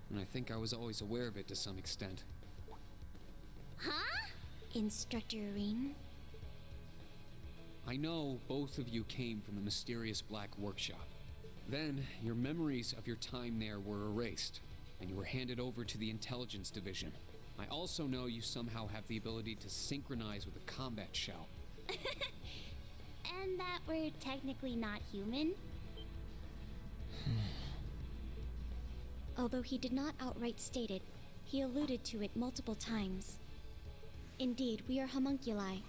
and I think I was always aware of it to some extent. Huh? Instructor Irene? I know both of you came from the mysterious Black Workshop. Then, your memories of your time there were erased, and you were handed over to the Intelligence Division. I also know you somehow have the ability to synchronize with a combat shout. And that we're technically not human? Although he did not outright state it, he alluded to it multiple times. Indeed, we are homunculi,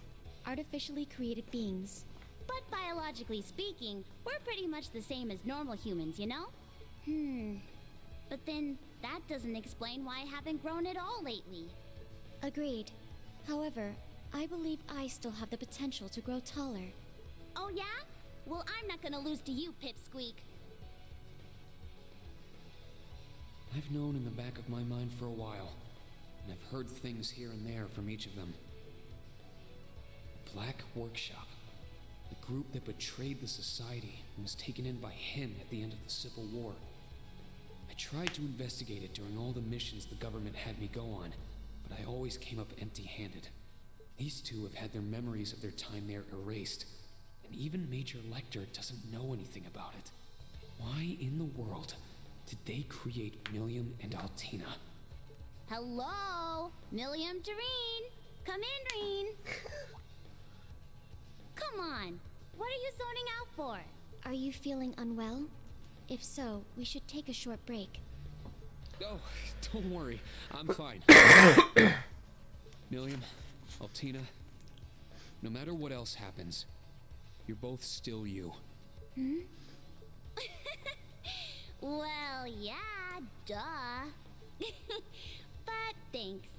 artificially created beings. But biologically speaking, we're pretty much the same as normal humans, you know? But then, that doesn't explain why I haven't grown at all lately. Agreed. However, I believe I still have the potential to grow taller. Oh yeah? Well, I'm not gonna lose to you, Pipsqueak. I've known in the back of my mind for a while, and I've heard things here and there from each of them. Black Workshop. The group that betrayed the society and was taken in by him at the end of the Civil War. I tried to investigate it during all the missions the government had me go on, but I always came up empty-handed. These two have had their memories of their time there erased, and even Major Lecter doesn't know anything about it. Why in the world did they create Millium and Altina? Hello? Millium to Reen. Come in, Reen. Come on. What are you zoning out for? Are you feeling unwell? If so, we should take a short break. Oh, don't worry. I'm fine. Millium, Altina, no matter what else happens, you're both still you. Well, yeah, duh. But thanks.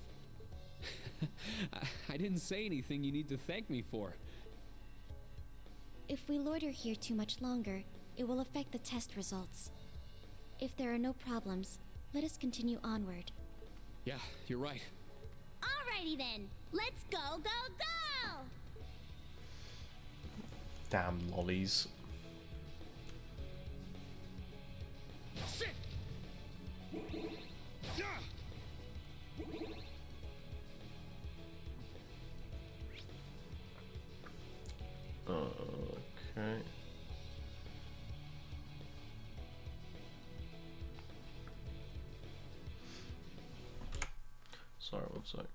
I didn't say anything you need to thank me for. If we loiter here too much longer, it will affect the test results. If there are no problems, let us continue onward. Yeah, you're right. Alrighty then, let's go, go, go! Damn lollies. Sit! Okay. Sorry, one sec.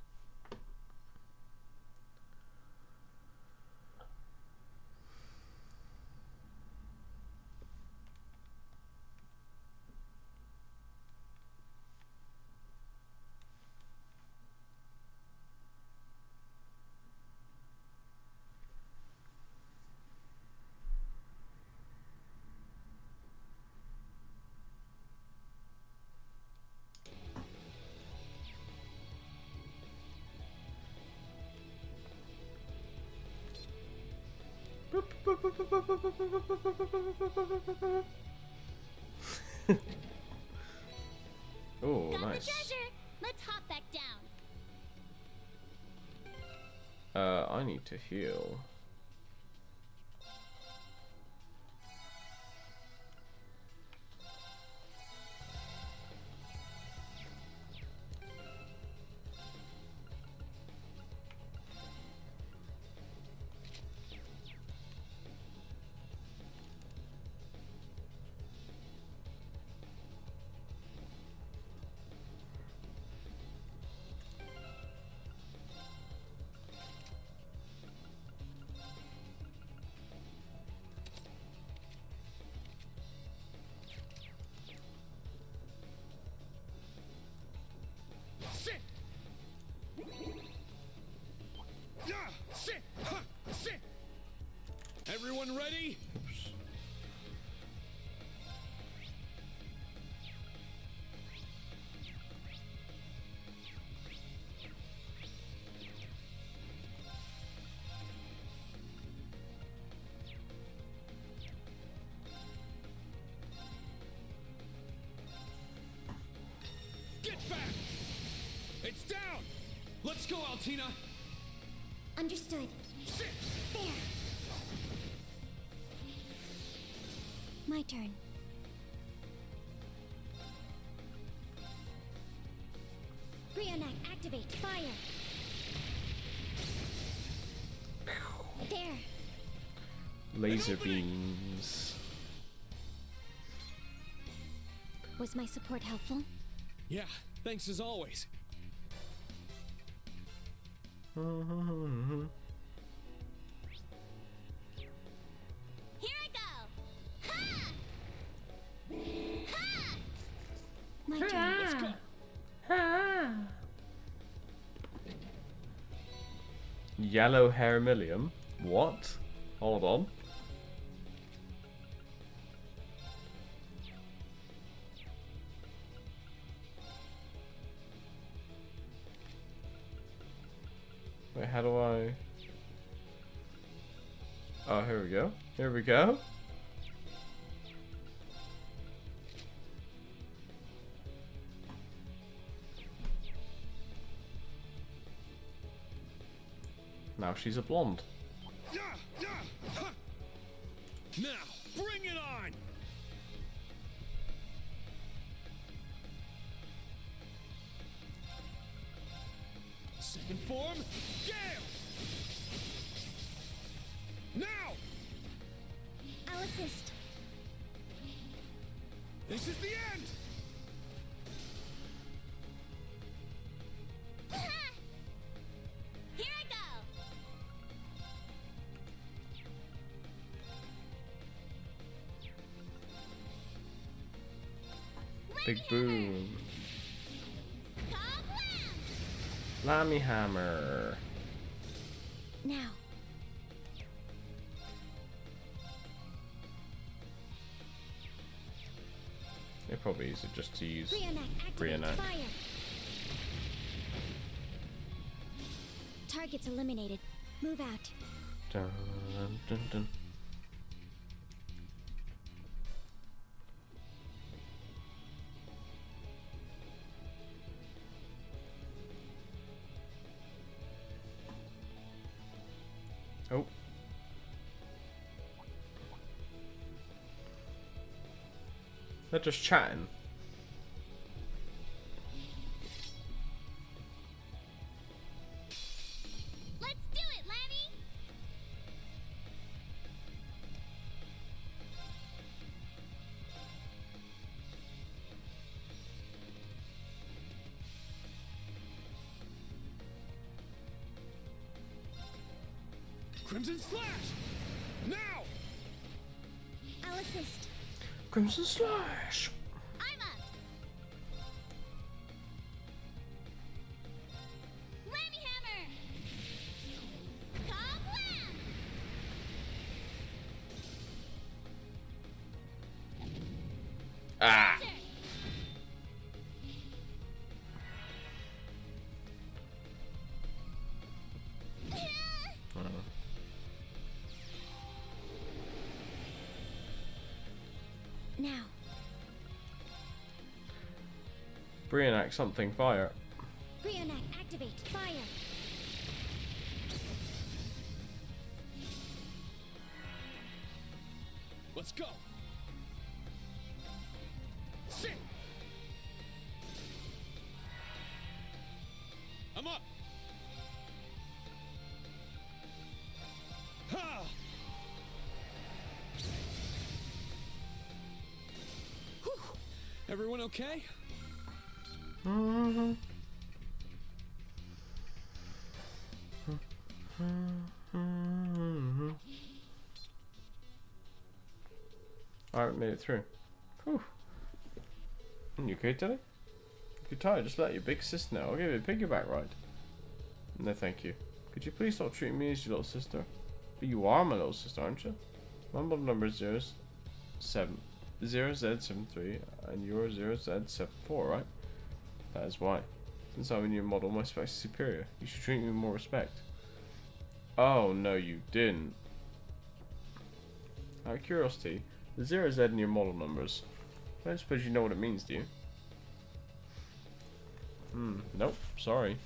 Oh, Got nice. the treasure. Let's hop back down. I need to heal. Sit! Yeah! Sit! Ha! Sit! Everyone ready? Oops. Get back! It's down! Let's go, Altina! Understood. Sit! There. My turn. Brionac, activate. Fire. There. Laser beams. Was my support helpful? Yeah, thanks as always. Here I go. Ha! Ha! My turn. Let's go! Yellow Hermilium? What? Hold on. Wait, how do I... Oh, here we go. Here we go. Now she's a blonde. Yeah! Yeah! Ha! Now, bring it on! Second form, Gale! Now! I'll assist. This is the end! Here I go. Big boom. Kablam! Lammy hammer. Now. It probably easier just to use Brionac, activate. Brionac. Fire. Targets eliminated. Move out. Dun, dun, dun. Oh. They're just chatting. Let's do it, Lammy. Crimson Slash! Now! I'll assist. Crimson Slash. I'm up. Lammy hammer. Kablam! Ah. Sure. Brionac something fire. Brionac, activate. Fire. Let's go. Sit. I'm up. Ha! Whew. Everyone okay? Alright, made it through. Whew. You okay, Teddy? If you're tired, just let your big sis know. I'll give you a piggyback ride. No, thank you. Could you please stop treating me as your little sister? But you are my little sister, aren't you? My model number is 0Z73 and your 0Z74, right? That is why. Since I'm a new model, my specs are superior. You should treat me with more respect. Oh, no, you didn't. Out of curiosity, the 0Z in your model numbers. I don't suppose you know what it means, do you? Nope, sorry.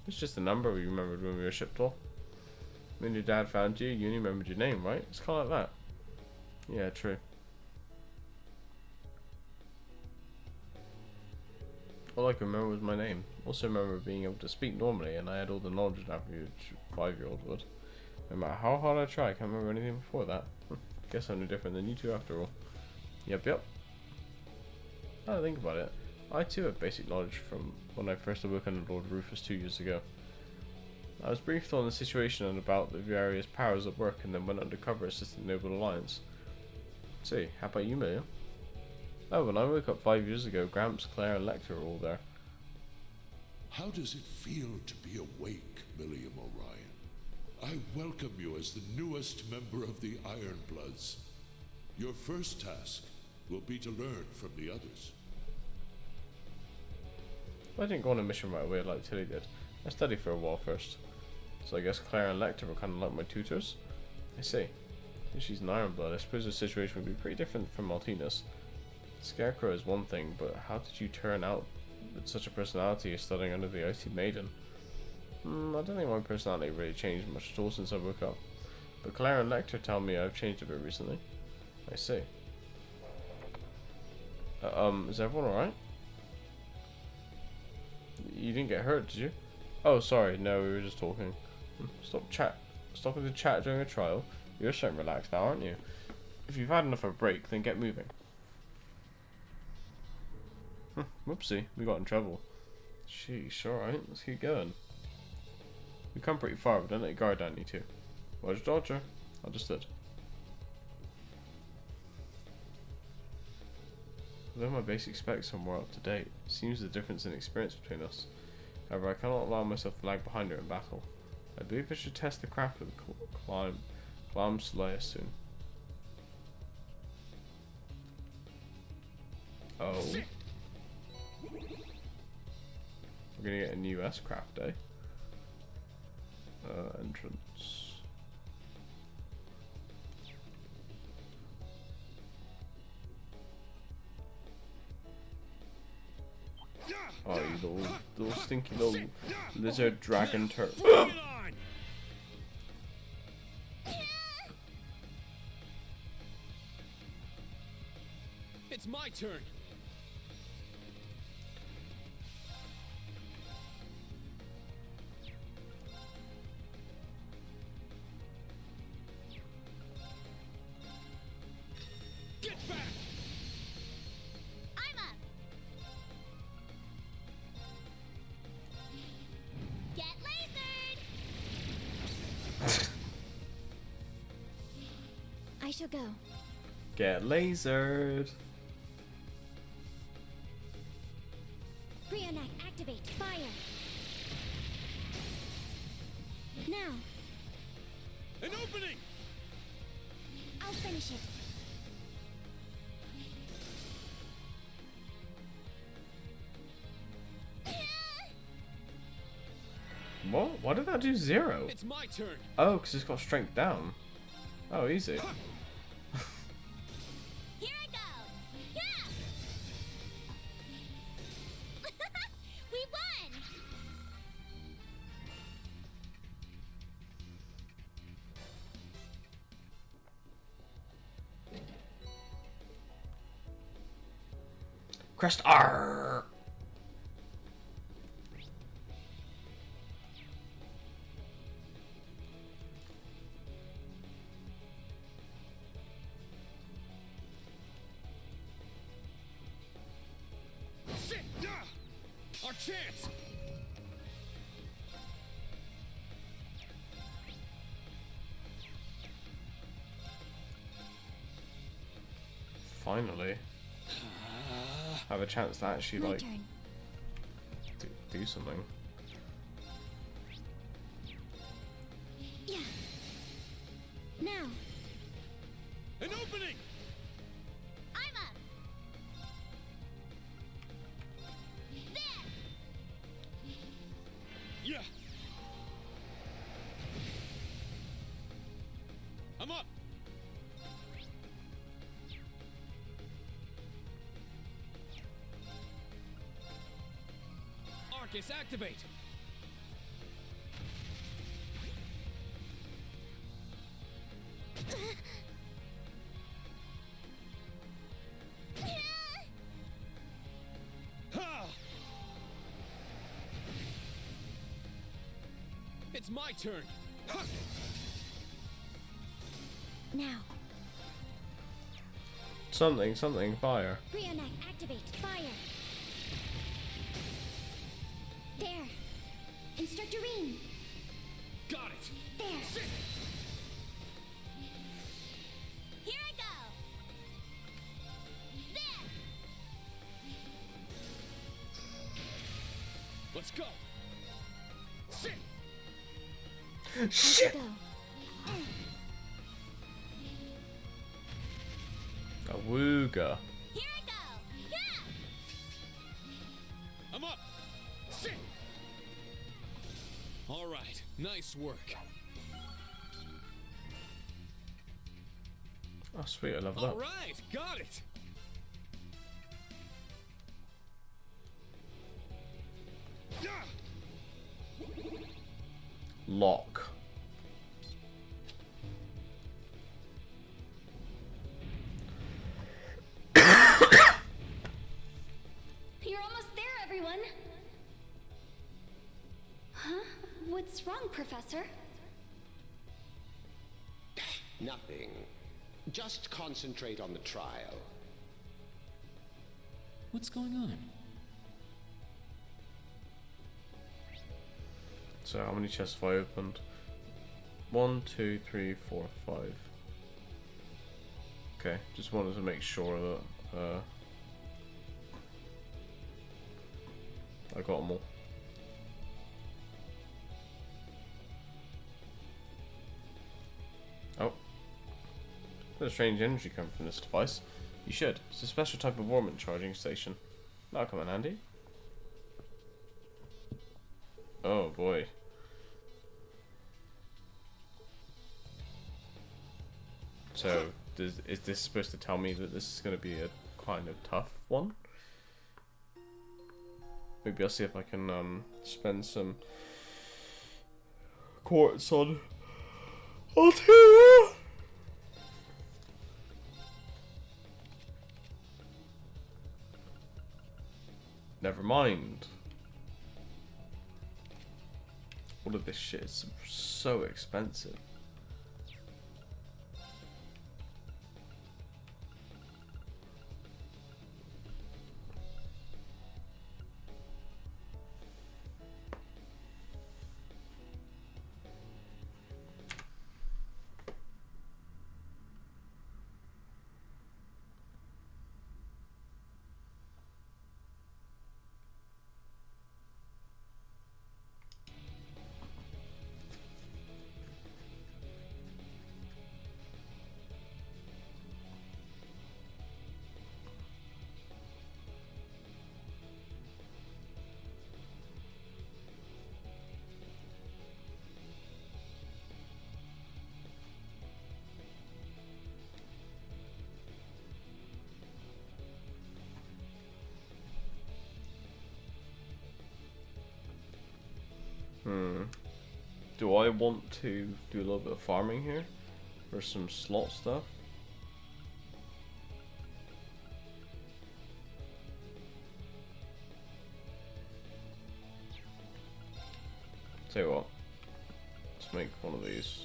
It's just a number we remembered when we were shipped off. When your dad found you, you only remembered your name, right? It's kind of like that. Yeah, true. All I can remember was my name. Also remember being able to speak normally, and I had all the knowledge an average 5-year-old would. No matter how hard I try, I can't remember anything before that. Guess I'm no different than you two after all. Yep. Now that I think about it, I too have basic knowledge from when I first awoke under Lord Rufus 2 years ago. I was briefed on the situation and about the various powers at work, and then went undercover assisting the Noble Alliance. See, how about you, Millia? Oh, when I woke up 5 years ago, Gramps, Claire, and Lecter were all there. How does it feel to be awake, Milliam Orion? I welcome you as the newest member of the Ironbloods. Your first task will be to learn from the others. I didn't go on a mission right away like Tilly did. I studied for a while first. So I guess Claire and Lecter were kind of like my tutors. I see. If she's an Ironblood, I suppose the situation would be pretty different from Martinez. Scarecrow is one thing, but how did you turn out with such a personality as studying under the Icy Maiden? I don't think my personality really changed much at all since I woke up. But Claire and Lecter tell me I've changed a bit recently. I see. Is everyone alright? You didn't get hurt, did you? Oh, sorry, no, we were just talking. Stopping to chat during a trial? You're starting relaxed now, aren't you? If you've had enough of a break, then get moving. Whoopsie, we got in trouble. Sheesh, alright, let's keep going. We've come pretty far, but don't let your guard down, you two. Roger, Dodger. Understood. Although my basic specs are more up to date, it seems the difference in experience between us. However, I cannot allow myself to lag behind her in battle. I believe I should test the craft with Clam Slayer soon. Oh. We're gonna get a new S-craft, eh? Entrance. Oh, you little stinky little lizard dragon turtle. It's my turn. Get back. I'm up. Get lasered. I shall go. Get lasered. Brionac, activate. Fire. Now. An opening. I'll finish it. What? Why did that do 0? It's my turn. Oh, because it's got strength down. Oh, easy. Here I go. Yeah. Crest. Arr. Sit! Our chance! Finally. Have a chance to actually, My like, turn. do something. Yeah. Now, An opening! I'm up. There. Yeah! I'm up! Arcus, activate! Ha! It's my turn! Ha! Now, Something, fire. Brionac, activate. Fire. There. Instructor Rean. Got it! There. Sit! Here I go. There. Let's go! Sit! Shit! Go. Awooga. Here I go. Yeah. I'm up! Sit! All right, nice work. Oh, sweet, I love that. All right, got it! Yeah! Lock. You're almost there, everyone. Huh? What's wrong, Professor? Nothing. Just concentrate on the trial. What's going on? So how many chests have I opened? 1, 2, 3, 4, 5. Okay, just wanted to make sure that I got them all. Oh. There's a strange energy coming from this device. You should. It's a special type of Warmint charging station. That'll come in handy. Oh boy. So, is this supposed to tell me that this is going to be a kind of tough one? Maybe I'll see if I can spend some quartz on Altaria. Never mind. All of this shit is so expensive. Do I want to do a little bit of farming here for some slot stuff? Tell you what, let's make one of these.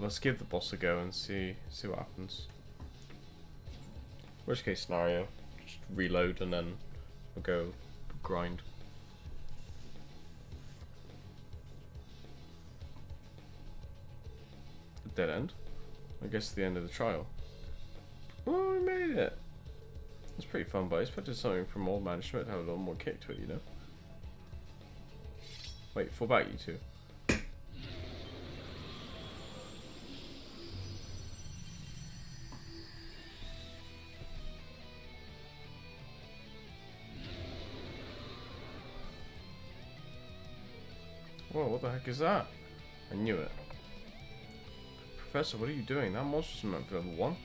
Let's give the boss a go and see what happens. Worst case scenario, just reload and then we'll go grind. A dead end? I guess the end of the trial. Oh, we made it! It's pretty fun, but I expected something from Old Man Schmidt to have a little more kick to it, you know? Wait, fall back, you two. Whoa, what the heck is that? I knew it. Professor, what are you doing? That monster's meant for level 1.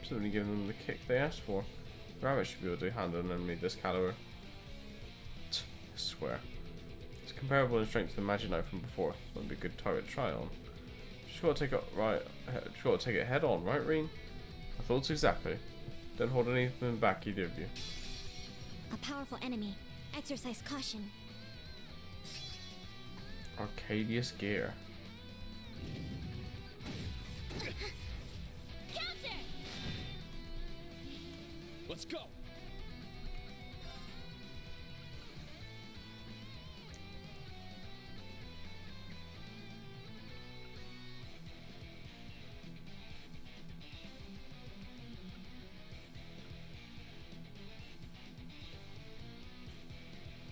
Simply giving them the kick they asked for. Rabbit should be able to handle an enemy this caliber. I swear. It's comparable in strength to the magic knife from before. That'd be a good target to try on. Just gotta take it head on, right, Reen? My thoughts exactly. Don't hold anything back, either of you. A powerful enemy. Exercise caution. Arcadius Gear. Counter! Let's go.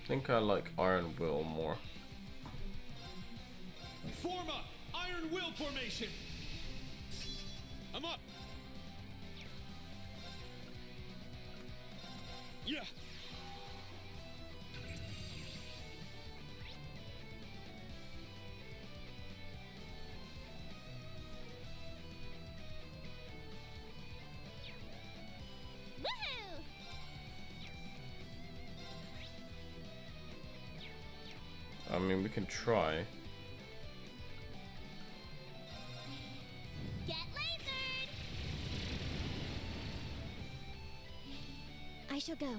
I think I like Iron Will more. Form up! Iron Will formation! I'm up! Yeah! Woohoo! I mean, we can try. Get lasered! I shall go.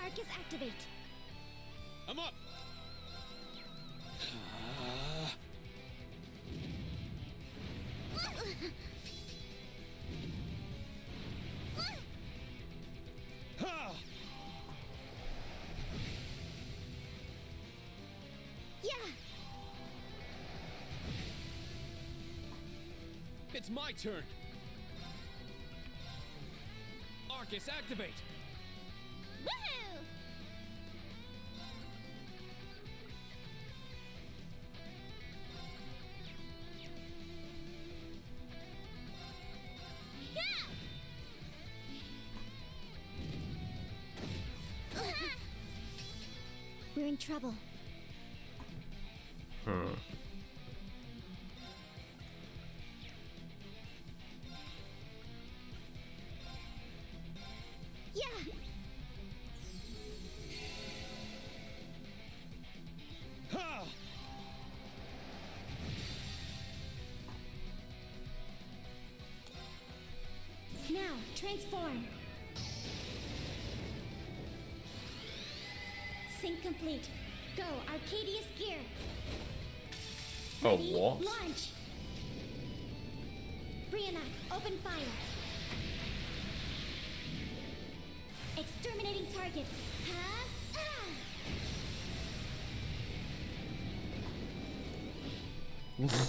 Arcus activate. I'm up! Ha! Yeah! It's my turn! Arcus activate! Woohoo! We're in trouble. Yeah. Ha! Now, transform. Sync complete. Go, Arcadius Gear. Oh, Ready? what? Launch. Brionac, open fire. Exterminating target. Ha! Ah!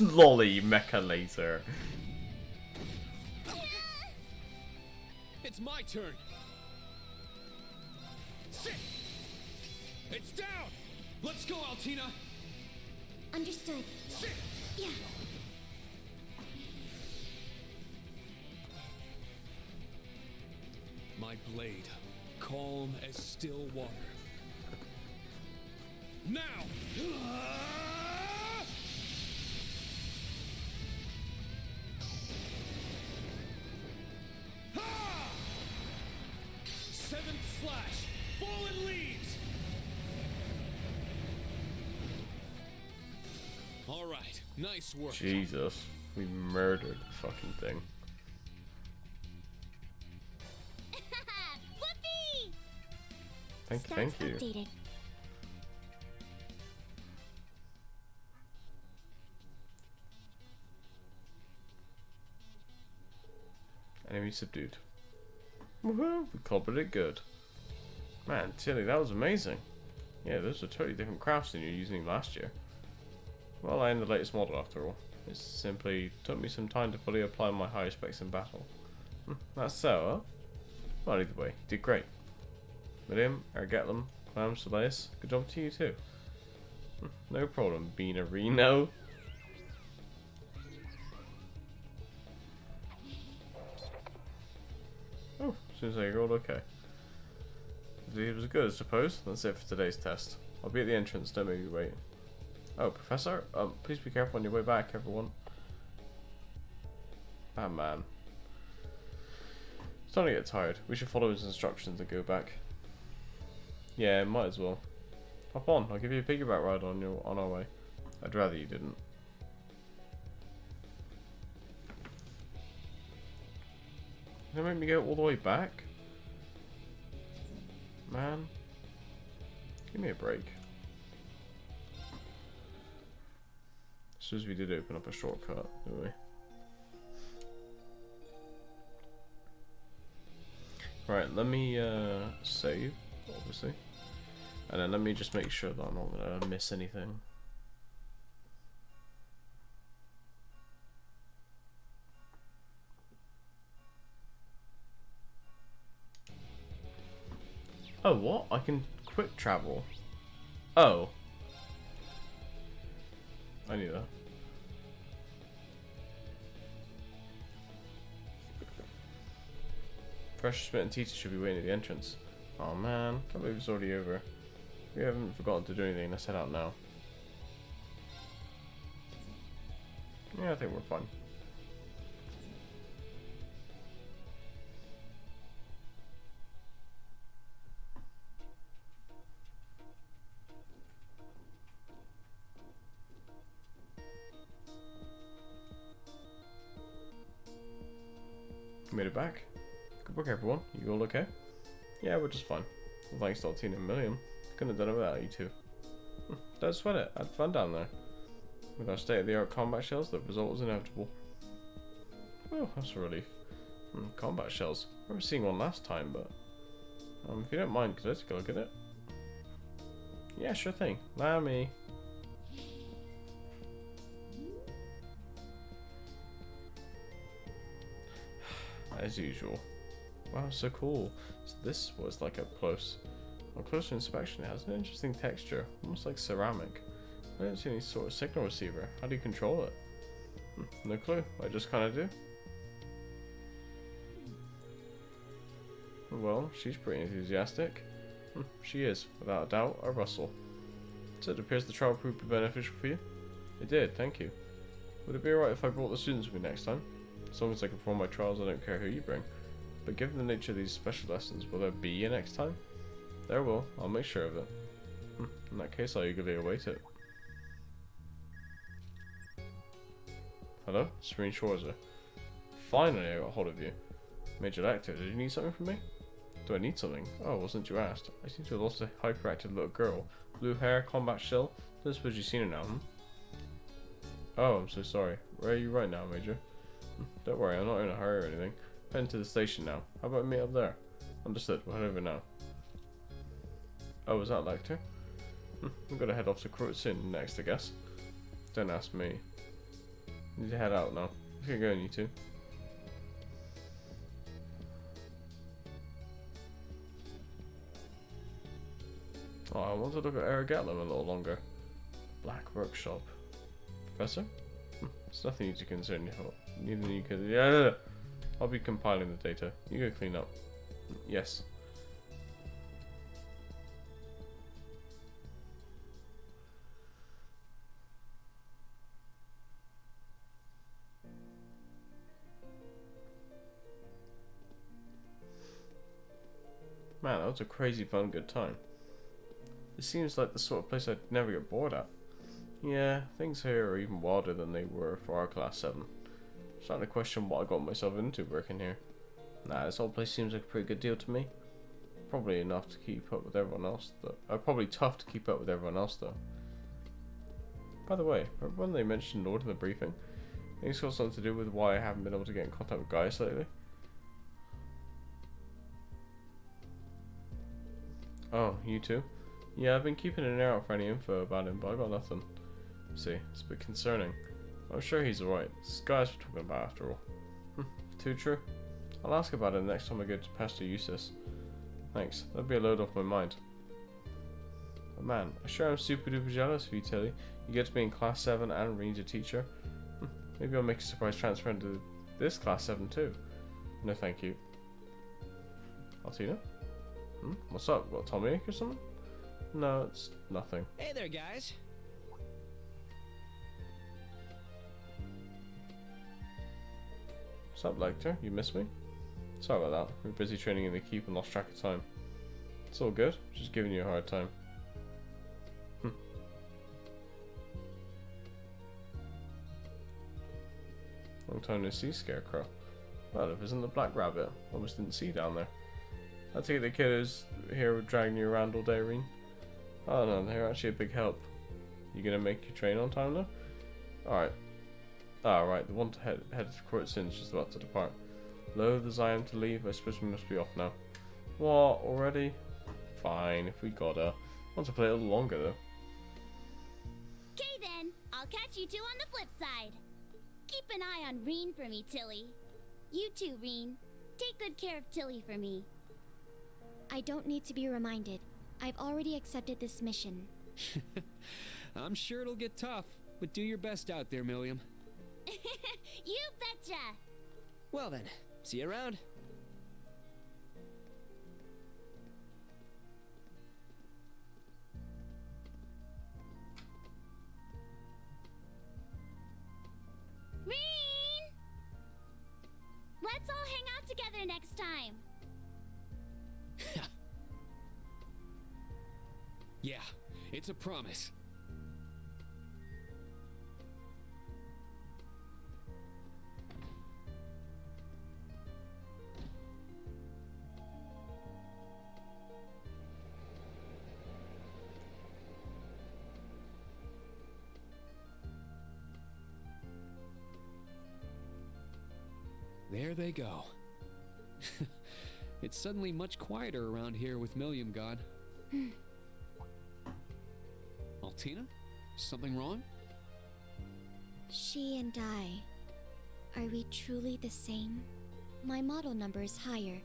Lolly mecha laser. It's my turn! Sit! It's down! Let's go, Altina! Understood. Sit! Yeah. My blade, calm as still water. Now! Ha! Seventh slash! Fallen leaves! Alright, nice work. Jesus. We murdered the fucking thing. Whoopee! Thank you. Updated. Enemy subdued. Woohoo! We clobbered it good. Man, Tilly, that was amazing. Yeah, those are totally different crafts than you were using last year. Well, I am the latest model after all. It simply took me some time to fully apply my higher specs in battle. That's so, huh? Well, either way, you did great. William, Ergetlum, Clam, Soleus, good job to you too. No problem, Beaner Reno. Oh, seems like you're all okay. It was good, I suppose. That's it for today's test. I'll be at the entrance, don't make me wait. Oh, Professor? Please be careful on your way back, everyone. Batman. Starting to get tired. We should follow his instructions and go back. Yeah, might as well. Hop on, I'll give you a piggyback ride on our way. I'd rather you didn't. You're gonna make me go all the way back? Man. Give me a break. As soon as we did open up a shortcut, didn't we? Right, let me save, obviously. And then let me just make sure that I'm not gonna miss anything. Oh, what? I can quick travel. Oh. I knew that. Fresh Smith and Teacher should be waiting at the entrance. Oh man, can't believe it's already over. We haven't forgotten to do anything, let's head out now. Yeah, I think we're fine. Made it back. Good work, everyone. You all okay? Yeah, we're just fine. Well, thanks to Altina and Milliam. Couldn't have done it without you two. Don't sweat it. I had fun down there. With our state-of-the-art combat shells, the result was inevitable. Oh, that's a relief. Combat shells. I remember seeing one last time, but... if you don't mind, could I take a look at it? Yeah, sure thing. Allow me. As usual. Wow, so cool. So this was like up close. On closer inspection, it has an interesting texture, almost like ceramic. I don't see any sort of signal receiver. How do you control it? No clue. I just kind of do. Well, she's pretty enthusiastic. She is, without a doubt, a Russell. So it appears the trial proved beneficial for you? It did, thank you. Would it be alright if I brought the students with me next time? As long as I can perform my trials, I don't care who you bring. But given the nature of these special lessons, will there be a next time? There will. I'll make sure of it. In that case, I'll eagerly await it. Hello? Serene Schwarzer. Finally, I got hold of you. Major Lecter, did you need something from me? Do I need something? Oh, wasn't you asked? I seem to have lost a hyperactive little girl. Blue hair, combat shell. Don't suppose you've seen her now, Oh, I'm so sorry. Where are you right now, Major? Don't worry, I'm not in a hurry or anything. Heading to the station now. How about me up there? Understood, we'll head over now. Oh, is that Lecter? I'm gonna head off to Krootsin next, I guess. Don't ask me. Need to head out now. Let's get going, you two. Oh, I want to look at Ergetlum a little longer. Black Workshop. Professor? It's nothing you to concern you for. Neither you could. Yeah, I'll be compiling the data. You go clean up. Yes. that was a crazy fun good time. It seems like the sort of place I'd never get bored at. Yeah, things here are even wilder than they were for our Class 7. I'm starting to question what I got myself into working here. Nah, this whole place seems like a pretty good deal to me. Probably enough to keep up with everyone else, though. Probably tough to keep up with everyone else, though. By the way, remember when they mentioned Nord in the briefing? I think it's got something to do with why I haven't been able to get in contact with Gaius lately. Oh, you too? Yeah, I've been keeping an ear out for any info about him, but I got nothing. See, it's a bit concerning. I'm sure he's alright. It's Gaius we're talking about after all. Too true? I'll ask about it next time I go to Pastor Eustace. Thanks, that'll be a load off my mind. But man, I sure am super duper jealous of you, Tilly. You get to be in Class 7 and Reen's a teacher. Maybe I'll make a surprise transfer into this Class 7 too. No thank you. Altina? What's up? Got a tummy ache or something? No, it's nothing. Hey there, guys. What's up, Lecter? You missed me? Sorry about that. We were busy training in the keep and lost track of time. It's all good. Just giving you a hard time. Long time no see, Scarecrow. Well, if it isn't the Black Rabbit, I almost didn't see you down there. I take it the kiddos here were dragging you around all day, Reen? Oh no, they're actually a big help. You gonna make your train on time though? Alright. Right, the one headed to Court Sin is just about to depart. Loath as I am to leave, I suppose we must be off now. What, already? Fine, if we gotta. Want to play a little longer though. Okay then, I'll catch you two on the flip side. Keep an eye on Reen for me, Tilly. You too, Reen. Take good care of Tilly for me. I don't need to be reminded. I've already accepted this mission. I'm sure it'll get tough, but do your best out there, Milliam. You betcha! Well then, see you around. Reen! Let's all hang out together next time. Yeah, it's a promise. There they go. It's suddenly much quieter around here with Milliam gone. Altina? Something wrong? She and I, are we truly the same? My model number is higher,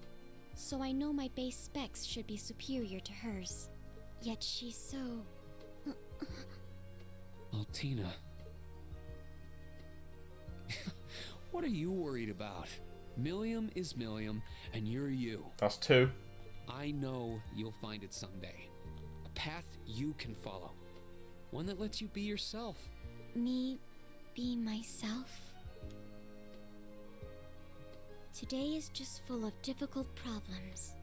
so I know my base specs should be superior to hers. Yet she's so... Altina. What are you worried about? Milliam is Milliam, and you're you. That's two. I know you'll find it someday. A path you can follow. One that lets you be yourself. Me be myself? Today is just full of difficult problems.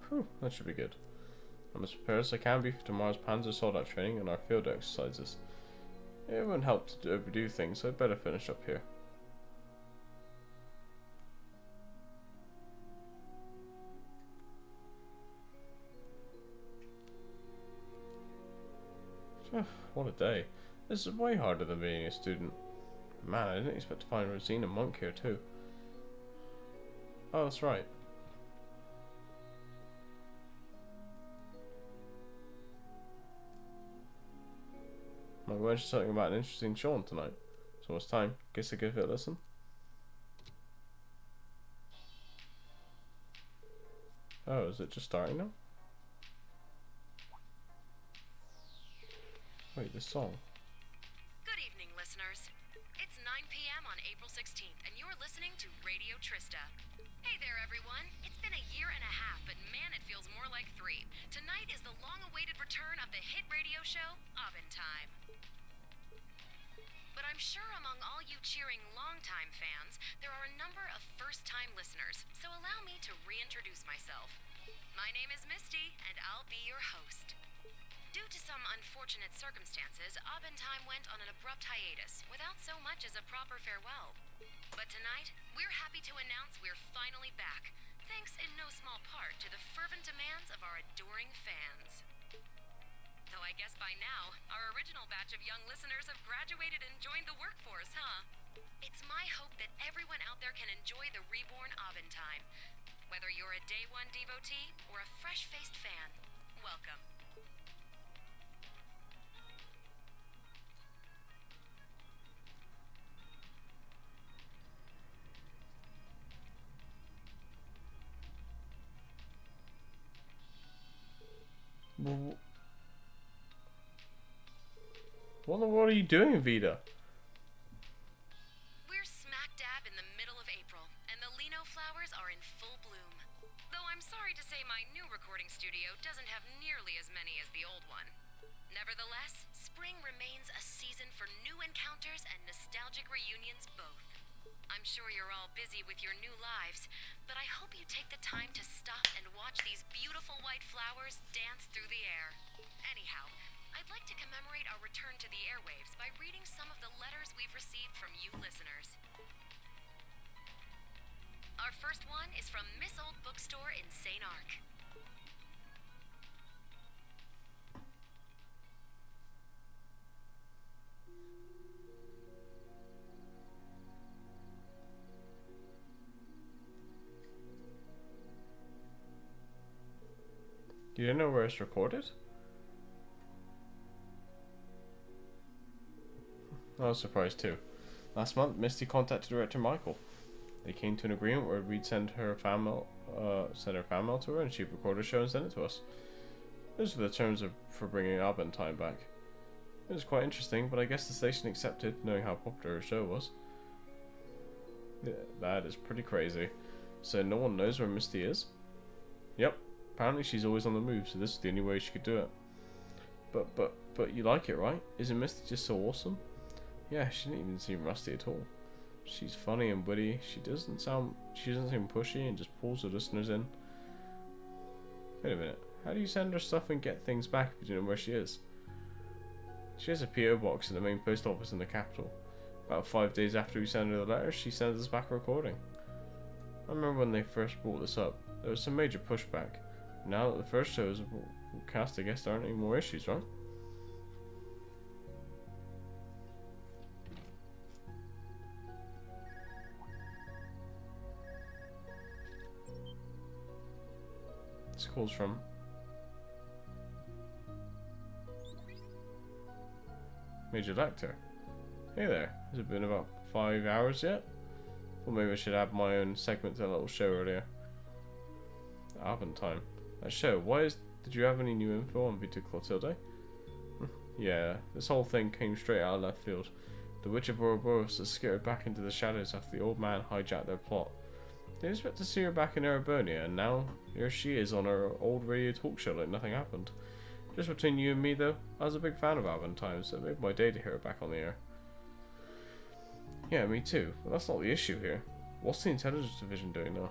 Whew, that should be good. I'm as prepared as I can be for tomorrow's Panzer Soldat training and our field exercises. It won't help to overdo things, so I'd better finish up here. What a day. This is way harder than being a student. Man, I didn't expect to find Rosina Monk here too. Oh, that's right. I mentioned something about an interesting Sean tonight. So it's time. Guess I give it a listen. Oh, is it just starting now? Wait, this song. It's 9 p.m. on April 16th, and you're listening to Radio Trista. Hey there, everyone. It's been a year and a half, but man, it feels more like 3. Tonight is the long-awaited return of the hit radio show, Abendtime. But I'm sure among all you cheering longtime fans, there are a number of first-time listeners, so allow me to reintroduce myself. My name is Misty, and I'll be your host. Due to some unfortunate circumstances, Abendtime went on an abrupt hiatus, without so much as a proper farewell. But tonight, we're happy to announce we're finally back, thanks in no small part to the fervent demands of our adoring fans. Though I guess by now, our original batch of young listeners have graduated and joined the workforce, huh? It's my hope that everyone out there can enjoy the reborn Abendtime. Whether you're a Day One devotee or a fresh-faced fan, welcome. What the world are you doing, Vida? We're smack dab in the middle of April, and the Lino flowers are in full bloom. Though I'm sorry to say my new recording studio doesn't have nearly as many as the old one. Nevertheless, spring remains a season for new encounters and nostalgic reunions both. I'm sure you're all busy with your new lives, but I hope you take the time to stop and watch these beautiful white flowers dance through the air. Anyhow, I'd like to commemorate our return to the airwaves by reading some of the letters we've received from you listeners. Our first one is from Miss Old Bookstore in St. Arc. Do you know where it's recorded? I was surprised too. Last month, Misty contacted director Michael. They came to an agreement where we'd send her fan mail to her, and she'd record a show and send it to us. Those were the terms for bringing Abendtime back. It was quite interesting, but I guess the station accepted, knowing how popular her show was. Yeah, that is pretty crazy. So no one knows where Misty is? Yep. Apparently she's always on the move, so this is the only way she could do it. But you like it, right? Isn't Misty just so awesome? Yeah, she didn't even seem rusty at all. She's funny and witty. She doesn't seem pushy and just pulls the listeners in. Wait a minute. How do you send her stuff and get things back if you don't know where she is? She has a PO box in the main post office in the capital. About 5 days after we send her the letter, she sends us back a recording. I remember when they first brought this up, there was some major pushback. Now that the first show is cast, I guess there aren't any more issues, right? This call's from Major Lecter. Hey there, has it been about 5 hours yet? Well, maybe I should add my own segment to that little show earlier. Abendtime. That show, did you have any new info on Vita Clotilde? Yeah, this whole thing came straight out of left field. The Witch of Ouroboros is scattered back into the shadows after the old man hijacked their plot. They expect to see her back in Ereburnia, and now here she is on her old radio talk show like nothing happened. Just between you and me though, I was a big fan of Abendtime, so it made my day to hear her back on the air. Yeah, me too, but that's not the issue here. What's the intelligence division doing now?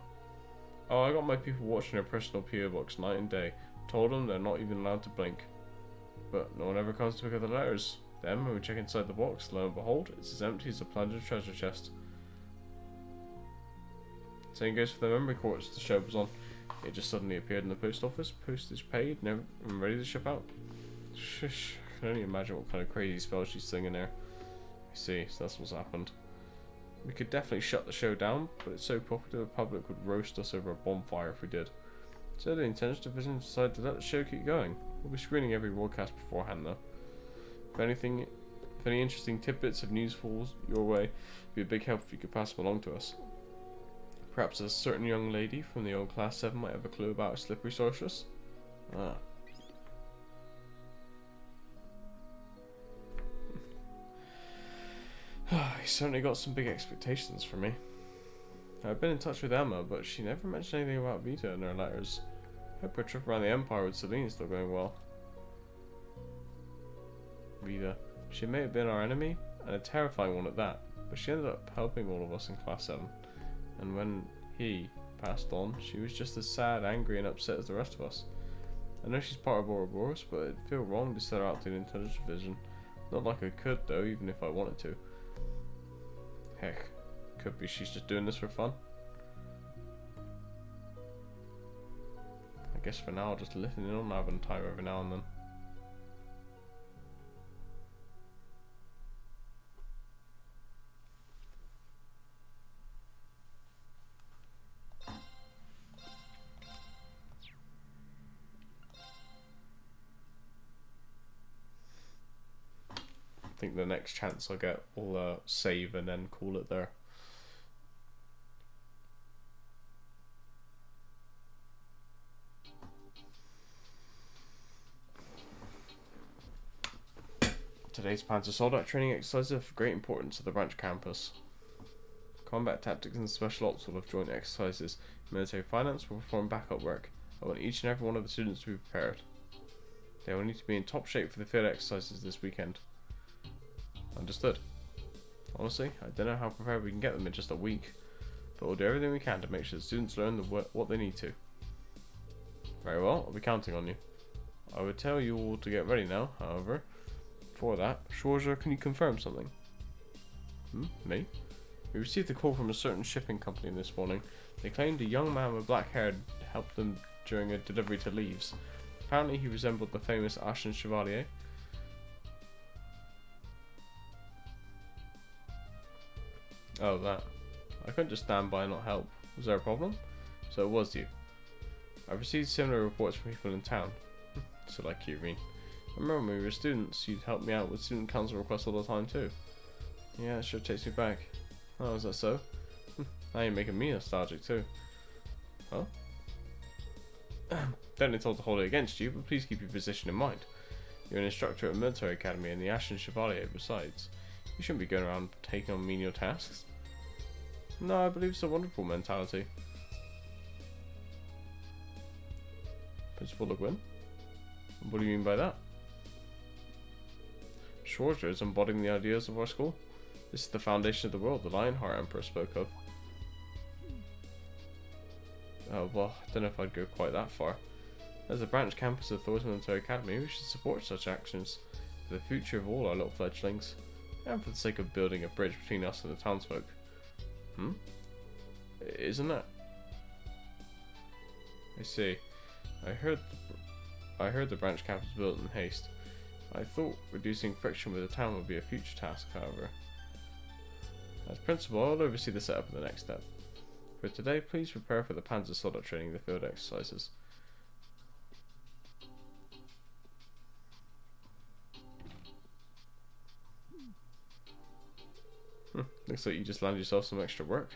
Oh, I got my people watching their personal PO box night and day. Told them they're not even allowed to blink. But no one ever comes to pick up the letters. Then, when we check inside the box, lo and behold, it's as empty as a plundered treasure chest. Same goes for the memory quartz the show was on. It just suddenly appeared in the post office, postage paid, and ready to ship out. Shush, I can only imagine what kind of crazy spell she's singing there. I see, so that's what's happened. We could definitely shut the show down, but it's so popular the public would roast us over a bonfire if we did. So the intelligence division decided to let the show keep going. We'll be screening every broadcast beforehand though. If any interesting tidbits of news falls your way, it'd be a big help if you could pass them along to us. Perhaps a certain young lady from the old Class 7 might have a clue about a slippery sorceress? Ah. He certainly got some big expectations for me. I've been in touch with Emma, but she never mentioned anything about Vita in her letters. Hope her trip around the Empire with Celine is still going well. Vita. She may have been our enemy, and a terrifying one at that, but she ended up helping all of us in Class 7. And when he passed on, she was just as sad, angry, and upset as the rest of us. I know she's part of Ouroboros, but it'd feel wrong to set her out to the intelligence division. Not like I could, though, even if I wanted to. Heck, could be she's just doing this for fun. I guess for now I'll just listen in on Aventire every now and then. I think the next chance I'll get, I'll save and then call it there. Today's Panzer Soldat training exercises are of great importance to the branch campus. Combat tactics and special ops will have joint exercises. Military finance will perform backup work. I want each and every one of the students to be prepared. They will need to be in top shape for the field exercises this weekend. Understood. Honestly, I don't know how prepared we can get them in just a week, but we'll do everything we can to make sure the students learn what they need to. Very well, I'll be counting on you. I would tell you all to get ready now, however. Before that, Schwarzer, can you confirm something? Me? We received a call from a certain shipping company this morning. They claimed a young man with black hair helped them during a delivery to Leaves. Apparently he resembled the famous Ashen Chevalier. Oh, that. I couldn't just stand by and not help. Was there a problem? So it was you. I've received similar reports from people in town. So like you, Reen. I remember when we were students, you'd help me out with student council requests all the time too. Yeah, it sure takes me back. Oh, is that so? Now you're making me nostalgic too. Huh? Definitely told to hold it against you, but please keep your position in mind. You're an instructor at a military academy and the Ashen Chevalier besides. You shouldn't be going around taking on menial tasks. No, I believe it's a wonderful mentality. Principal Le Guin? What do you mean by that? Schwarzer is embodying the ideas of our school. This is the foundation of the world the Lionheart Emperor spoke of. Oh, well, I don't know if I'd go quite that far. As a branch campus of Thor's Military Academy, we should support such actions for the future of all our little fledglings, and for the sake of building a bridge between us and the townsfolk. Isn't it? I see. I heard the branch campus built in haste. I thought reducing friction with the town would be a future task, however. As principal, I'll oversee the setup of the next step. For today, please prepare for the Panzer Soldat training, the field exercises. Looks like you just landed yourself some extra work.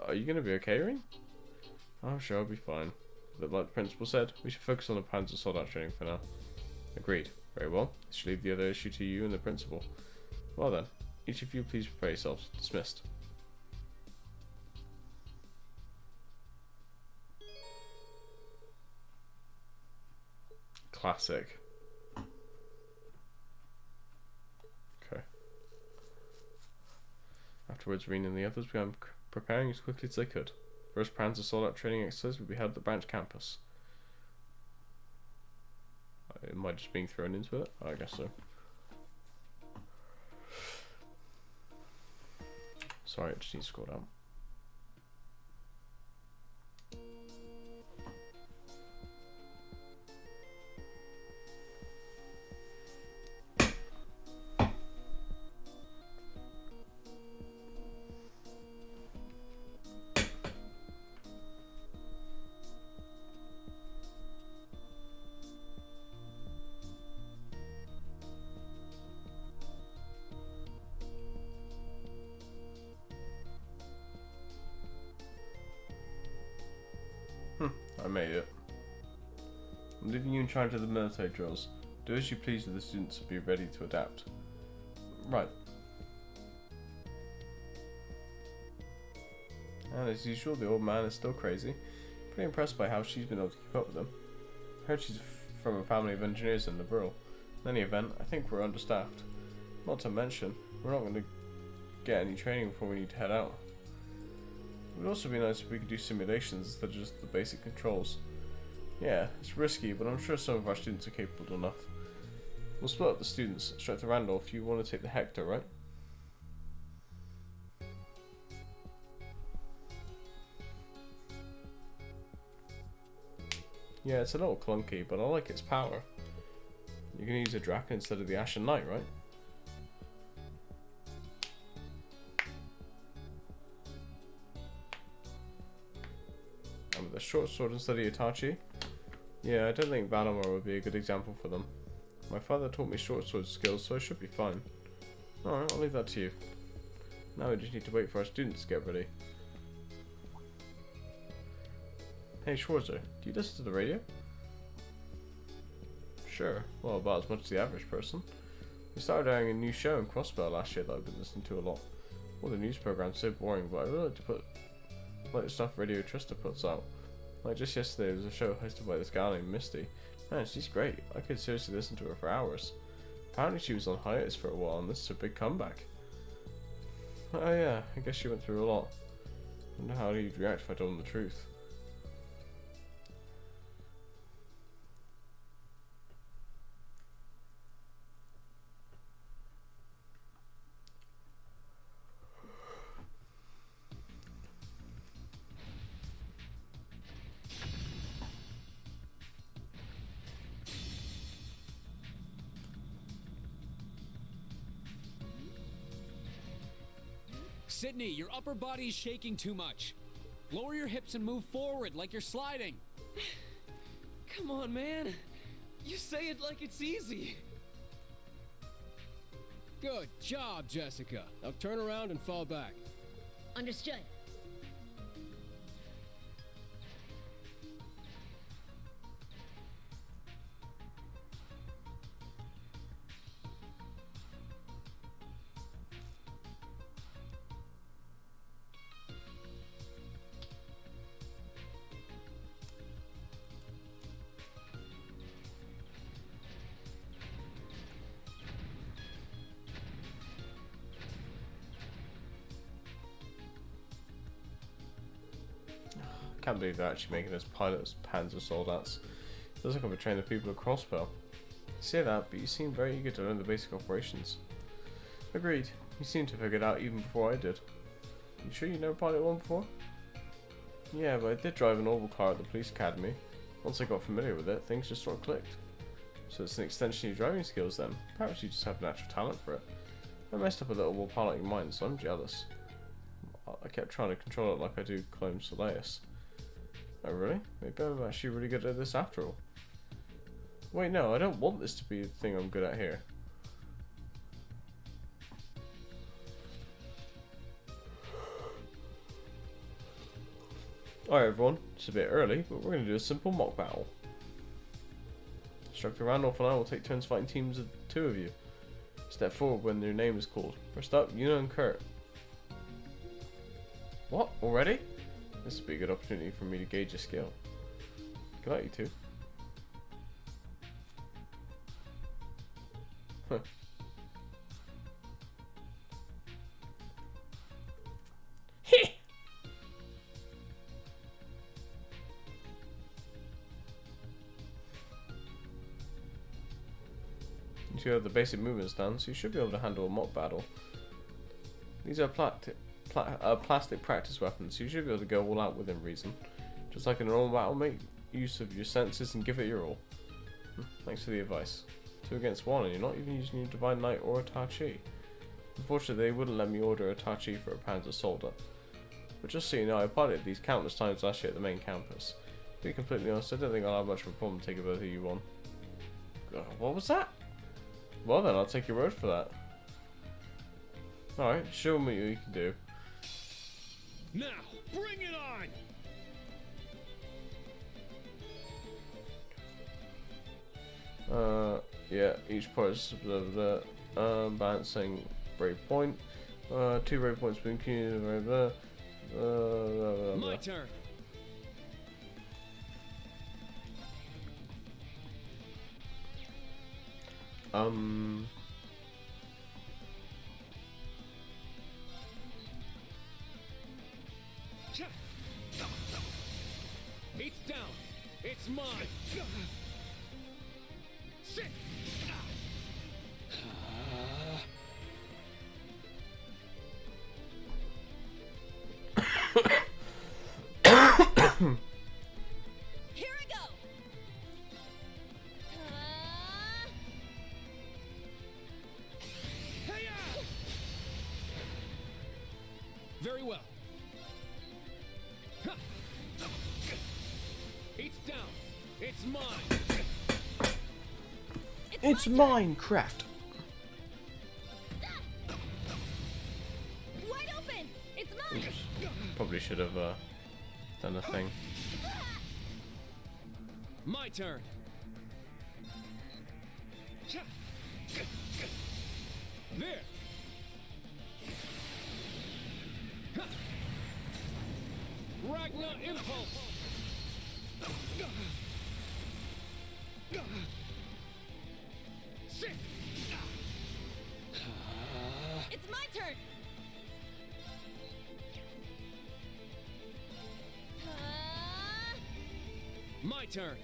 Are you going to be okay, Reen? I'm sure I'll be fine. But like the principal said, we should focus on the Panzer Soldat training for now. Agreed. Very well. I should leave the other issue to you and the principal. Well then, each of you please prepare yourselves. Dismissed. Classic. Okay. Afterwards, Reen and the others began preparing as quickly as they could. First Panzer Soldat training exercise would be held at the branch campus. Am I just being thrown into it? I guess so. Sorry, I just need to scroll down. I made it. I'm leaving you in charge of the military drills. Do as you please with the students and be ready to adapt. Right. And as usual, the old man is still crazy. Pretty impressed by how she's been able to keep up with him. Heard she's from a family of engineers in the Brill. In any event, I think we're understaffed. Not to mention, we're not going to get any training before we need to head out. It would also be nice if we could do simulations instead of just the basic controls. Yeah, it's risky, but I'm sure some of our students are capable enough. We'll split up the students. Instructor Randolph, you want to take the Hector, right? Yeah, it's a little clunky, but I like its power. You can use a Draken instead of the Ashen Knight, right? And with a short sword instead of Itachi? Yeah, I don't think Valimar would be a good example for them. My father taught me short sword skills, so I should be fine. Alright, I'll leave that to you. Now we just need to wait for our students to get ready. Hey Schwarzer, do you listen to the radio? Sure, well about as much as the average person. We started airing a new show in Crossbell last year that I've been listening to a lot. All the news programs so boring, but I really like to put the stuff Radio Trista puts out. Like just yesterday there was a show hosted by this gal named Misty. Man, she's great. I could seriously listen to her for hours. Apparently she was on hiatus for a while and this is her big comeback. Oh yeah, I guess she went through a lot. I wonder how he'd react if I told him the truth. Sydney, your upper body is shaking too much. Lower your hips and move forward like you're sliding. Come on, man. You say it like it's easy. Good job, Jessica. Now turn around and fall back. Understood. Can't believe they're actually making us pilots Panzer Soldats. It does look like we're training the people at Crossbell. You say that, but you seem very eager to learn the basic operations. Agreed. You seem to have figured out even before I did. You sure you never piloted one before? Yeah, but I did drive an oval car at the police academy. Once I got familiar with it, things just sort of clicked. So it's an extension of your driving skills then. Perhaps you just have natural talent for it. I messed up a little while piloting mine, so I'm jealous. I kept trying to control it like I do Clone Soleus. Oh really? Maybe I'm actually really good at this after all. Wait, no, I don't want this to be the thing I'm good at here. Alright everyone, it's a bit early, but we're going to do a simple mock battle. Instructor Randolph and I will take turns fighting teams of 2 of you. Step forward when your name is called. First up, Yuna and Kurt. What? Already? This would be a good opportunity for me to gauge your skill. Good luck, you two. Huh. You have the basic movements down, so you should be able to handle a mock battle. These are plastic practice weapons, so you should be able to go all out within reason. Just like in a normal battle, make use of your senses and give it your all. Thanks for the advice. 2 against 1, and you're not even using your Divine Knight or Itachi. Unfortunately, they wouldn't let me order Itachi for a Panzer Soldier. But just so you know, I piloted these countless times last year at the main campus. To be completely honest, I don't think I'll have much of a problem taking both of you on. What was that? Well then, I'll take your word for that. Alright, show me what you can do. Now, bring it on! Yeah, each part is balancing break point. 2 break points being accumulated, My turn. It's down. It's mine. Sit. Here I go. Very well. Ha. It's down. It's mine. It's Minecraft. Wide open. It's mine. Oops. Probably should have done a thing. My turn. There. Ha. Ragnar Impulse. Sit. It's my turn. My turn.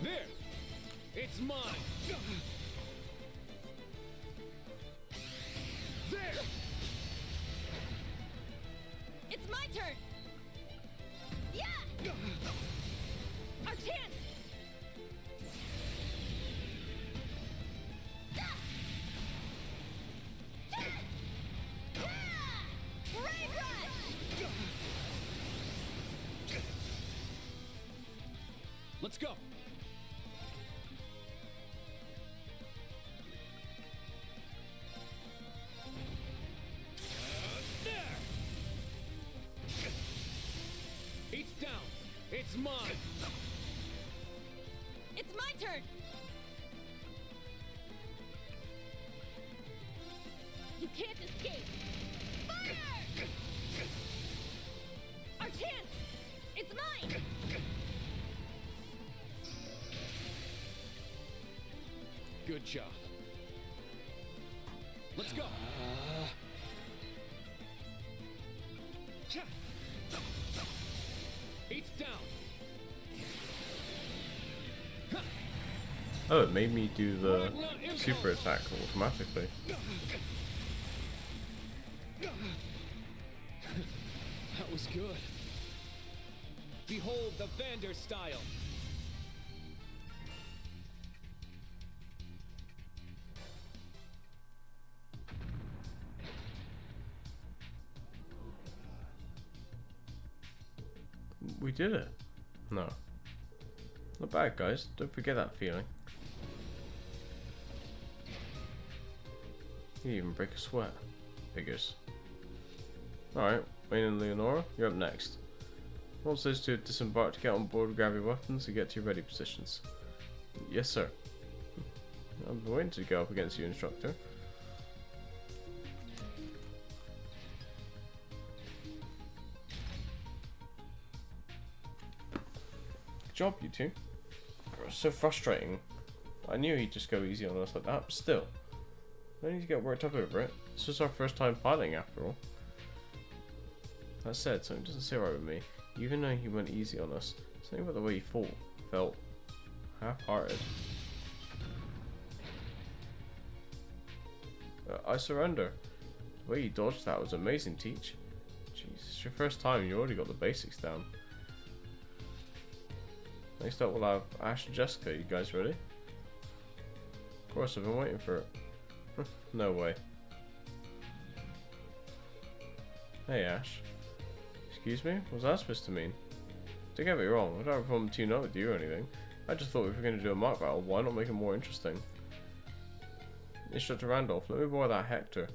There. It's mine. There. It's my turn. Yeah. Our chance. Brave Rush. Let's go. There. It's down. It's mine. It's my turn. You can't escape. Fire! Our chance. It's mine. Good job. Let's go. It's down. Oh, it made me do the super attack automatically. That was good. Behold the Vander style. We did it. No. Not bad, guys. Don't forget that feeling. You didn't even break a sweat. Figures. Alright, Wayne and Leonora, you're up next. Once those two have disembarked, get on board, grab your weapons, and get to your ready positions. Yes, sir. I've been waiting to go up against you, instructor. Good job, you two. It was so frustrating. I knew he'd just go easy on us like that, but still. No need to get worked up over it. This was our first time piloting after all. That said, something doesn't sit right with me. Even though he went easy on us, something about the way he felt half-hearted. I surrender. The way you dodged that was amazing, Teach. Jeez, it's your first time and you already got the basics down. Next up we'll have Ash and Jessica. You guys ready? Of course, I've been waiting for it. No way. Hey Ash. Excuse me? What's that supposed to mean? Don't get me wrong, I don't have a problem tuning up with you or anything. I just thought if we're going to do a mock battle, why not make it more interesting? Instructor Randolph, let me borrow that Hector.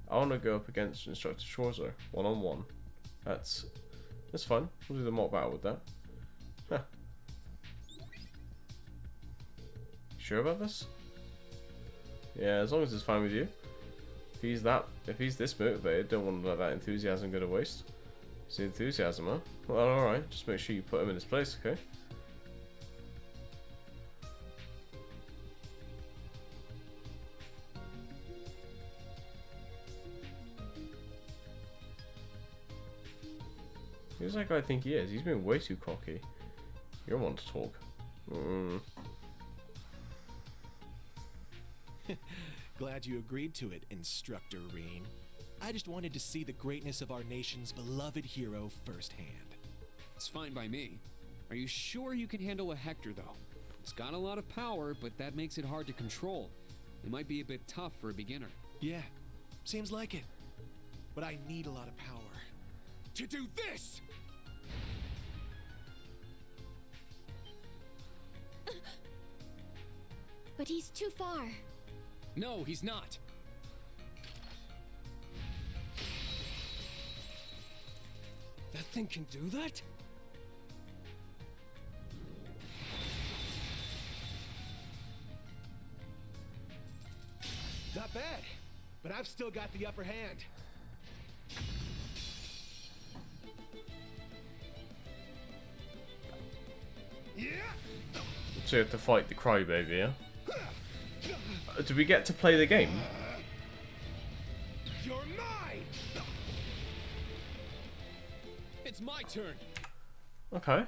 I want to go up against Instructor Schwarzer, one-on-one. That's fun. We'll do the mock battle with that. Huh. Sure about this? Yeah, as long as it's fine with you. If he's this motivated, don't want to let that enthusiasm go to waste. It's the enthusiasm, huh? Well, alright. Just make sure you put him in his place, okay? Who's that guy I think he is? He's been way too cocky. You're one to talk. Glad you agreed to it, Instructor Reen. I just wanted to see the greatness of our nation's beloved hero firsthand. It's fine by me. Are you sure you can handle a Hector, though? It's got a lot of power, but that makes it hard to control. It might be a bit tough for a beginner. Yeah, seems like it. But I need a lot of power to do this! But he's too far. No, he's not. That thing can do that? Not bad, but I've still got the upper hand. So you have to fight the crybaby, yeah? Do we get to play the game? You're mine! It's my turn. Okay.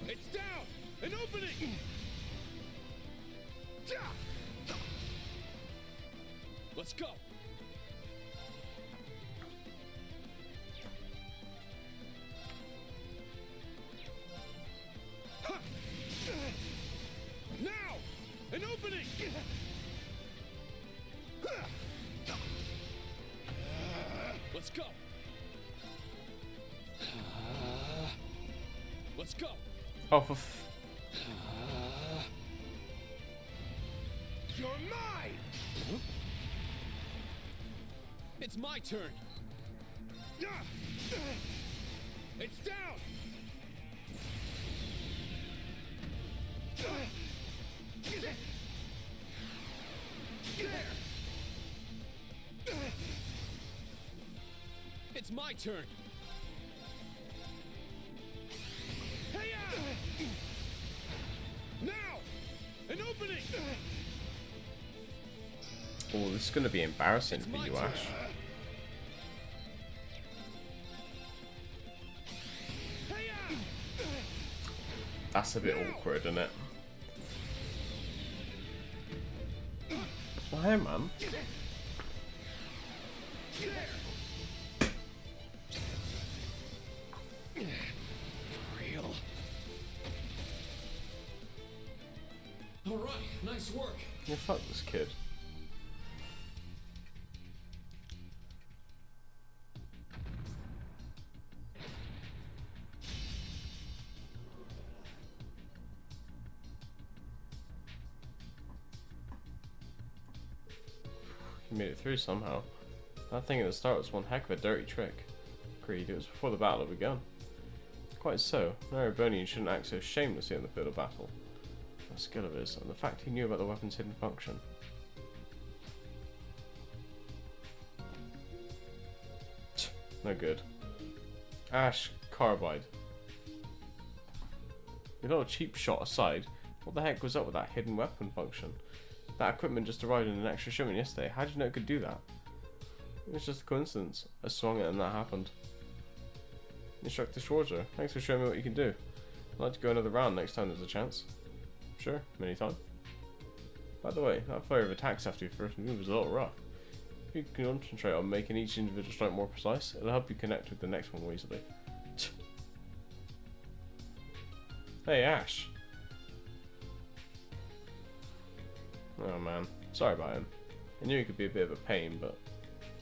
It's down! An opening! Let's go. Now! An opening! Let's go. Let's go. Oh, for You're mine! It's my turn. It's down! It's my turn. Now! An opening! oh, this is going to be embarrassing for you, Ash. That's a bit awkward, isn't it? Well, hey, man. Real. All right, nice work. Well, fuck this kid. He made it through somehow. That thing at the start was one heck of a dirty trick. Agreed, it was before the battle had begun. Quite so, an Erebonian shouldn't act so shamelessly in the field of battle. The skill of his, and the fact he knew about the weapon's hidden function. No good. Ash Carbide. Your little cheap shot aside, what the heck was up with that hidden weapon function? That equipment just arrived in an extra shipment yesterday. How did you know it could do that? It was just a coincidence. I swung it and that happened. Instructor Schwarzer, thanks for showing me what you can do. I'd like to go another round next time there's a chance. Sure, anytime. By the way, that flurry of attacks after your first move was a little rough. If you can concentrate on making each individual strike more precise, it'll help you connect with the next one more easily. Hey, Ash. Oh man, sorry about him. I knew he could be a bit of a pain, but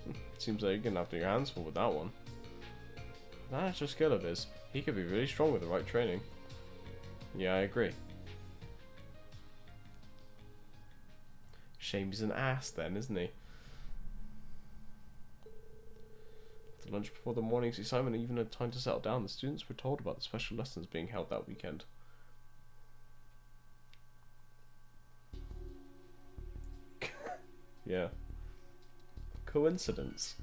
it seems like you're gonna have to your hands full with that one. That natural skill of his, he could be really strong with the right training. Yeah, I agree. Shame he's an ass then, isn't he? After lunch before the morning's excitement even had time to settle down, the students were told about the special lessons being held that weekend. Yeah. Coincidence.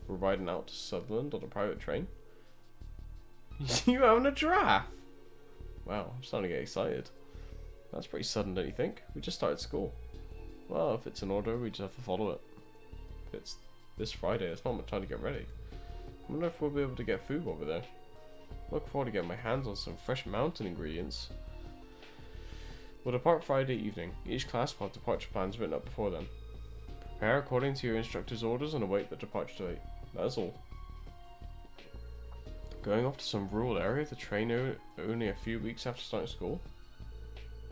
We're riding out to Sutherland on a private train. You having a giraffe? Wow, I'm starting to get excited. That's pretty sudden, don't you think? We just started school. Well, if it's in order, we just have to follow it. If it's this Friday, there's not much time to get ready. I wonder if we'll be able to get food while we're there. Look forward to getting my hands on some fresh mountain ingredients. We'll depart Friday evening. Each class will have departure plans written up before then. Prepare according to your instructor's orders and await the departure date. That's all. Going off to some rural area to train only a few weeks after starting school?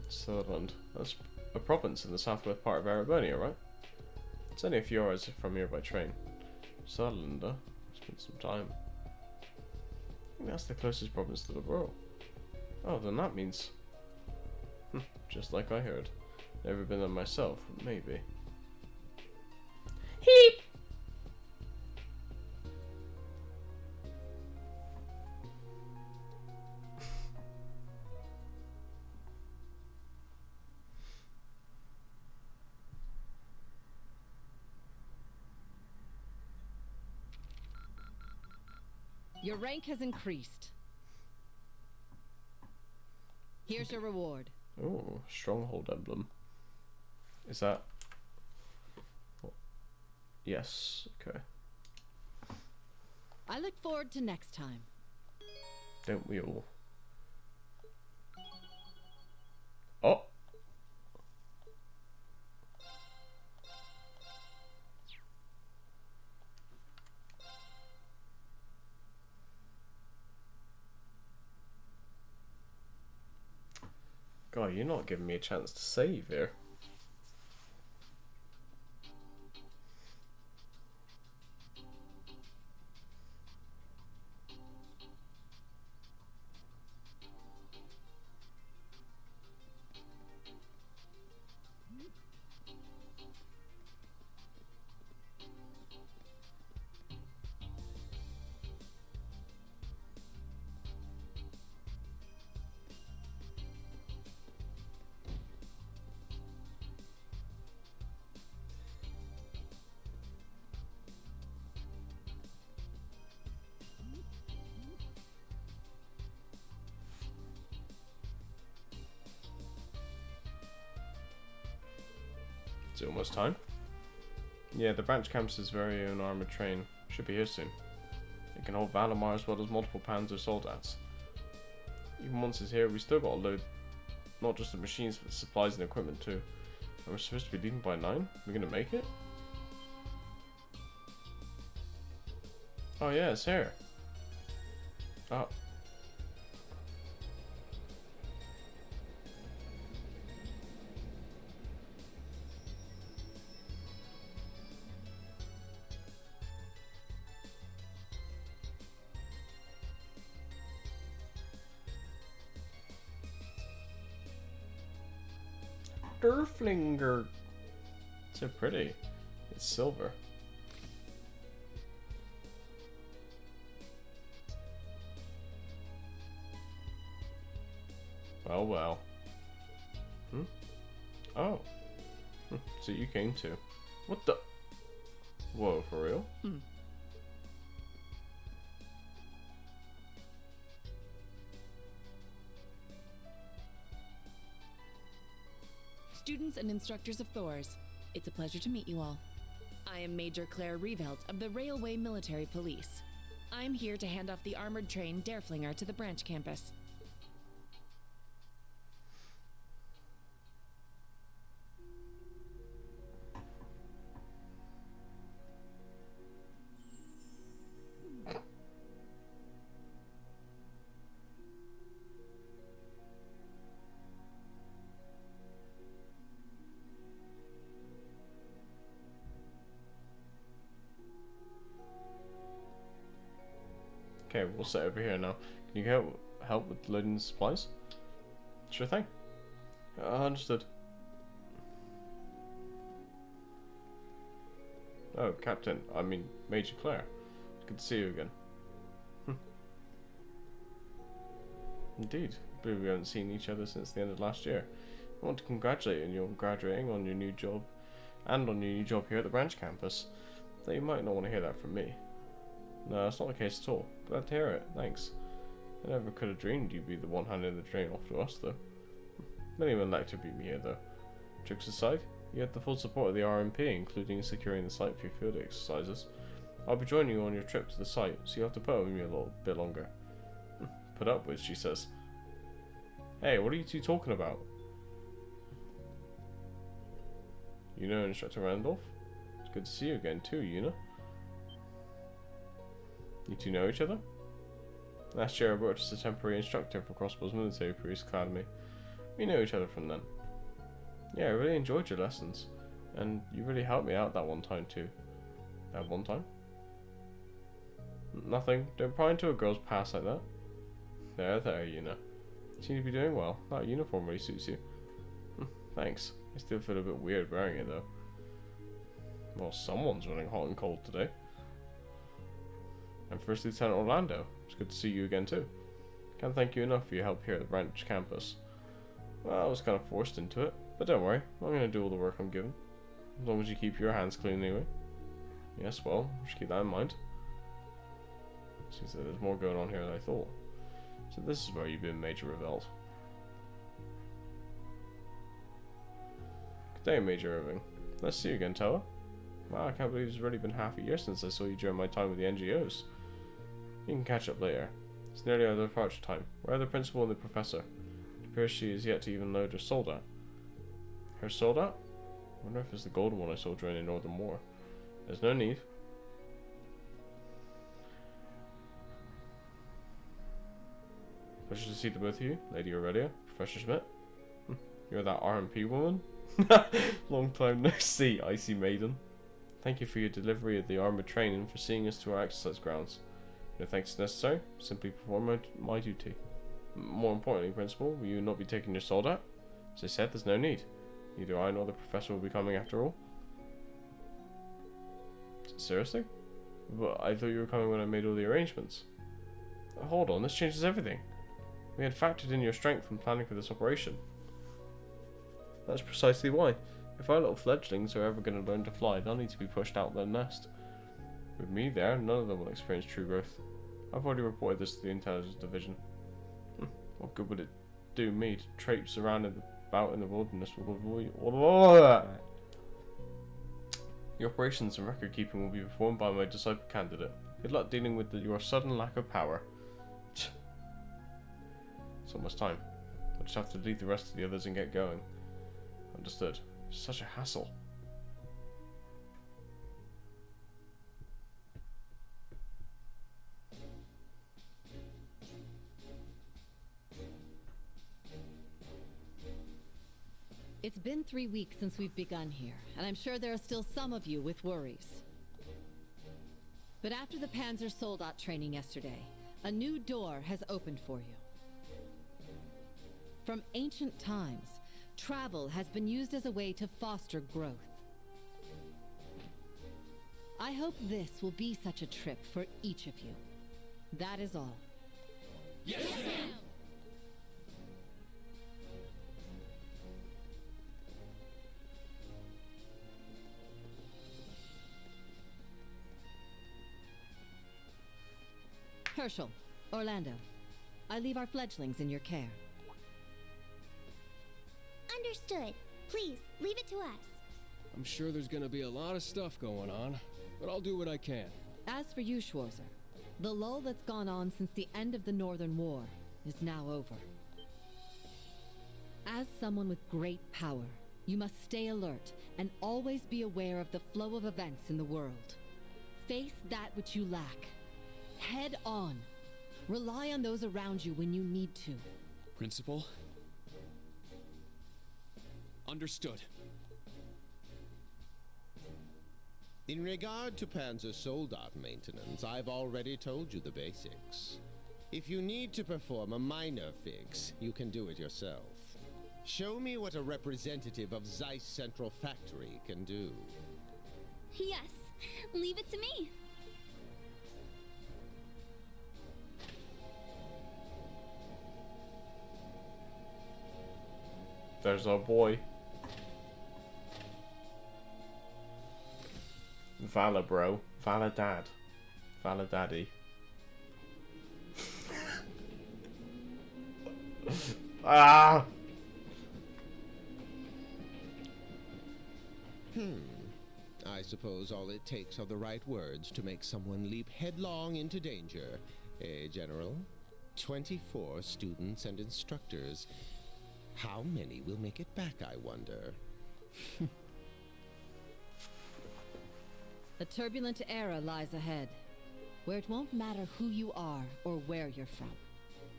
Sutherland. That's a province in the southwest part of Arabania, right? It's only a few hours from here by train. Sutherland, spend some time. I think that's the closest province to the rural. Oh, then that means... just like I heard. Never been there myself, but maybe. Heep! Your rank has increased. Here's your reward. Oh, stronghold emblem. Is that... Yes, okay. I look forward to next time. Don't we all? Oh! God, you're not giving me a chance to save here. It's almost time. Yeah, the branch campus's very own armored train should be here soon. It can hold Valimar as well as multiple Panzer soldats. Even once it's here, we still got to load not just the machines, but the supplies and equipment too. And we're supposed to be leaving by 9? We're gonna make it? Oh yeah, it's here. Oh. Durflinger. So pretty. It's silver. Well, well. Oh. So you came too. What the? Whoa, for real? Students and instructors of Thors, it's a pleasure to meet you all. I am Major Claire Revelt of the Railway Military Police. I'm here to hand off the armored train Derflinger to the branch campus. Okay, we'll sit over here now. Can you help with loading the supplies? Sure thing. Understood. Oh, Captain. I mean, Major Claire. Good to see you again. Indeed. I believe we haven't seen each other since the end of last year. I want to congratulate you on graduating, on your new job, and on your new job here at the branch campus. Though you might not want to hear that from me. No, that's not the case at all. Glad to hear it. Thanks. I never could have dreamed you'd be the one handing the train off to us, though. Many would like to be me here, though. Jokes aside, you have the full support of the RMP, including securing the site for your field exercises. I'll be joining you on your trip to the site, so you'll have to put up with me a little bit longer. Put up with, she says. Hey, what are you two talking about? You know Instructor Randolph? It's good to see you again too, Yuna. You two know each other? Last year I worked as a temporary instructor for Crossbow's Military Police Academy. We know each other from then. Yeah, I really enjoyed your lessons. And you really helped me out that one time too. That one time? Nothing. Don't pry into a girl's past like that. There, Yuna. You seem to be doing well. That uniform really suits you. Thanks. I still feel a bit weird wearing it though. Well, someone's running hot and cold today. And First Lieutenant Orlando. It's good to see you again too. Can't thank you enough for your help here at the branch campus. Well, I was kind of forced into it, but don't worry, I'm going to do all the work I'm given. As long as you keep your hands clean anyway. Yes, well, just keep that in mind. Seems that there's more going on here than I thought. So this is where you've been, Major Revelt. Good day, Major Irving. Nice to see you again, Toa. Wow, I can't believe it's already been half a year since I saw you during my time with the NGOs. You can catch up later. It's nearly our departure time. Where are the principal and the professor? It appears she is yet to even load her soldat. Her soldat? I wonder if it's the golden one I saw during the Northern War. There's no need. Pleasure to see the both of you, Lady Aurelia, Professor Schmidt. You're that RMP woman? Long time no see, Icy Maiden. Thank you for your delivery of the armored train and for seeing us to our exercise grounds. No thanks necessary, simply perform my duty. More importantly, Principal, will you not be taking your soldat? As I said, there's no need. Neither I nor the Professor will be coming after all. Seriously? But I thought you were coming when I made all the arrangements. Hold on, this changes everything. We had factored in your strength when planning for this operation. That's precisely why. If our little fledglings are ever going to learn to fly, they'll need to be pushed out their nest. With me there, none of them will experience true growth. I've already reported this to the Intelligence Division. What good would it do me to traipse around about in the wilderness with all that? The operations and record keeping will be performed by my disciple candidate. Good luck dealing with your sudden lack of power. It's almost time. I'll just have to leave the rest of the others and get going. Understood. Such a hassle. It's been 3 weeks since we've begun here, and I'm sure there are still some of you with worries. But after the Panzer Soldat training yesterday, a new door has opened for you. From ancient times, travel has been used as a way to foster growth. I hope this will be such a trip for each of you. That is all. Yes, ma'am! Herschel, Orlando, I leave our fledglings in your care. Understood. Please, leave it to us. I'm sure there's gonna be a lot of stuff going on, but I'll do what I can. As for you, Schwarzer, the lull that's gone on since the end of the Northern War is now over. As someone with great power, you must stay alert and always be aware of the flow of events in the world. Face that which you lack. Head on. Rely on those around you when you need to. Principal? Understood. In regard to Panzer Soldat maintenance, I've already told you the basics. If you need to perform a minor fix, you can do it yourself. Show me what a representative of Zeiss Central Factory can do. Yes, leave it to me. There's our boy. Vala, bro. Vala dad. Vala daddy. Ah! I suppose all it takes are the right words to make someone leap headlong into danger. Eh, General? 24 students and instructors. How many will make it back, I wonder? A turbulent era lies ahead, where it won't matter who you are or where you're from.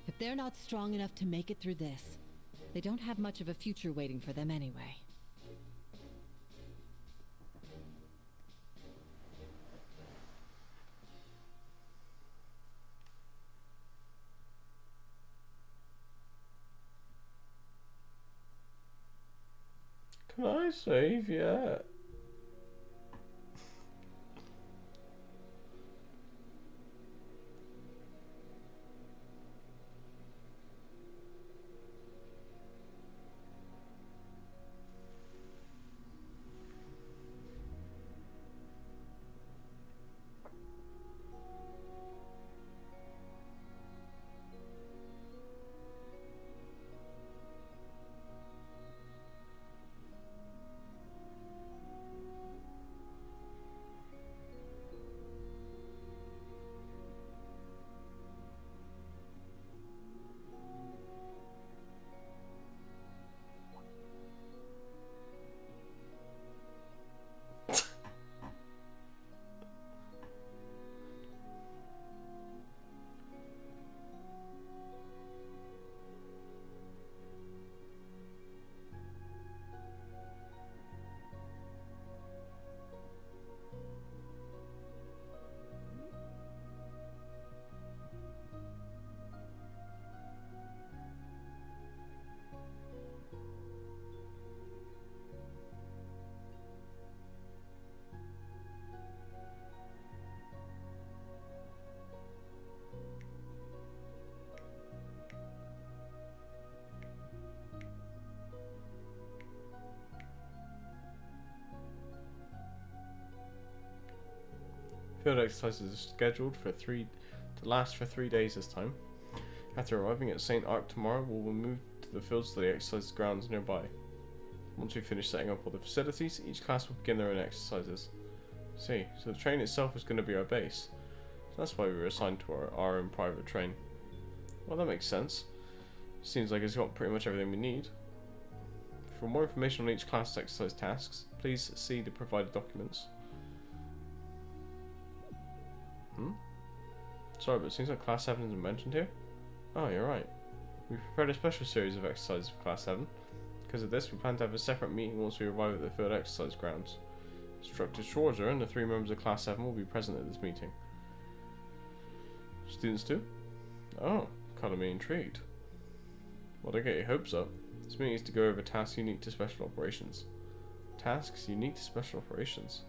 If they're not strong enough to make it through this, they don't have much of a future waiting for them anyway. Can I save yet? Field exercises are scheduled for to last for 3 days this time. After arriving at St. Arc tomorrow, we will move to the field study exercise grounds nearby. Once we finish setting up all the facilities, each class will begin their own exercises. See, so the train itself is going to be our base. So that's why we were assigned to our own private train. Well, that makes sense. Seems like it's got pretty much everything we need. For more information on each class exercise tasks, please see the provided documents. Sorry, but it seems like Class 7 isn't mentioned here. Oh, you're right. We've prepared a special series of exercises for Class 7. Because of this, we plan to have a separate meeting once we arrive at the field exercise grounds. Instructor Schwarzer and the 3 members of Class 7 will be present at this meeting. Students too? Oh, kinda me intrigued. Well, don't get your hopes up. This meeting is to go over tasks unique to special operations. Tasks unique to special operations?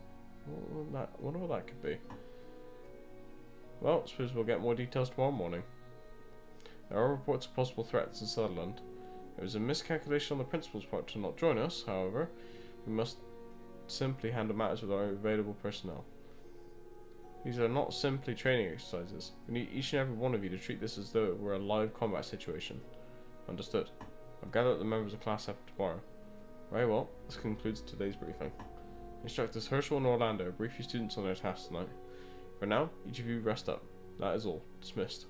Wonder what that could be. Well, I suppose we'll get more details tomorrow morning. There are reports of possible threats in Sutherland. It was a miscalculation on the principal's part to not join us, however. We must simply handle matters with our available personnel. These are not simply training exercises. We need each and every one of you to treat this as though it were a live combat situation. Understood. I'll gather up the members of Class F tomorrow. Very well, this concludes today's briefing. Instructors Herschel and Orlando brief you students on their tasks tonight. For now, each of you rest up. That is all. Dismissed.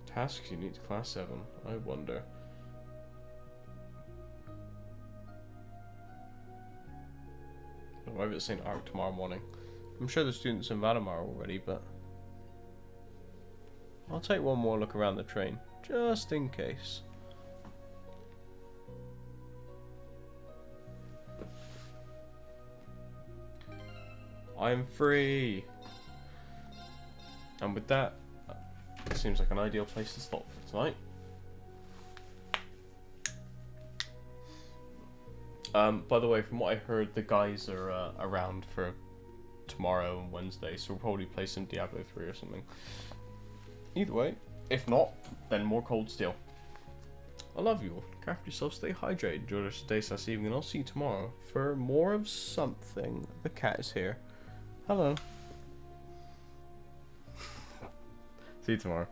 Tasks unique to Class 7. I wonder. I'll arrive at St. Arc tomorrow morning. I'm sure the students in Valimar are already, but I'll take one more look around the train, just in case. I'm free. And with that, it seems like an ideal place to stop for tonight. By the way, from what I heard, the guys are around for tomorrow and Wednesday, so we'll probably play some Diablo 3 or something. Either way, if not, then more Cold Steel. I love you all. Care for yourself, stay hydrated, enjoy the rest of the day / evening, and I'll see you tomorrow for more of something. The cat is here. Hello. See you tomorrow.